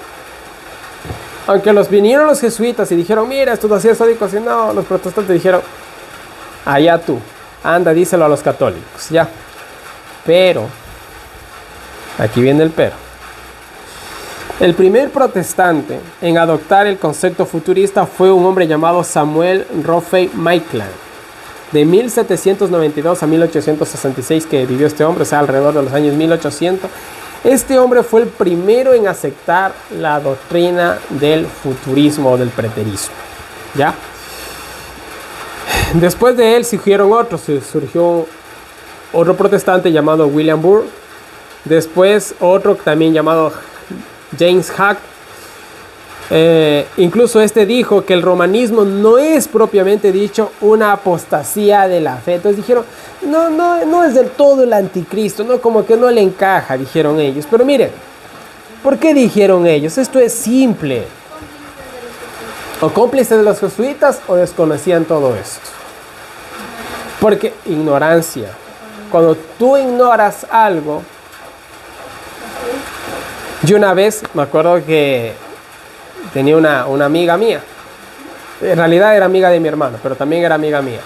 Aunque vinieron los jesuitas y dijeron, mira, esto así es histórico, así no, los protestantes dijeron, allá tú, anda, díselo a los católicos, ya. Pero, aquí viene el pero. El primer protestante en adoptar el concepto futurista fue un hombre llamado Samuel Rothey Maitland, de 1792 a 1866 que vivió este hombre, o sea, alrededor de los años 1800. Este hombre fue el primero en aceptar la doctrina del futurismo o del preterismo, ¿ya? Después de él surgieron otros. Surgió otro protestante llamado William Burr. Después otro también llamado James Huck. Incluso este dijo que el romanismo no es propiamente dicho una apostasía de la fe. Entonces dijeron, no es del todo el anticristo, no, como que no le encaja, dijeron ellos. Pero miren, ¿por qué dijeron ellos? Esto es simple. O cómplices de los jesuitas o desconocían todo esto. Porque ignorancia. Cuando tú ignoras algo. Yo una vez me acuerdo que tenía una amiga mía. En realidad era amiga de mi hermano, pero también era amiga mía.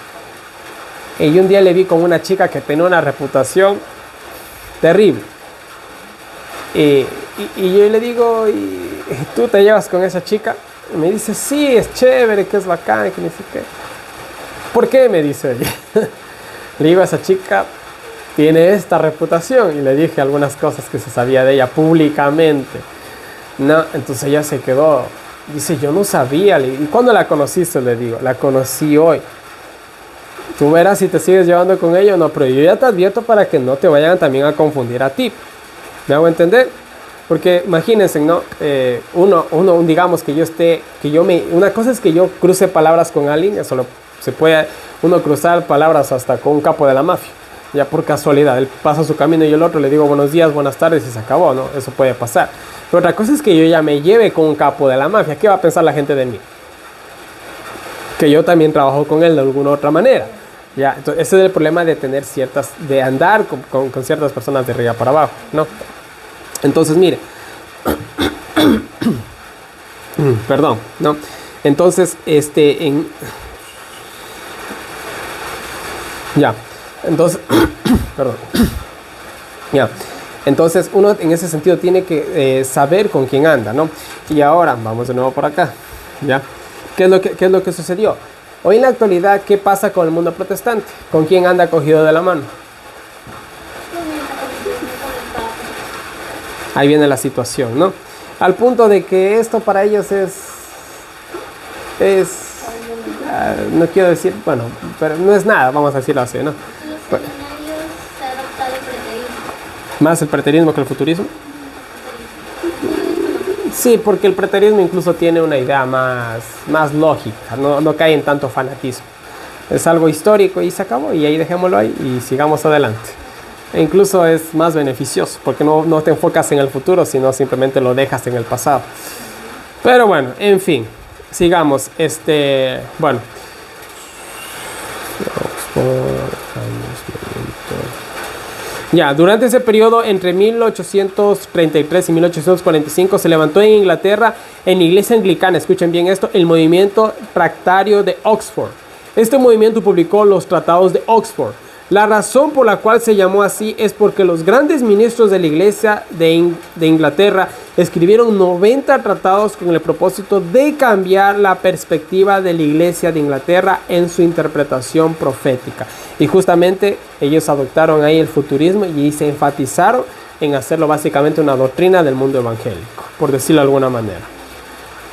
Y un día le vi con una chica que tenía una reputación terrible. Y yo le digo, ¿y tú te llevas con esa chica? Y me dice, sí, es chévere, que es bacán, que ni sé qué. ¿Por qué? Me dice ella. Le digo, a esa chica tiene esta reputación. Y le dije algunas cosas que se sabía de ella públicamente. No, entonces ella se quedó. Dice, yo no sabía. ¿Y cuándo la conociste? Le digo, la conocí hoy. Tú verás si te sigues llevando con ella o no. Pero yo ya te advierto para que no te vayan también a confundir a ti. ¿Me hago entender? Porque imagínense, ¿no? Uno, digamos que yo esté, una cosa es que yo cruce palabras con alguien, eso se puede uno cruzar palabras hasta con un capo de la mafia, ya por casualidad, él pasa su camino y el otro le digo buenos días, buenas tardes y se acabó, ¿no? Eso puede pasar. Pero otra cosa es que yo ya me lleve con un capo de la mafia, ¿qué va a pensar la gente de mí? Que yo también trabajo con él de alguna otra manera. Ya, entonces ese es el problema de andar con ciertas personas de arriba para abajo, ¿no? Entonces, mire, perdón, ¿no? Entonces, ya, entonces, perdón, ya, entonces uno en ese sentido tiene que saber con quién anda, ¿no? Y ahora, vamos de nuevo por acá, ¿ya? ¿Qué es lo que sucedió? Hoy en la actualidad, ¿qué pasa con el mundo protestante? ¿Con quién anda cogido de la mano? Ahí viene la situación, ¿no? Al punto de que esto para ellos no quiero decir, bueno, pero no es nada, vamos a decirlo así, ¿no? Los seminarios se ha adoptado el preterismo. ¿Más el preterismo que el futurismo? Sí, porque el preterismo incluso tiene una idea más lógica, no cae en tanto fanatismo. Es algo histórico y se acabó, y ahí dejémoslo ahí y sigamos adelante. E incluso es más beneficioso porque no te enfocas en el futuro, sino simplemente lo dejas en el pasado. Pero bueno, en fin, sigamos. Bueno. Ya, durante ese periodo, entre 1833 y 1845, se levantó en Inglaterra, en la iglesia anglicana, escuchen bien esto, el movimiento tractario de Oxford. Este movimiento publicó los tratados de Oxford. La razón por la cual se llamó así es porque los grandes ministros de la iglesia de Inglaterra escribieron 90 tratados con el propósito de cambiar la perspectiva de la iglesia de Inglaterra en su interpretación profética. Y justamente ellos adoptaron ahí el futurismo y se enfatizaron en hacerlo básicamente una doctrina del mundo evangélico, por decirlo de alguna manera.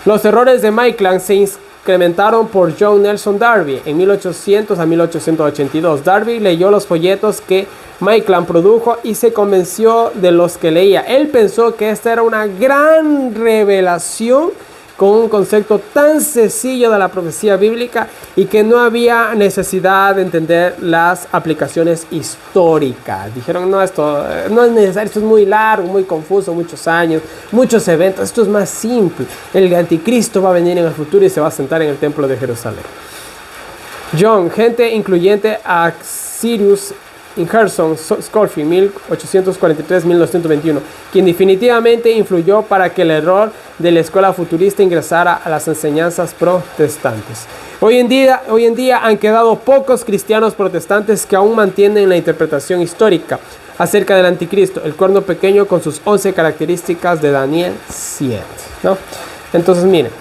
Los errores de Maitland se incrementaron por John Nelson Darby en 1800 a 1882. Darby leyó los folletos que Maitland produjo y se convenció de los que leía. Él pensó que esta era una gran revelación con un concepto tan sencillo de la profecía bíblica y que no había necesidad de entender las aplicaciones históricas. Dijeron, no, esto no es necesario, esto es muy largo, muy confuso, muchos años, muchos eventos, esto es más simple. El anticristo va a venir en el futuro y se va a sentar en el templo de Jerusalén. John, gente incluyente a Sirius Ingerson Scofield, 1843-1921, quien definitivamente influyó para que el error de la escuela futurista ingresara a las enseñanzas protestantes. Hoy en día han quedado pocos cristianos protestantes que aún mantienen la interpretación histórica acerca del anticristo, el cuerno pequeño con sus 11 características de Daniel 7, ¿no? Entonces miren,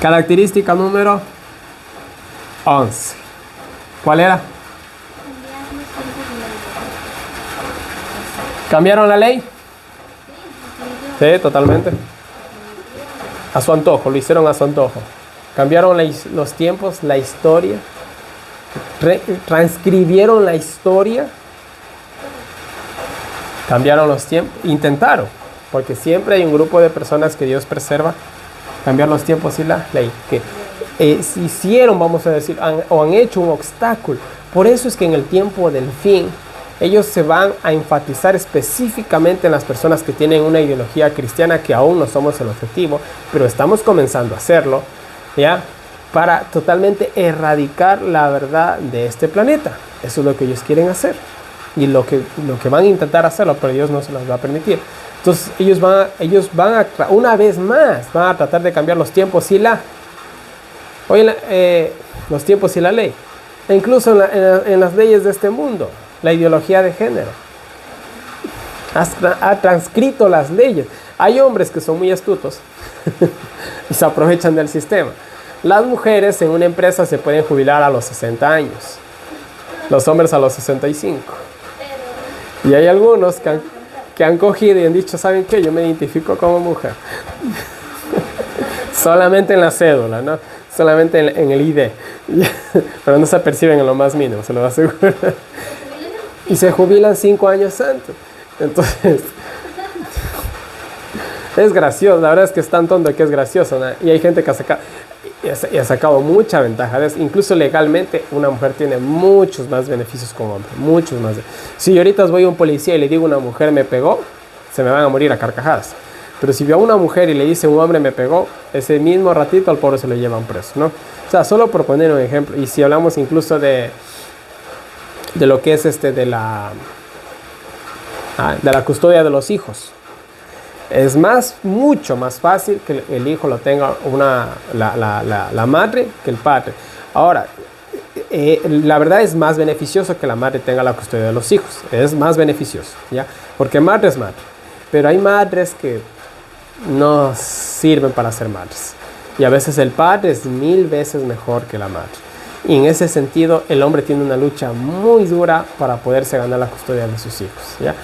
característica número 11. ¿Cuál era? ¿Cambiaron la ley? Sí, totalmente. a su antojo, lo hicieron a su antojo. Cambiaron los tiempos, la historia, transcribieron la historia, cambiaron los tiempos, intentaron, porque siempre hay un grupo de personas que Dios preserva, cambiar los tiempos y la ley, que hicieron, vamos a decir, han hecho un obstáculo. Por eso es que en el tiempo del fin, ellos se van a enfatizar específicamente en las personas que tienen una ideología cristiana, que aún no somos el objetivo, pero estamos comenzando a hacerlo, ¿ya? Para totalmente erradicar la verdad de este planeta. Eso es lo que ellos quieren hacer. Y lo que van a intentar hacerlo, pero Dios no se los va a permitir. Entonces ellos van a una vez más, van a tratar de cambiar los tiempos y los tiempos y la ley. E incluso en las leyes de este mundo, la ideología de género ha transcrito las leyes. Hay hombres que son muy astutos y se aprovechan del sistema. Las mujeres en una empresa se pueden jubilar a los 60 años, los hombres a los 65. Y hay algunos que han cogido y han dicho, ¿saben qué? Yo me identifico como mujer. Solamente en la cédula, ¿no? Solamente en el ID. Pero no se perciben en lo más mínimo, se lo aseguro. Y se jubilan 5 años antes. Entonces, es gracioso. La verdad es que es tan tonto que es gracioso, ¿no? Y hay gente que ha sacado mucha ventaja de eso. Incluso legalmente una mujer tiene muchos más beneficios que un hombre, muchos más. Si yo ahorita voy a un policía y le digo una mujer me pegó, se me van a morir a carcajadas. Pero si veo a una mujer y le dice un hombre me pegó, ese mismo ratito al pobre se lo llevan preso, ¿no? O sea, solo por poner un ejemplo. Y si hablamos incluso de lo que es de la custodia de los hijos, es mucho más fácil que el hijo lo tenga la madre que el padre. Ahora, la verdad es más beneficioso que la madre tenga la custodia de los hijos. Es más beneficioso, ¿ya? Porque madre es madre. Pero hay madres que no sirven para ser madres. Y a veces el padre es 1000 veces mejor que la madre. Y en ese sentido, el hombre tiene una lucha muy dura para poderse ganar la custodia de sus hijos, ¿ya?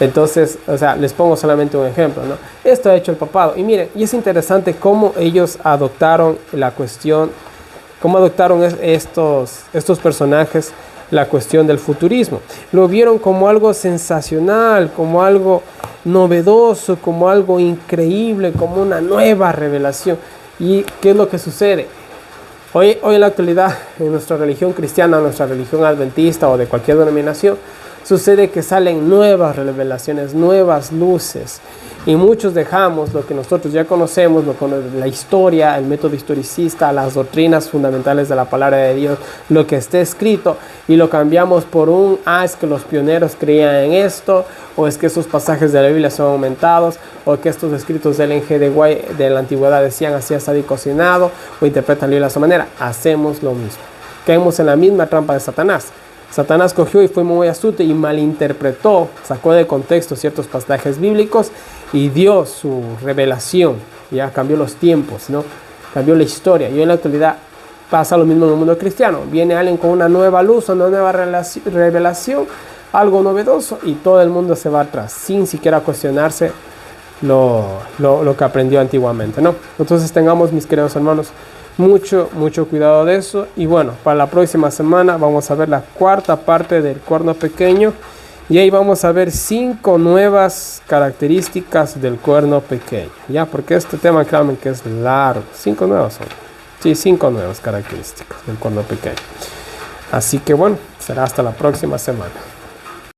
Entonces, o sea, les pongo solamente un ejemplo, ¿no? Esto ha hecho el papado. Y miren, y es interesante cómo ellos adoptaron la cuestión, cómo adoptaron estos personajes la cuestión del futurismo. Lo vieron como algo sensacional, como algo novedoso, como algo increíble, como una nueva revelación. ¿Y qué es lo que sucede? Hoy en la actualidad, en nuestra religión cristiana, nuestra religión adventista o de cualquier denominación, sucede que salen nuevas revelaciones, nuevas luces. Y muchos dejamos lo que nosotros ya conocemos, la historia, el método historicista, las doctrinas fundamentales de la palabra de Dios, lo que está escrito, y lo cambiamos por es que los pioneros creían en esto, o es que esos pasajes de la Biblia son aumentados, o que estos escritos del N.G. de White de la antigüedad decían así asado y cocinado, o interpretan la Biblia de esa manera. Hacemos lo mismo. Caemos en la misma trampa de Satanás. Satanás cogió y fue muy astuto y malinterpretó, sacó de contexto ciertos pasajes bíblicos y dio su revelación, ya cambió los tiempos, ¿no? Cambió la historia. Y en la actualidad pasa lo mismo en el mundo cristiano. Viene alguien con una nueva luz, una nueva revelación, algo novedoso, y todo el mundo se va atrás, sin siquiera cuestionarse lo que aprendió antiguamente, ¿no? Entonces tengamos, mis queridos hermanos, mucho cuidado de eso. Y bueno, para la próxima semana vamos a ver la 4ª parte del cuerno pequeño, y ahí vamos a ver 5 nuevas características del cuerno pequeño, ya, porque este tema, créanme que es largo. 5 nuevas son. Sí, 5 nuevas características del cuerno pequeño. Así que bueno, será hasta la próxima semana.